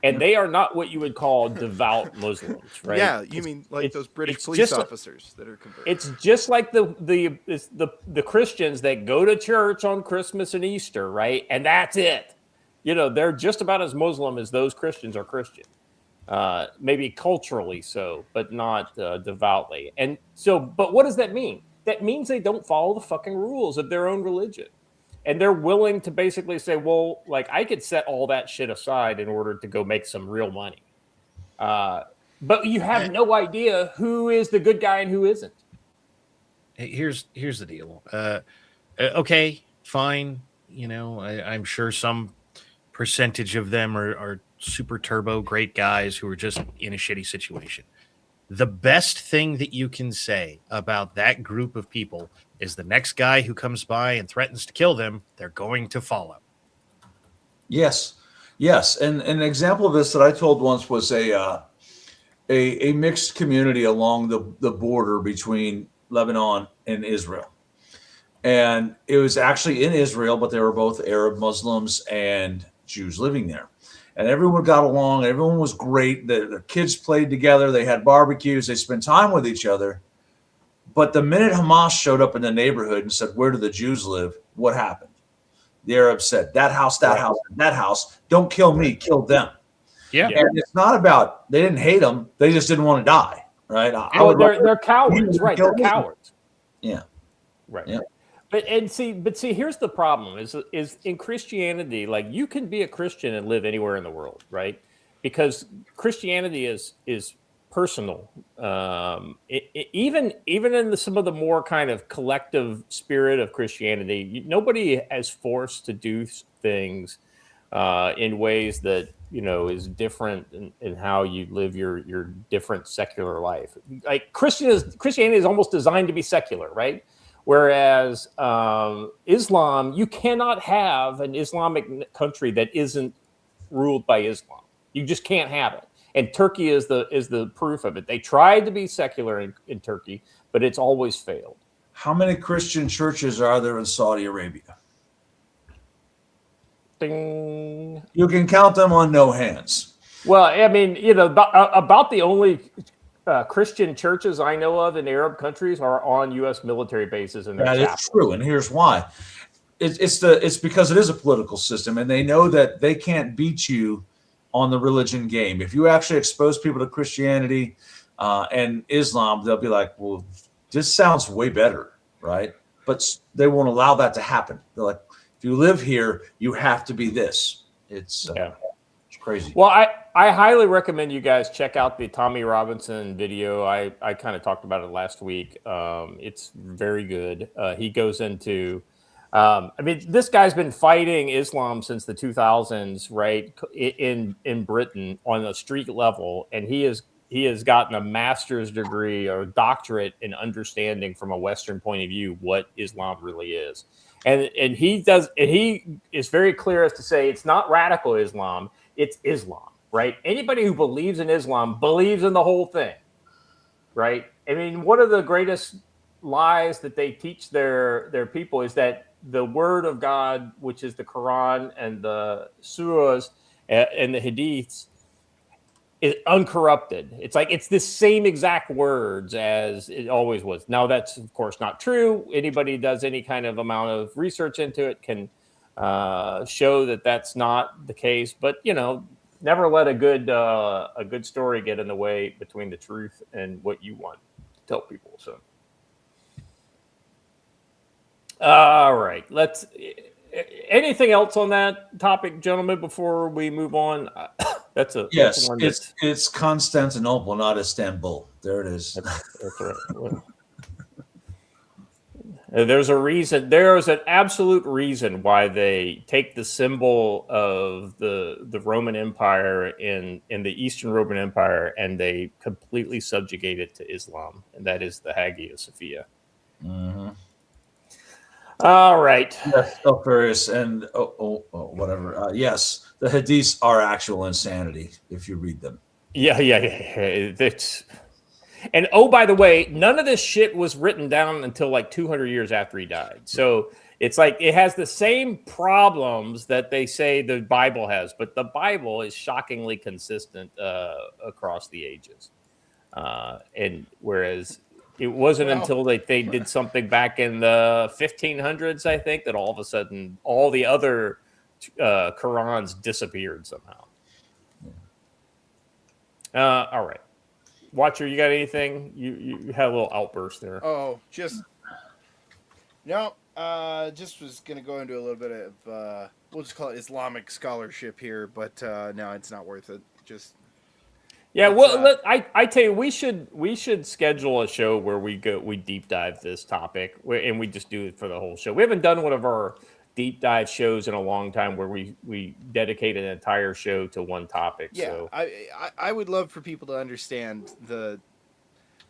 And they are not what you would call devout Muslims, right? Yeah, you mean like those British police just officers that are converted. It's just like the Christians that go to church on Christmas and Easter, right? And that's it. You know, they're just about as Muslim as those Christians are Christian. Maybe culturally so, but not devoutly. And so, but what does that mean? That means they don't follow the fucking rules of their own religion. And they're willing to basically say, well, like I could set all that shit aside in order to go make some real money. But you have no idea who is the good guy and who isn't. Here's the deal. Okay, fine. You know, I'm sure some percentage of them are super turbo great guys who are just in a shitty situation. The best thing that you can say about that group of people is the next guy who comes by and threatens to kill them, they're going to follow. Yes. And an example of this that I told once was a mixed community along the border between Lebanon and Israel. And it was actually in Israel, but they were both Arab Muslims and Jews living there. And everyone got along. Everyone was great. Their kids played together. They had barbecues. They spent time with each other. But the minute Hamas showed up in the neighborhood and said, where do the Jews live? What happened? The Arabs said, that house, that house. Don't kill me, kill them. Yeah. And it's not about, they didn't hate them. They just didn't want to die. Right. They're cowards. Right. They're cowards. Yeah. Right. Yeah. But see, here's the problem: is in Christianity, like you can be a Christian and live anywhere in the world, right? Because Christianity is personal. Even in some of the more kind of collective spirit of Christianity, nobody is forced to do things in ways that is different in how you live your different secular life. Like Christianity is almost designed to be secular, right? Whereas Islam, you cannot have an Islamic country that isn't ruled by Islam. You just can't have it. And Turkey is the proof of it. They tried to be secular in Turkey, but it's always failed. How many Christian churches are there in Saudi Arabia? Ding. You can count them on no hands. Well, I mean, about the only Christian churches I know of in Arab countries are on U.S. military bases, and that is true. And here's why: it's because it is a political system, and they know that they can't beat you on the religion game. If you actually expose people to Christianity and Islam, they'll be like, "Well, this sounds way better, right?" But they won't allow that to happen. They're like, "If you live here, you have to be this." It's crazy. Well, I highly recommend you guys check out the Tommy Robinson video. I kind of talked about it last week. It's very good. He goes into, I mean, this guy's been fighting Islam since the 2000s, right? In Britain on a street level, and he has gotten a master's degree or doctorate in understanding from a Western point of view what Islam really is. And he is very clear as to say it's not radical Islam, it's Islam, right? Anybody who believes in Islam believes in the whole thing, right? I mean, one of the greatest lies that they teach their people is that the word of God, which is the Quran and the surahs and the hadiths, is uncorrupted. It's like it's the same exact words as it always was. Now, that's of course not true. Anybody who does any kind of amount of research into it can show that that's not the case. But never let a good story get in the way between the truth and what you want to tell people. So, all right, let's. Anything else on that topic, gentlemen, before we move on? That's one it's Constantinople, not Istanbul. There it is. That's right. Well, there's a reason. There is an absolute reason why they take the symbol of the Roman Empire in the Eastern Roman Empire and they completely subjugate it to Islam, and that is the Hagia Sophia. Mm-hmm. All right. Yes, so furious and whatever. Yes, the hadiths are actual insanity if you read them. Yeah. It's and by the way, none of this shit was written down until like 200 years after he died. So it's like it has the same problems that they say the Bible has, but the Bible is shockingly consistent across the ages. And whereas it wasn't until they did something back in the 1500s, I think, that all of a sudden all the other Qurans disappeared somehow. All right. Watcher, you got anything? You had a little outburst there. Oh, just no. Just was gonna go into a little bit of we'll just call it Islamic scholarship here, but no, it's not worth it. Just well, I tell you, we should schedule a show where we deep dive this topic, and we just do it for the whole show. We haven't done one of our deep dive shows in a long time where we dedicate an entire show to one topic. Yeah, so. I would love for people to understand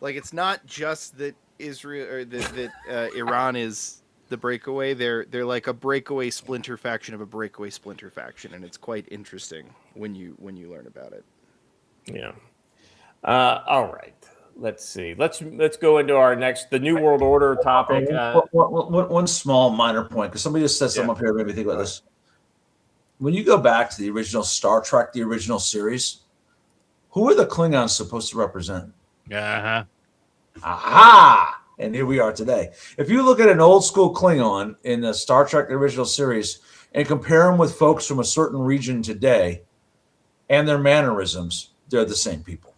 it's not just that Israel or that Iran is the breakaway. They're like a breakaway splinter faction of a breakaway splinter faction, and it's quite interesting when you learn about it. Yeah. All right. Let's see. Let's go into the New World Order topic. One small minor point, because somebody just said something up here that made me think about this. When you go back to the original Star Trek, the original series, who are the Klingons supposed to represent? Uh-huh. Aha! And here we are today. If you look at an old school Klingon in the Star Trek, the original series, and compare them with folks from a certain region today and their mannerisms, they're the same people.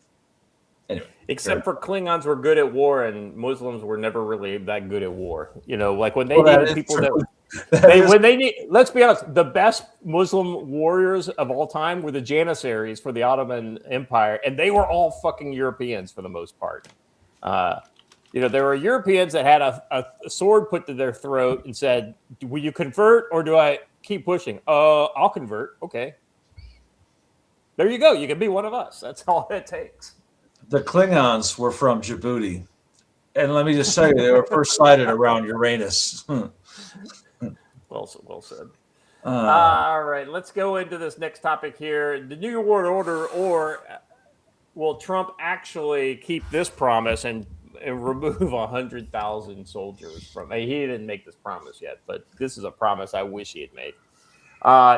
Anyway. Except for Klingons were good at war and Muslims were never really that good at war. You know, like when they needed people let's be honest, the best Muslim warriors of all time were the Janissaries for the Ottoman Empire, and they were all fucking Europeans for the most part. There were Europeans that had a sword put to their throat and said, will you convert or do I keep pushing? I'll convert. Okay. There you go. You can be one of us. That's all it takes. The Klingons were from Djibouti. And let me just tell you, they were first sighted around Uranus. Well said. All right, let's go into this next topic here. The New World Order, or will Trump actually keep this promise and remove 100,000 soldiers from? He didn't make this promise yet, but this is a promise I wish he had made.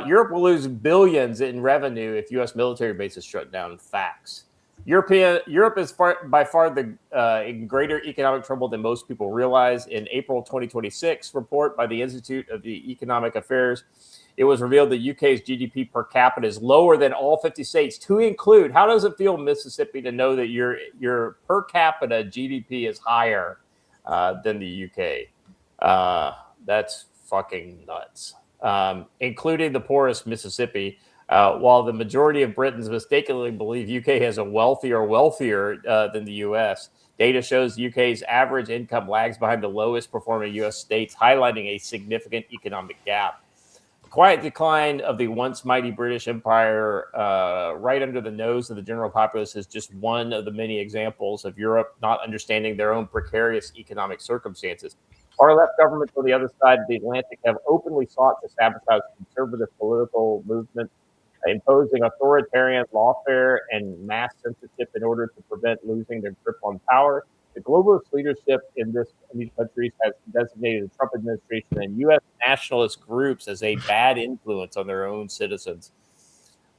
Europe will lose billions in revenue if U.S. military bases shut down. Facts. Europe is by far in greater economic trouble than most people realize. In April 2026 report by the Institute of the Economic Affairs, it was revealed that UK's GDP per capita is lower than all 50 states, to include, how does it feel, Mississippi, to know that your per capita GDP is higher than the UK? That's fucking nuts. Including the poorest Mississippi. While the majority of Britons mistakenly believe UK has a wealthier than the US, data shows UK's average income lags behind the lowest performing US states, highlighting a significant economic gap. The quiet decline of the once mighty British Empire right under the nose of the general populace is just one of the many examples of Europe not understanding their own precarious economic circumstances. Our left governments on the other side of the Atlantic have openly sought to sabotage conservative political movements, imposing authoritarian lawfare and mass censorship in order to prevent losing their grip on power. The globalist leadership in these countries has designated the Trump administration and U.S. nationalist groups as a bad influence on their own citizens.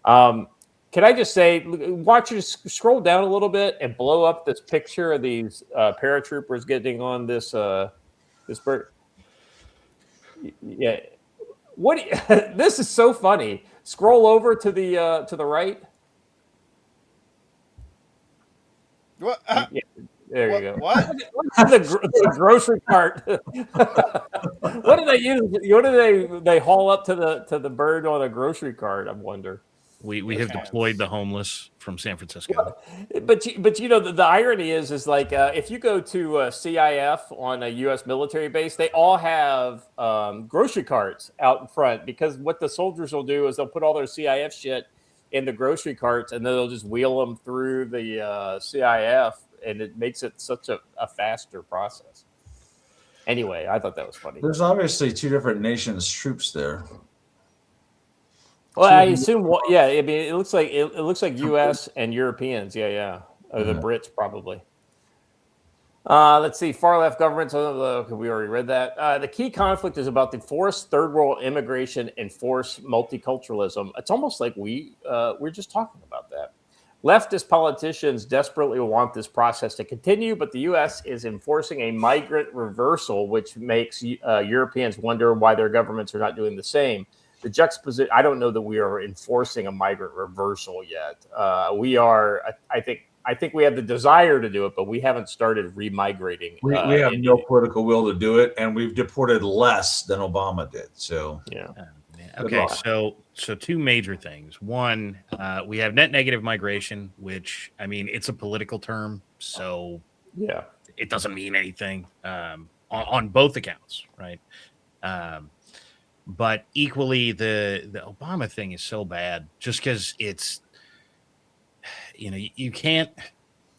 Can I just say, watchers, scroll down a little bit and blow up this picture of these paratroopers getting on this bird. Yeah. This is so funny. Scroll over to the right. What? Yeah, there you go. What? the grocery cart. What do they use? What do they haul up to the bird on a grocery cart? I wonder. We have deployed the homeless from San Francisco. But the irony is like if you go to CIF on a U.S. military base, they all have grocery carts out in front, because what the soldiers will do is they'll put all their CIF shit in the grocery carts and then they'll just wheel them through the CIF, and it makes it such a faster process. Anyway, I thought that was funny. There's obviously two different nations' troops there. Well, I assume, yeah. I mean, it looks like U.S. and Europeans. Yeah. Or the Brits probably. Let's see. Far left governments. We already read that. The key conflict is about the forced third world immigration and forced multiculturalism. It's almost like we're just talking about that. Leftist politicians desperately want this process to continue, but the U.S. is enforcing a migrant reversal, which makes Europeans wonder why their governments are not doing the same. The juxtaposition, I don't know that we are enforcing a migrant reversal yet. We are, I think we have the desire to do it, but we haven't started remigrating. We have no political will to do it, and we've deported less than Obama did. So yeah. Okay, so two major things. One, we have net negative migration, which, I mean, it's a political term, so yeah, it doesn't mean anything on both accounts, right? But equally, the Obama thing is so bad just because it's, you can't.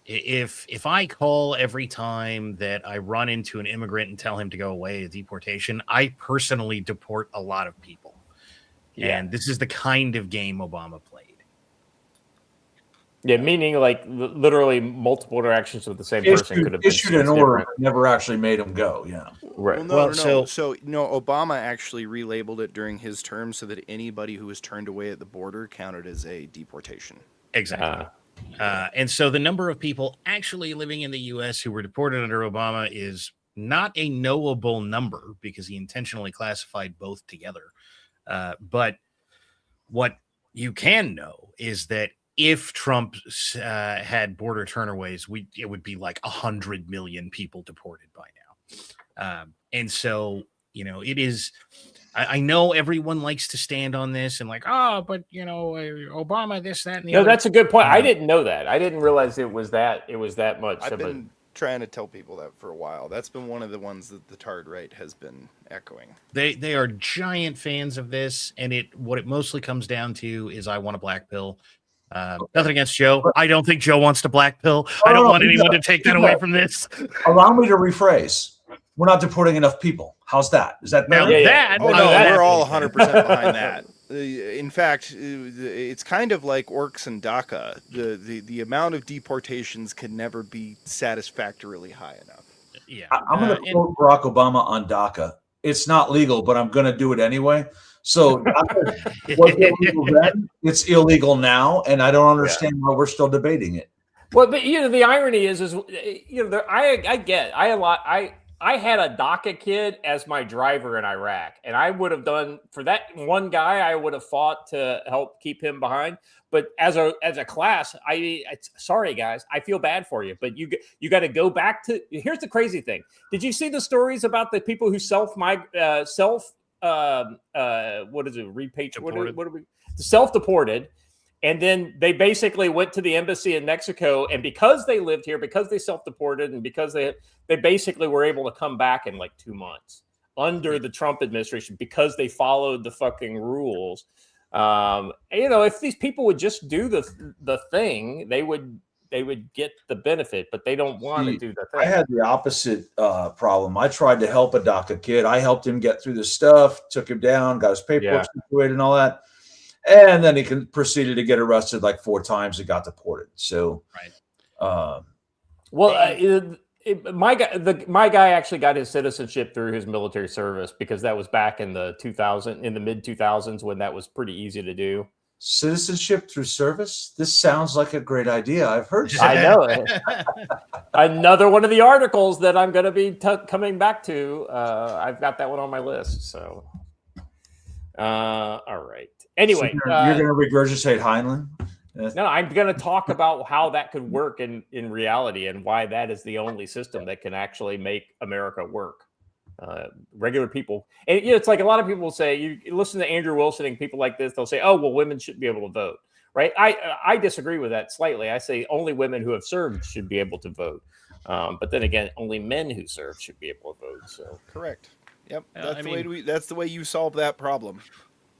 If I call every time that I run into an immigrant and tell him to go away, a deportation, I personally deport a lot of people. Yeah. And this is the kind of game Obama played. Yeah, meaning like literally multiple interactions with the same person could have been issued an order, but never actually made him go. Yeah, right. Well, no. So Obama actually relabeled it during his term so that anybody who was turned away at the border counted as a deportation. Exactly. And so the number of people actually living in the U.S. who were deported under Obama is not a knowable number because he intentionally classified both together. But what you can know is that if Trump had border turnaways, it would be like 100 million people deported by now. And so, it is. I know everyone likes to stand on this and like, but Obama, this, that, and the other. No, that's a good point. I didn't know that. I didn't realize it was that much. I've been trying to tell people that for a while. That's been one of the ones that the Tard right has been echoing. They are giant fans of this, and what it mostly comes down to is I want a black pill. Nothing against Joe. I don't think Joe wants to black pill. I don't want anyone to take that away from this. Allow me to rephrase. We're not deporting enough people. How's that? Is that better? We're all 100% behind that. In fact, it's kind of like orcs and DACA. The amount of deportations can never be satisfactorily high enough. Yeah, I'm going to quote Barack Obama on DACA. It's not legal, but I'm going to do it anyway. So was illegal then? It's illegal now, and I don't understand why we're still debating it. Well, but the irony is I had a DACA kid as my driver in Iraq, and I would have done for that one guy. I would have fought to help keep him behind. But as a class, sorry guys, I feel bad for you. But you got to go back to. Here's the crazy thing. Did you see the stories about the people who self-deported? And then they basically went to the embassy in Mexico, and because they lived here, because they self-deported, and because they basically were able to come back in like 2 months under the Trump administration because they followed the fucking rules. If these people would just do the thing, they would get the benefit, but they don't want to do the thing. I had the opposite problem. I tried to help a DACA kid. I helped him get through the stuff, took him down, got his paperwork situated and all that. And then he proceeded to get arrested like 4 times and got deported. So, my guy actually got his citizenship through his military service because that was back in the mid 2000s when that was pretty easy to do. Citizenship through service? This sounds like a great idea. I've heard. I know it. Another one of the articles that I'm going to be coming back to. I've got that one on my list. So, all right. Anyway, so you're going to regurgitate Heinlein? No, I'm going to talk about how that could work in reality and why that is the only system that can actually make America work. Regular people, and it's like a lot of people will say, you listen to Andrew Wilson and people like this, they'll say, oh, well, women shouldn't be able to vote, right? I disagree with that slightly. I say only women who have served should be able to vote. But then again, only men who serve should be able to vote. So correct. Yep. That's the way you solve that problem.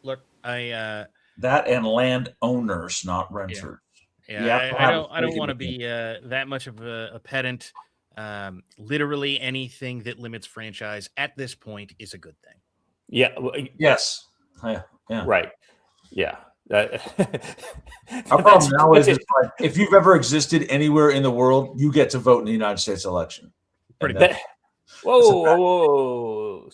Look, that and landowners, not renters. I don't want to be that much of a pedant. Literally anything that limits franchise at this point is a good thing. Yeah. Yes. Yeah. Right. Yeah. Our problem now is like, if you've ever existed anywhere in the world, you get to vote in the United States election. Whoa.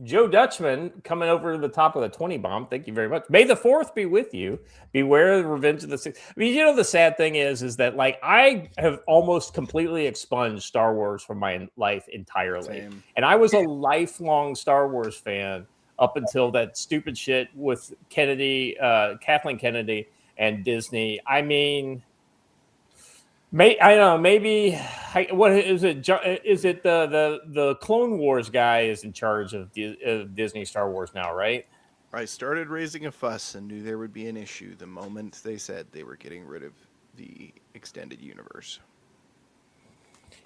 Joe Dutchman coming over to the top of the 20 bomb. Thank you very much. May the 4th be with you. Beware of the revenge of the Sith. I mean, the sad thing is that like I have almost completely expunged Star Wars from my life entirely. Same. And I was a lifelong Star Wars fan up until that stupid shit with Kathleen Kennedy and Disney. I mean, I don't know. Maybe what is it? Is it the Clone Wars guy is in charge of Disney Star Wars now, right? I started raising a fuss and knew there would be an issue the moment they said they were getting rid of the extended universe.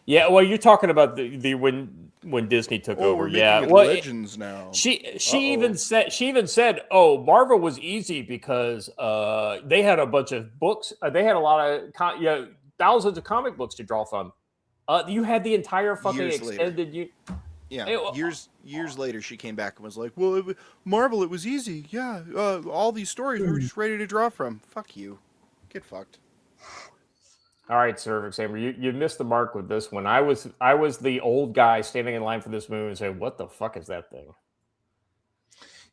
Yeah, well, you're talking about the when Disney took over. Yeah, well, Legends now. She even said, "Oh, Marvel was easy because they had a bunch of books. They had a lot of thousands of comic books to draw from. You had the entire fucking extended." Years later, she came back and was like, "Well, Marvel, it was easy. Yeah, all these stories we were just ready to draw from. Fuck you, get fucked." All right, Sir Xavier, you missed the mark with this one. I was the old guy standing in line for this movie and saying, "What the fuck is that thing?"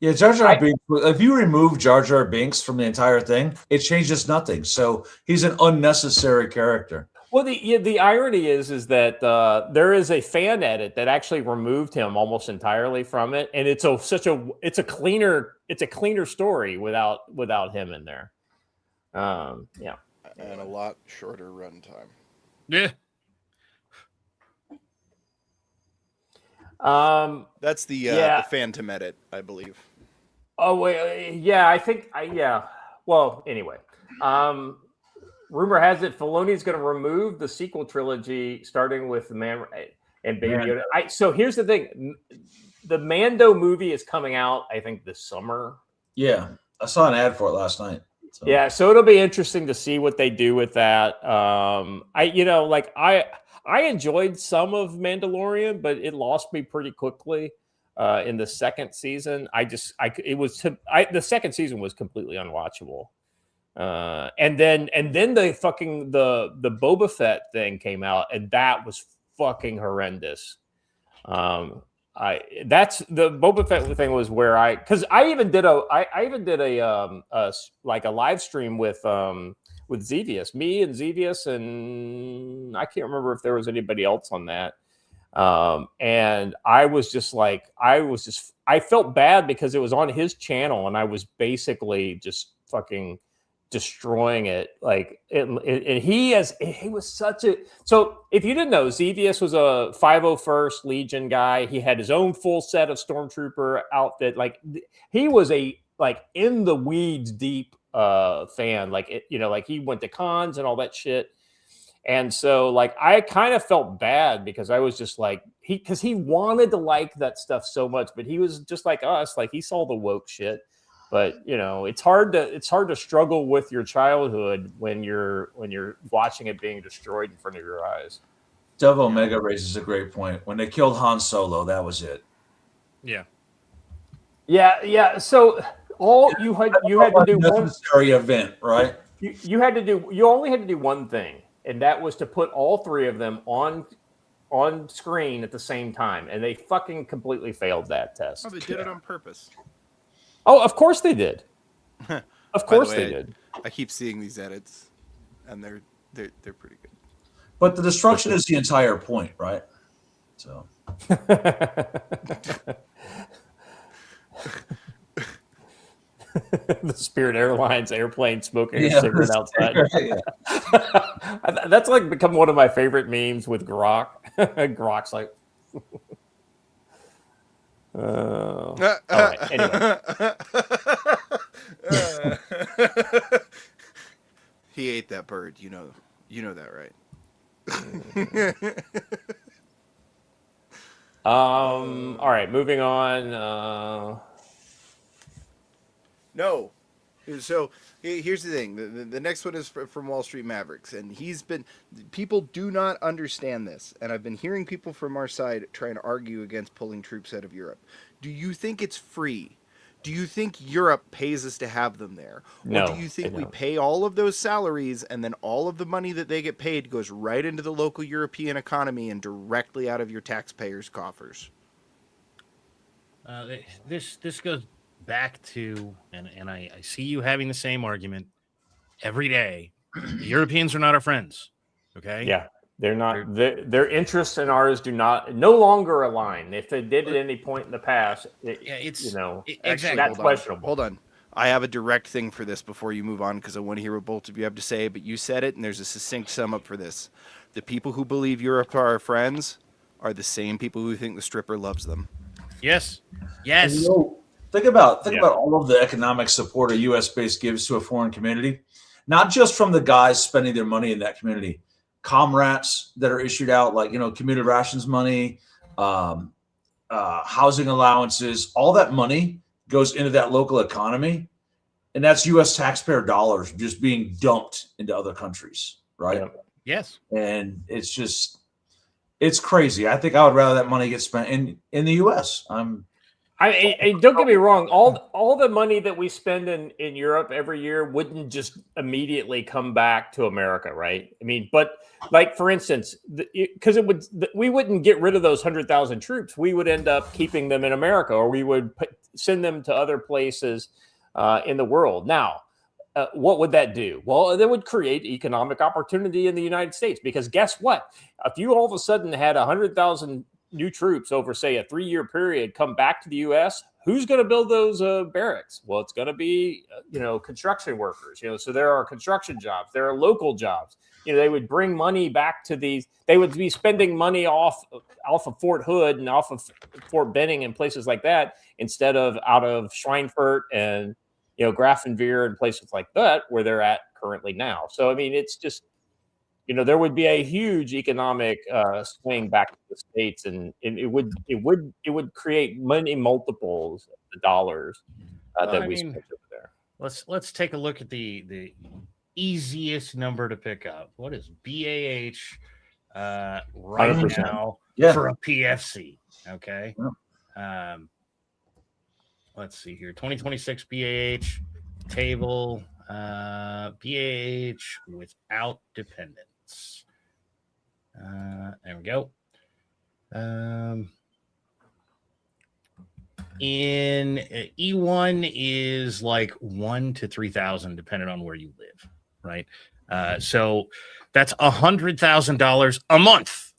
Yeah, Jar Jar Binks. If you remove Jar Jar Binks from the entire thing, it changes nothing. So he's an unnecessary character. Well, the irony is that there is a fan edit that actually removed him almost entirely from it, and it's a cleaner story without him in there. Yeah. And a lot shorter runtime. Yeah. That's the Phantom edit, I believe. Oh wait, yeah, I think Well, anyway, rumor has it Filoni's going to remove the sequel trilogy, starting with the Man and Baby Yoda. So here's the thing: the Mando movie is coming out, I think, this summer. Yeah, I saw an ad for it last night. So. Yeah, so it'll be interesting to see what they do with that. I enjoyed some of Mandalorian, but it lost me pretty quickly in the second season. The second season was completely unwatchable. And then the Boba Fett thing came out, and that was fucking horrendous. That's the Boba Fett thing was where because I even did a live stream with Xevious, me and Xevious, and I can't remember if there was anybody else on that. And I felt bad because it was on his channel, and I was basically just fucking destroying it. And he was such a, so if you didn't know, Xevious was a 501st Legion guy. He had his own full set of Stormtrooper outfit. He was a in the weeds deep fan. He went to cons and all that shit. And so I kind of felt bad because I was just because he wanted to like that stuff so much, but he was just like us, he saw the woke shit. But it's hard to struggle with your childhood when you're watching it being destroyed in front of your eyes. Dove Omega raises a great point. When they killed Han Solo, that was it. Yeah. Yeah. So you had to do one necessary event, right? You only had to do one thing, and that was to put all three of them on screen at the same time, and they fucking completely failed that test. Oh, they did it on purpose. Oh, of course they did. Of course they did. I keep seeing these edits, and they're pretty good. But the destruction is the entire point, right? So. The Spirit Airlines airplane smoking a cigarette outside. That's become one of my favorite memes with Grok. Grok's like. All right. Anyway, he ate that bird. You know that, right? All right. Moving on. No, So here's the thing. The next one is from Wall Street Mavericks, and people do not understand this, and I've been hearing people from our side trying to argue against pulling troops out of Europe. Do you think it's free? Do you think Europe pays us to have them there? No, or do you think we pay all of those salaries and then all of the money that they get paid goes right into the local European economy and directly out of your taxpayers' coffers? This goes back to, and I see you having the same argument every day. The Europeans are not our friends. Okay. Yeah. They're not. Their interests and ours no longer align. If they did at any point in the past, that's questionable. Hold on. I have a direct thing for this before you move on because I want to hear what both of you have to say. But you said it, and there's a succinct sum up for this. The people who believe Europe are our friends are the same people who think the stripper loves them. Yes. Think about all of the economic support a U.S. base gives to a foreign community, not just from the guys spending their money in that community. Comrats that are issued out, like commuter rations money, housing allowances, all that money goes into that local economy, and that's U.S. taxpayer dollars just being dumped into other countries, right? Yeah. Yes. And it's crazy. I think I would rather that money get spent in the U.S. I don't get me wrong. All the money that we spend in Europe every year wouldn't just immediately come back to America, right? I mean, but like for instance, because we wouldn't get rid of those 100,000 troops. We would end up keeping them in America, or we would send them to other places in the world. Now, what would that do? Well, that would create economic opportunity in the United States, because guess what? If you all of a sudden had 100,000 new troops over, say, a 3-year period come back to the U.S., who's going to build those barracks? Well, it's going to be, construction workers. So there are construction jobs. There are local jobs. They would bring money back to these. They would be spending money off of Fort Hood and off of Fort Benning and places like that, instead of out of Schweinfurt and Grafenwehr and places like that where they're at currently now. So I mean, it's just there would be a huge economic swing back to the States, and it would create many multiples of the dollars that we spent over there. Let's take a look at the easiest number to pick up. What is BAH right 100%. now for a PFC? Okay. Yeah. Let's see here. 2026 BAH table. BAH without dependence. There we go. In E1 is like 1,000 to 3,000, depending on where you live, right? So that's $100,000 a month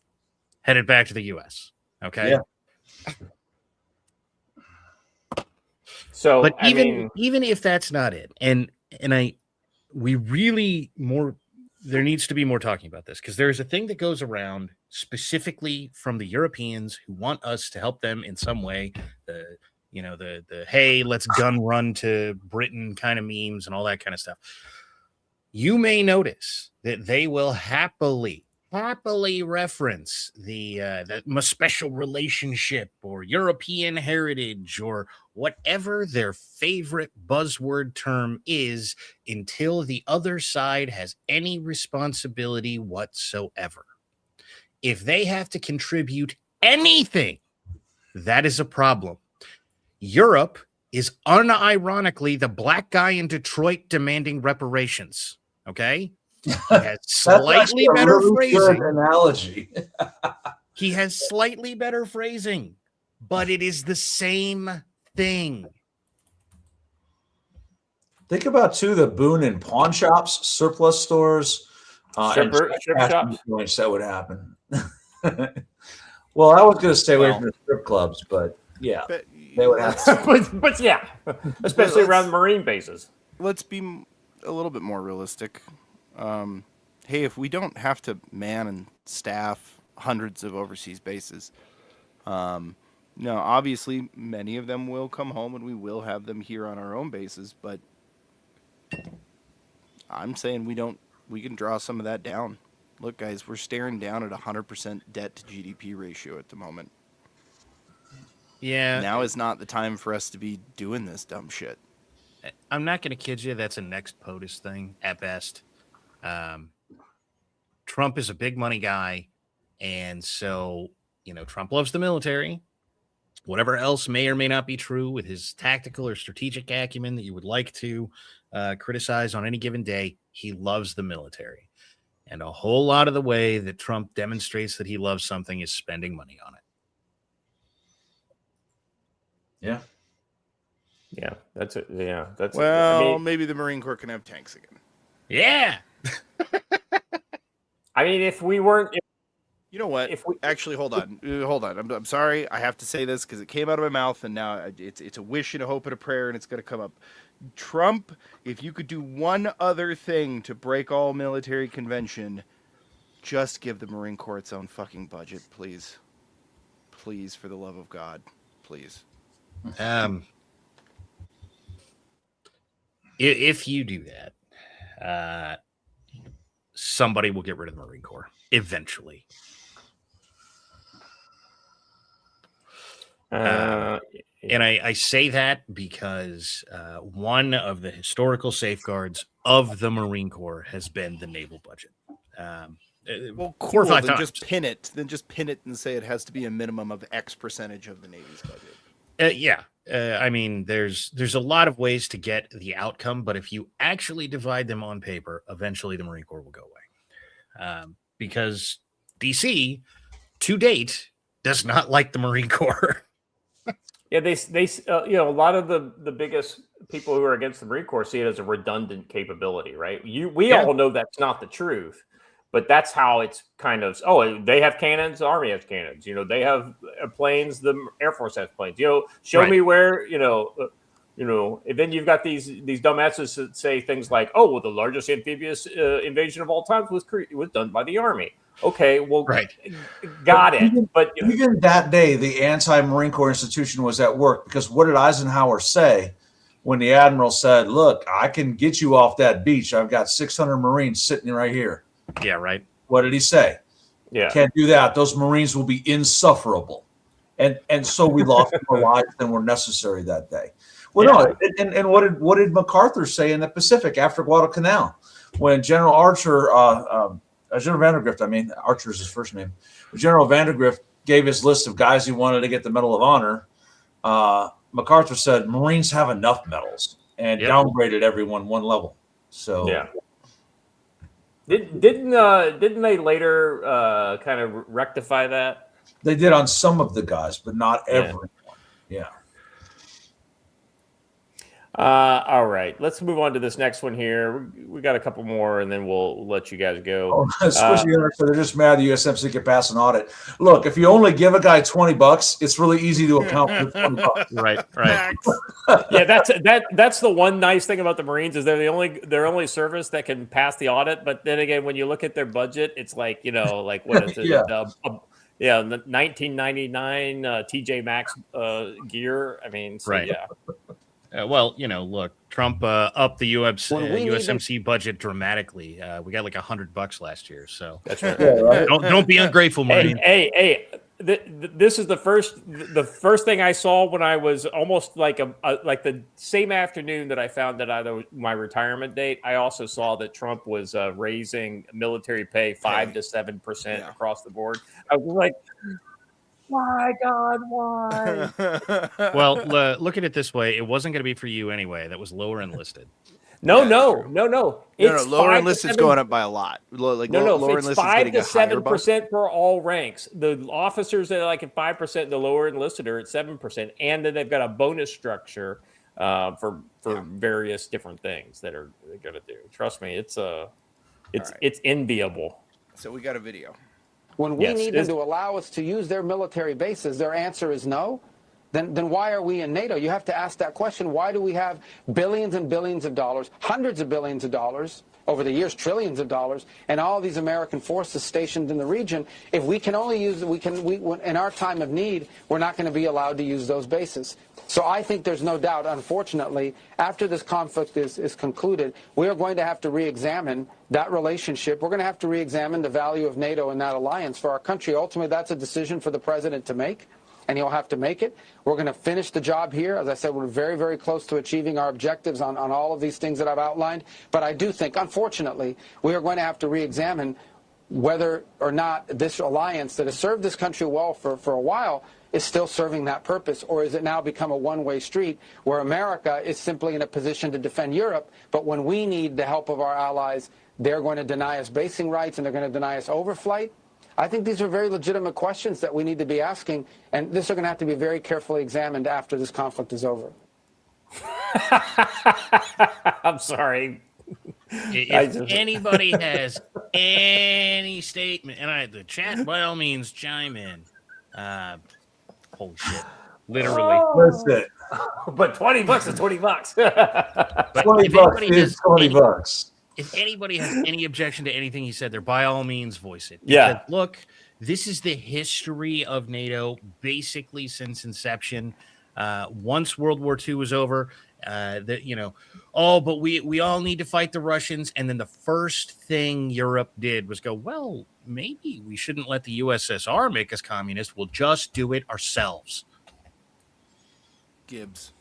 headed back to the U.S. Okay. Yeah. So, but even if that's not it, there needs to be more talking about this, because there's a thing that goes around specifically from the Europeans who want us to help them in some way. The hey, let's gun run to Britain kind of memes and all that kind of stuff. You may notice that they will happily reference the special relationship or European heritage or whatever their favorite buzzword term is, until the other side has any responsibility whatsoever. If they have to contribute anything, that is a problem. Europe is unironically the black guy in Detroit demanding reparations. Okay. He has slightly better phrasing. Analogy. He has slightly better phrasing, but it is the same thing. Think about the boon and pawn shops, surplus stores, strip shops. That would happen. Well, I was going to stay away from the strip clubs, but yeah, they would have to. but yeah, especially around Marine bases. Let's be a little bit more realistic. Hey, if we don't have to man and staff hundreds of overseas bases, no, obviously many of them will come home and we will have them here on our own bases, but I'm saying we can draw some of that down. Look, guys, we're staring down at 100% debt to GDP ratio at the moment. Yeah. Now is not the time for us to be doing this dumb shit. I'm not going to kid you. That's a next POTUS thing at best. Trump is a big money guy. And so, Trump loves the military. Whatever else may or may not be true with his tactical or strategic acumen that you would like to criticize on any given day, he loves the military. And a whole lot of the way that Trump demonstrates that he loves something is spending money on it. Yeah. Yeah, that's it. Yeah, that's well, maybe the Marine Corps can have tanks again. Yeah. I mean, if we weren't. You know what? Actually, hold on. I'm sorry. I have to say this because it came out of my mouth, and now it's a wish and a hope and a prayer, and it's going to come up. Trump, if you could do one other thing to break all military convention, just give the Marine Corps its own fucking budget, please. Please, for the love of God, please. If you do that, somebody will get rid of the Marine Corps eventually. And I say that because one of the historical safeguards of the Marine Corps has been the naval budget. Well, 4 or 5 then times. just pin it. Then just pin it and say it has to be a minimum of X percentage of the Navy's budget. I mean, there's a lot of ways to get the outcome, but if you actually divide them on paper, eventually the Marine Corps will go away. Because DC, to date, does not like the Marine Corps. Yeah, they a lot of the biggest people who are against the Marine Corps see it as a redundant capability, right? We all know that's not the truth, but that's how it's kind of. Oh, they have cannons. The Army has cannons. They have planes. The Air Force has planes. Show me where. And then you've got these dumbasses that say things like, "Oh, well, the largest amphibious invasion of all time was done by the Army." Okay, well, got it. But even that day, the anti-Marine Corps institution was at work because what did Eisenhower say when the admiral said, "Look, I can get you off that beach. I've got 600 Marines sitting right here." Yeah, right. What did he say? Yeah, can't do that. Those Marines will be insufferable, and so we lost more lives than were necessary that day. Well, no, and what did MacArthur say in the Pacific after Guadalcanal when General Archer? General Vandergrift, Archer is his first name. General Vandergrift gave his list of guys he wanted to get the Medal of Honor. MacArthur said Marines have enough medals and downgraded everyone one level. So yeah, didn't they later kind of rectify that? They did on some of the guys, but not everyone. Yeah. All right, let's move on to this next one here. We got a couple more, and then we'll let you guys go. So they're just mad the USMC can pass an audit. Look, if you only give a guy $20, it's really easy to account for $20. Right. Yeah, that's the one nice thing about the Marines is they're the only service that can pass the audit. But then again, when you look at their budget, it's like what is it? The 1999 TJ Maxx gear. Yeah. Well, look, Trump upped the USMC budget dramatically. We got like $100 last year, so that's right. Don't be ungrateful, Marine. Hey, this is the first thing I saw when I was almost like the same afternoon that I found that my retirement date. I also saw that Trump was raising military pay 5 to 7% across the board. I was like, my God, why? Well, look at it this way. It wasn't going to be for you anyway. That was lower enlisted. No. It's lower enlisted is going up by a lot. Lower it's 5 to 7% for all ranks. The officers that are like at 5%, the lower enlisted are at 7%, and then they've got a bonus structure for various different things that they're going to do. Trust me, it's enviable. So we got a video. When we need them to allow us to use their military bases, their answer is no. Then why are we in NATO? You have to ask that question. Why do we have billions and billions of dollars, hundreds of billions of dollars, over the years, trillions of dollars, and all these American forces stationed in the region? If we can only use, in our time of need, we're not going to be allowed to use those bases. So I think there's no doubt, unfortunately, after this conflict is concluded, we are going to have to re-examine that relationship. We're going to have to re-examine the value of NATO and that alliance for our country. Ultimately, that's a decision for the president to make. and he'll have to make it. We're going to finish the job here. As I said, we're very, very close to achieving our objectives on all of these things that I've outlined. But I do think, unfortunately, we are going to have to re-examine whether or not this alliance that has served this country well for a while is still serving that purpose, or has it now become a one-way street where America is simply in a position to defend Europe, but when we need the help of our allies, they're going to deny us basing rights and they're going to deny us overflight? I think these are very legitimate questions that we need to be asking, and this are going to have to be very carefully examined after this conflict is over. I'm sorry. If anybody has any statement, and the chat by all means chime in. Holy shit! Literally. Listen. But $20 is $20. But $20 is $20. If anybody has any objection to anything he said there, by all means, voice it. Yeah. Because, look, this is the history of NATO, basically since inception. Once World War II was over, but we all need to fight the Russians. And then the first thing Europe did was go, well, maybe we shouldn't let the USSR make us communist. We'll just do it ourselves. Gibbs.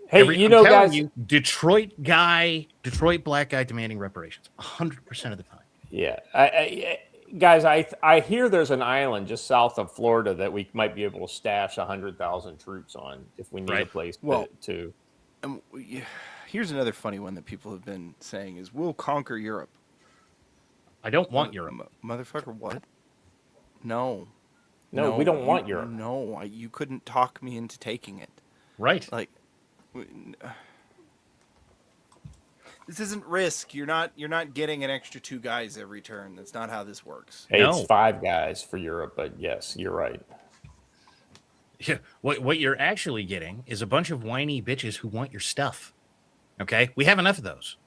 Hey, guys, Detroit black guy demanding reparations 100% of the time. Yeah, guys, I hear there's an island just south of Florida that we might be able to stash 100,000 troops on if we need a place to. Here's another funny one that people have been saying is we'll conquer Europe. I don't want Europe, motherfucker. What? No, we don't want Europe. No, you couldn't talk me into taking it. Right. Like. This isn't Risk. You're not getting an extra 2 guys every turn. That's not how this works. Hey, it's 5 guys for Europe, but yes, you're right. Yeah, what you're actually getting is a bunch of whiny bitches who want your stuff. Okay, we have enough of those.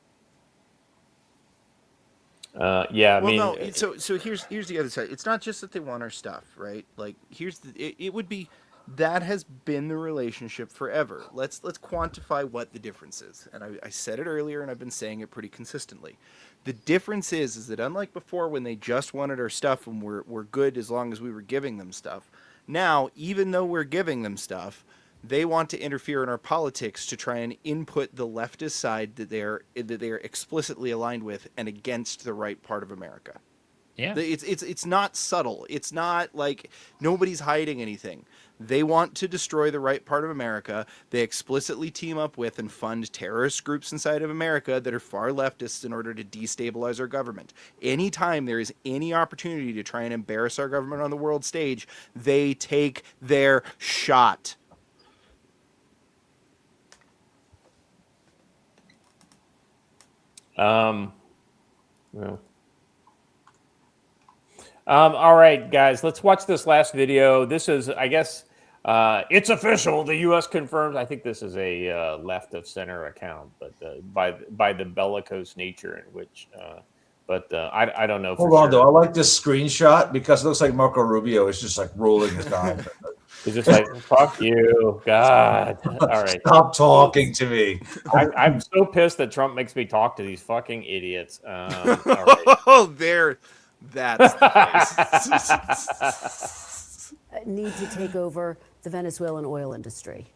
Yeah, I mean, no. So here's the other side. It's not just that they want our stuff, right? Like it would be. That has been the relationship forever. Let's quantify what the difference is. And I said it earlier, and I've been saying it pretty consistently. The difference is that unlike before when they just wanted our stuff and we're good as long as we were giving them stuff, now, even though we're giving them stuff, they want to interfere in our politics to try and input the leftist side that they're explicitly aligned with and against the right part of America. Yeah. It's not subtle. It's not like nobody's hiding anything. They want to destroy the right part of America. They explicitly team up with and fund terrorist groups inside of America that are far leftists in order to destabilize our government. Anytime there is any opportunity to try and embarrass our government on the world stage, they take their shot. All right, guys, let's watch this last video. This is, I guess, it's official. The U.S. confirms. I think this is a left of center account, but by the bellicose nature in which. I don't know. Hold on, though. I like this screenshot because it looks like Marco Rubio is just like rolling his eyes. He's just like, fuck you, God. All right. Stop talking to me. I'm so pissed that Trump makes me talk to these fucking idiots. All right. Oh, that's the case. Need to take over the Venezuelan oil industry.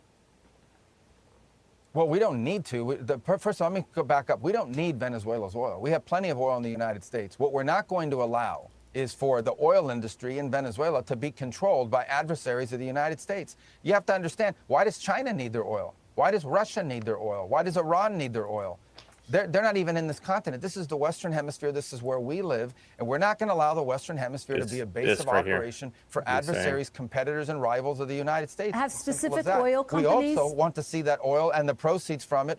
Well, we don't need to. First of all, let me go back up. We don't need Venezuela's oil. We have plenty of oil in the United States. What we're not going to allow is for the oil industry in Venezuela to be controlled by adversaries of the United States. You have to understand, why does China need their oil? Why does Russia need their oil? Why does Iran need their oil? They're not even in this continent. This is the Western Hemisphere. This is where we live. And we're not going to allow the Western Hemisphere to be a base of operation for adversaries, competitors, and rivals of the United States. Have specific oil companies. We also want to see that oil and the proceeds from it.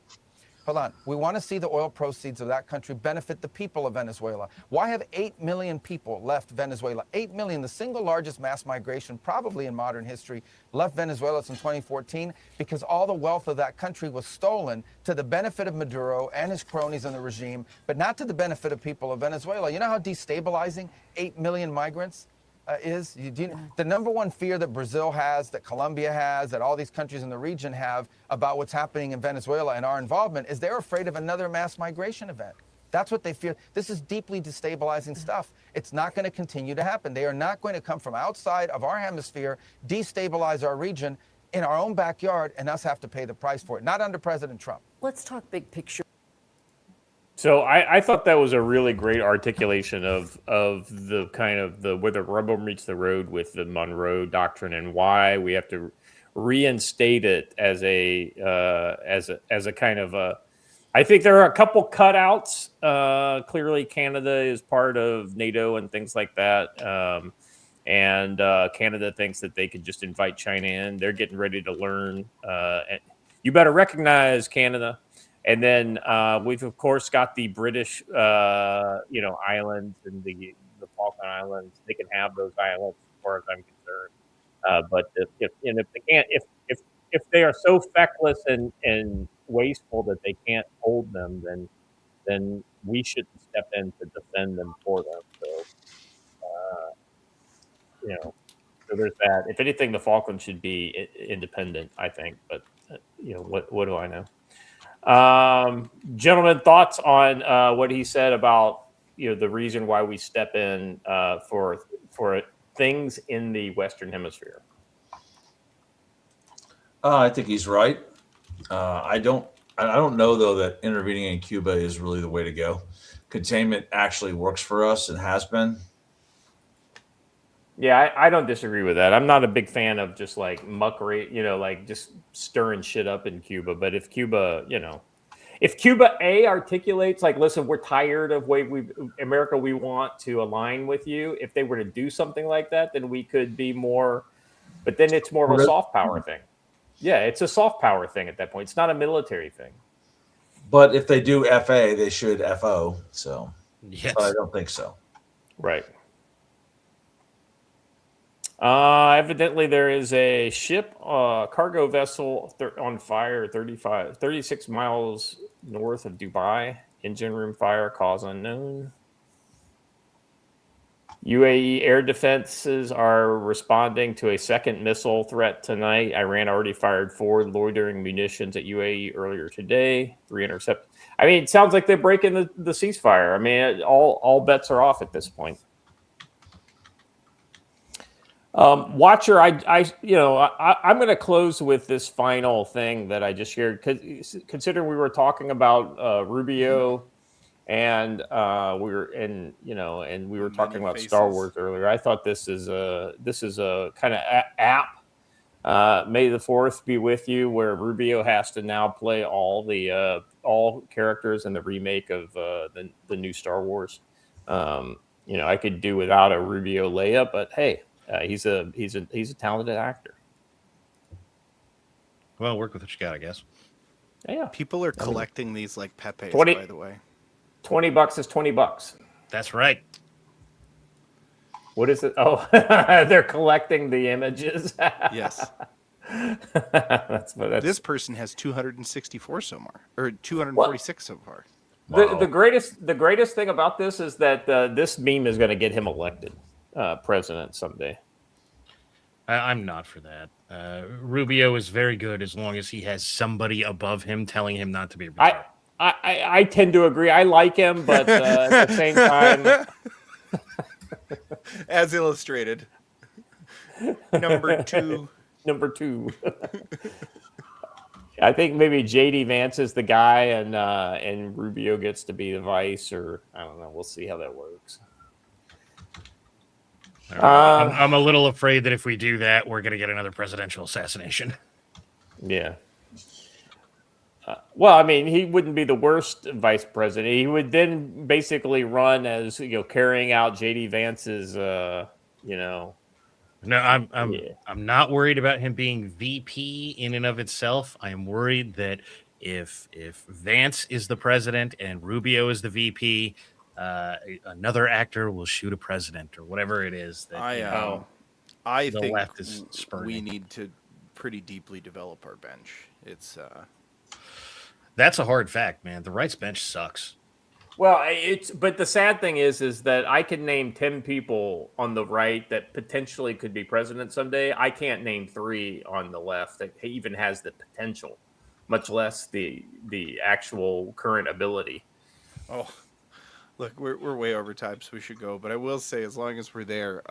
Hold on. We want to see the oil proceeds of that country benefit the people of Venezuela. Why have 8 million people left Venezuela? 8 million, the single largest mass migration probably in modern history, left Venezuela since 2014 because all the wealth of that country was stolen to the benefit of Maduro and his cronies in the regime, but not to the benefit of people of Venezuela. You know how destabilizing 8 million migrants is? The number one fear that Brazil has, that Colombia has, that all these countries in the region have about what's happening in Venezuela and our involvement is they're afraid of another mass migration event. That's what they fear. This is deeply destabilizing stuff. It's not going to continue to happen. They are not going to come from outside of our hemisphere, destabilize our region in our own backyard, and us have to pay the price for it. Not under President Trump. Let's talk big picture. So I thought that was a really great articulation of the kind of the where the rubber meets the road with the Monroe Doctrine and why we have to reinstate it as a kind of a. I think there are a couple cutouts. Clearly, Canada is part of NATO and things like that. And Canada thinks that they could just invite China in. They're getting ready to learn. And you better recognize Canada. And then we've, of course, got the British, islands and the Falkland Islands. They can have those islands as far as I'm concerned. But if they are so feckless and wasteful that they can't hold them, then we shouldn't step in to defend them for them. So, so there's that. If anything, the Falklands should be independent, I think. But what do I know? Gentlemen, thoughts on what he said about the reason why we step in for things in the Western Hemisphere? I think he's right. I don't know though that intervening in Cuba is really the way to go. Containment actually works for us and has been. Yeah, I don't disagree with that. I'm not a big fan of just like muckery, like just stirring shit up in Cuba. But if Cuba, articulates like, listen, we're tired of America, we want to align with you. If they were to do something like that, then we could be more. But then it's more of a soft power thing. Yeah, it's a soft power thing at that point. It's not a military thing. But if they do FA, they should FO. So, yes. But I don't think so. Right. Evidently, there is a ship, cargo vessel on fire 36 miles north of Dubai. Engine room fire, cause unknown. UAE air defenses are responding to a second missile threat tonight. Iran already fired 4 loitering munitions at UAE earlier today. 3 intercepted. I mean, it sounds like they're breaking the ceasefire. I mean, all bets are off at this point. Watcher, I'm going to close with this final thing that I just shared. Considering we were talking about Rubio. And we were talking about Star Wars earlier. I thought this is a kind of app. May the 4th be with you, where Rubio has to now play all characters in the remake of the new Star Wars. I could do without a Rubio Leia, but hey, he's a talented actor. Well, work with what you got, I guess. Yeah, people are collecting these like Pepes, by the way. $20 is $20. That's right. What is it? Oh, they're collecting the images. Yes. This person has 264 so far, or 246 so far. Wow. The greatest thing about this is that this meme is going to get him elected president someday. I'm not for that. Rubio is very good as long as he has somebody above him telling him not to be retarded. I tend to agree. I like him, but at the same time, as illustrated, number two. I think maybe JD Vance is the guy, and Rubio gets to be the vice, or I don't know. We'll see how that works. I'm a little afraid that if we do that, we're going to get another presidential assassination. Yeah. Well, I mean, he wouldn't be the worst vice president. He would then basically run as carrying out JD Vance's. No, I'm not worried about him being VP in and of itself. I am worried that if Vance is the president and Rubio is the VP, another actor will shoot a president or whatever it is that I the think left is spurning. We need to pretty deeply develop our bench. It's that's a hard fact, man. The right's bench sucks. Well, but the sad thing is that I can name 10 people on the right that potentially could be president someday. I can't name 3 on the left that even has the potential, much less the actual current ability. Oh, Look, we're way over time, so we should go. But I will say, as long as we're there,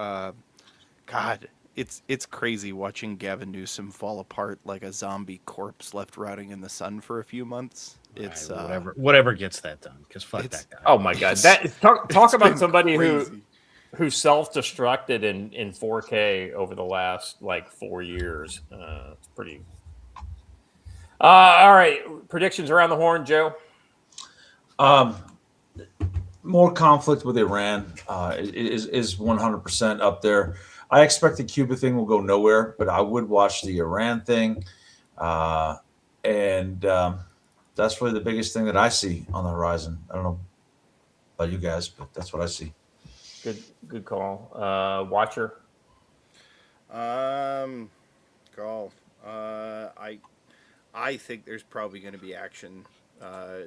God, it's crazy watching Gavin Newsom fall apart like a zombie corpse left rotting in the sun for a few months. It's whatever gets that done, because fuck that guy. Oh my God, that talk about somebody crazy. who self-destructed in 4K over the last like 4 years. It's pretty. All right, predictions around the horn, Joe. More conflict with Iran is 100% up there. I expect the Cuba thing will go nowhere, but I would watch the Iran thing, and that's really the biggest thing that I see on the horizon. I don't know about you guys, but that's what I see. Good call. Watcher. Call. I think there's probably going to be action.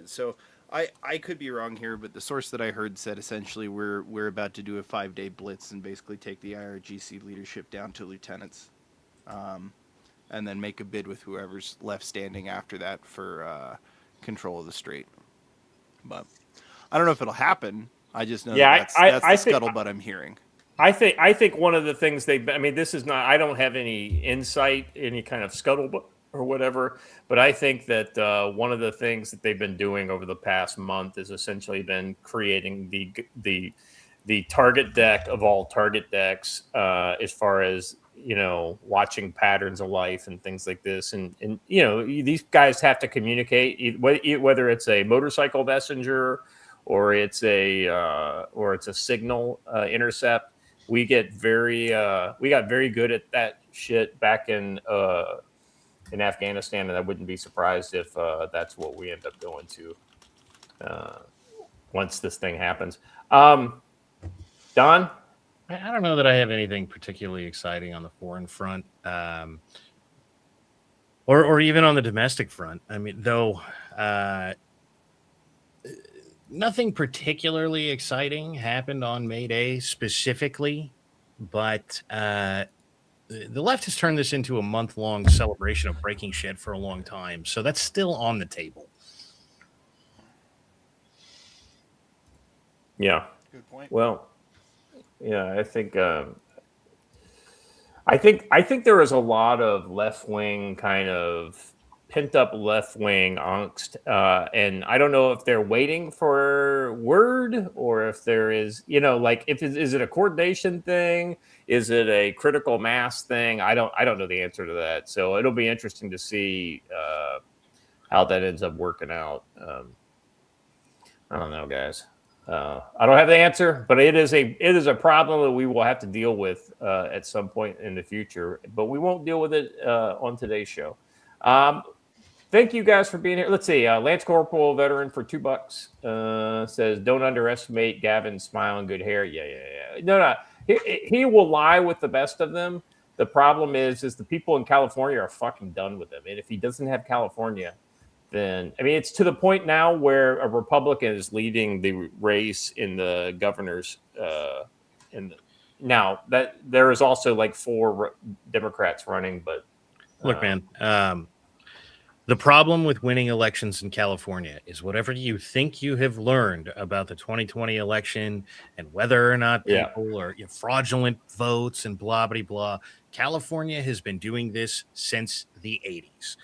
So I could be wrong here, but the source that I heard said essentially we're about to do a 5-day blitz and basically take the IRGC leadership down to lieutenants, and then make a bid with whoever's left standing after that for control of the strait. But I don't know if it'll happen. I just know that's the scuttlebutt I'm hearing. I think one of the things this is not. I don't have any insight, any kind of scuttlebutt or whatever, but I think that one of the things that they've been doing over the past month is essentially been creating the target deck of all target decks, as far as watching patterns of life and things like this, and these guys have to communicate, whether it's a motorcycle messenger or it's a signal intercept. We got very good at that shit back in Afghanistan, and I wouldn't be surprised if that's what we end up going to once this thing happens. Don? I don't know that I have anything particularly exciting on the foreign front, or even on the domestic front. I mean, though, nothing particularly exciting happened on May Day specifically, but the left has turned this into a month-long celebration of breaking shit for a long time. So that's still on the table. Yeah. Good point. Well, yeah, I think there is a lot of left-wing kind of pent-up left-wing angst, and I don't know if they're waiting for word or if there is, is it a coordination thing? Is it a critical mass thing? I don't know the answer to that. So it'll be interesting to see how that ends up working out. I don't know, guys. I don't have the answer, but it is a problem that we will have to deal with at some point in the future. But we won't deal with it on today's show. Thank you guys for being here. Let's see. Lance Corporal veteran for $2 says, "Don't underestimate Gavin's smile and good hair." Yeah. No. He will lie with the best of them. The problem is the people in California are fucking done with him. And if he doesn't have California, then it's to the point now where a Republican is leading the race in the governors. Now that there is also like 4 Democrats running, but look, man. The problem with winning elections in California is whatever you think you have learned about the 2020 election and whether or not people are fraudulent votes and blah, blah, blah. California has been doing this since the 80s.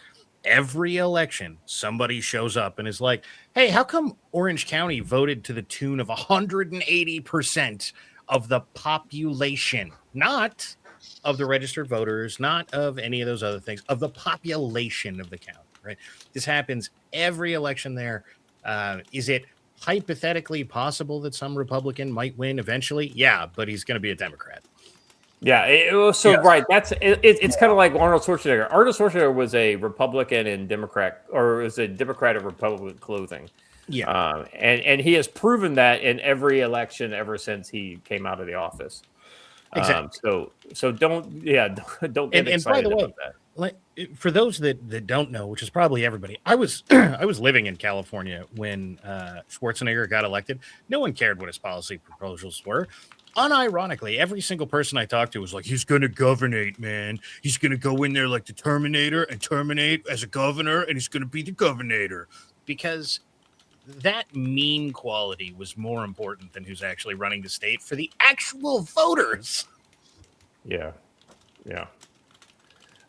Every election, somebody shows up and is like, hey, how come Orange County voted to the tune of 180% of the population? Not of the registered voters, not of any of those other things, of the population of the county. Right. This happens every election there. Is it hypothetically possible that some Republican might win eventually? Yeah, but he's going to be a Democrat. Yeah. Right. It's kind of like Arnold Schwarzenegger. Arnold Schwarzenegger was a Republican and Democrat, or was a Democrat of Republican clothing. Yeah. And he has proven that in every election ever since he came out of the office. Exactly. So don't get excited by the way, about that. Like, for those that don't know, which is probably everybody, I was living in California when Schwarzenegger got elected. No one cared what his policy proposals were. Unironically, every single person I talked to was like, he's going to governate, man. He's going to go in there like the Terminator and terminate as a governor, and he's going to be the governor. Because that meme quality was more important than who's actually running the state for the actual voters. Yeah.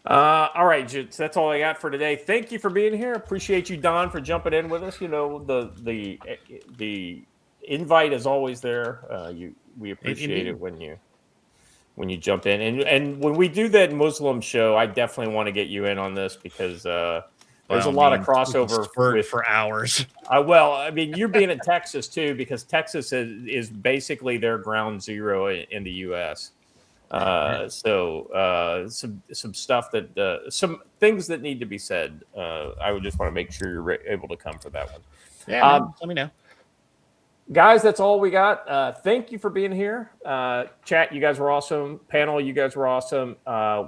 All right, gents, that's all I got for today. Thank you for being here. Appreciate you, Don, for jumping in with us. You know, the invite is always there. We appreciate it when you jump in, and when we do that Muslim show, I definitely want to get you in on this because there's a lot of crossover for hours. Well, I mean, you're being in Texas too, because Texas is basically their ground zero in the U.S. So some stuff that some things that need to be said. I would just want to make sure you're able to come for that one. Yeah, let me know. Guys, that's all we got. Thank you for being here. Chat, you guys were awesome. Panel, you guys were awesome.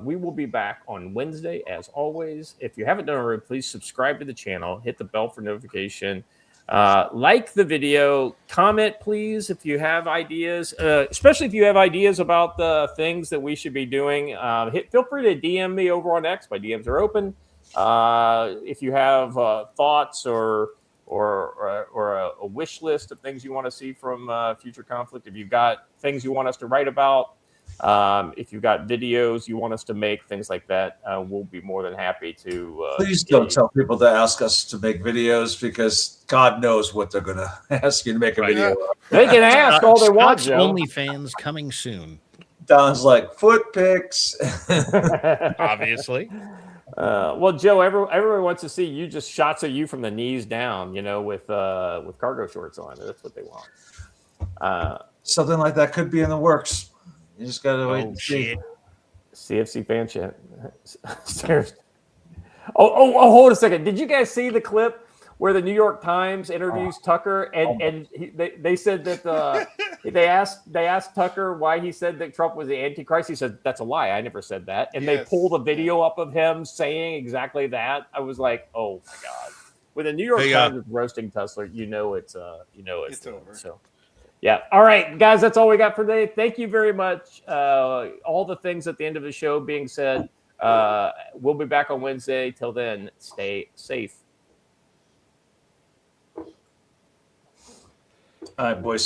We will be back on Wednesday, as always. If you haven't done already, please subscribe to the channel. Hit the bell for notification. Like the video. Comment, please, if you have ideas, especially if you have ideas about the things that we should be doing. Feel free to DM me over on X. My DMs are open. If you have thoughts or a wish list of things you want to see from future conflict, if you've got things you want us to write about, if you've got videos you want us to make, things like that, we'll be more than happy to. Please don't tell people to ask us to make videos, because God knows what they're going to ask you to make a video of. They can ask all they want, Joe. OnlyFans coming soon. Don's like, foot pics. Obviously. Well, Joe, everyone wants to see you just shots of you from the knees down, you know, with cargo shorts on. That's what they want. Something like that could be in the works. You just gotta wait and see. CFC fan chat. Oh, hold a second. Did you guys see the clip where the New York Times interviews Tucker and they said that they asked Tucker why he said that Trump was the Antichrist. He said, "That's a lie. I never said that." And they pulled a video up of him saying exactly that. I was like, "Oh my God!" When the New York Times is roasting Tussler, you know it's over. So. Yeah. All right, guys, that's all we got for today. Thank you very much. All the things at the end of the show being said, we'll be back on Wednesday. Till then, stay safe. All right, boys.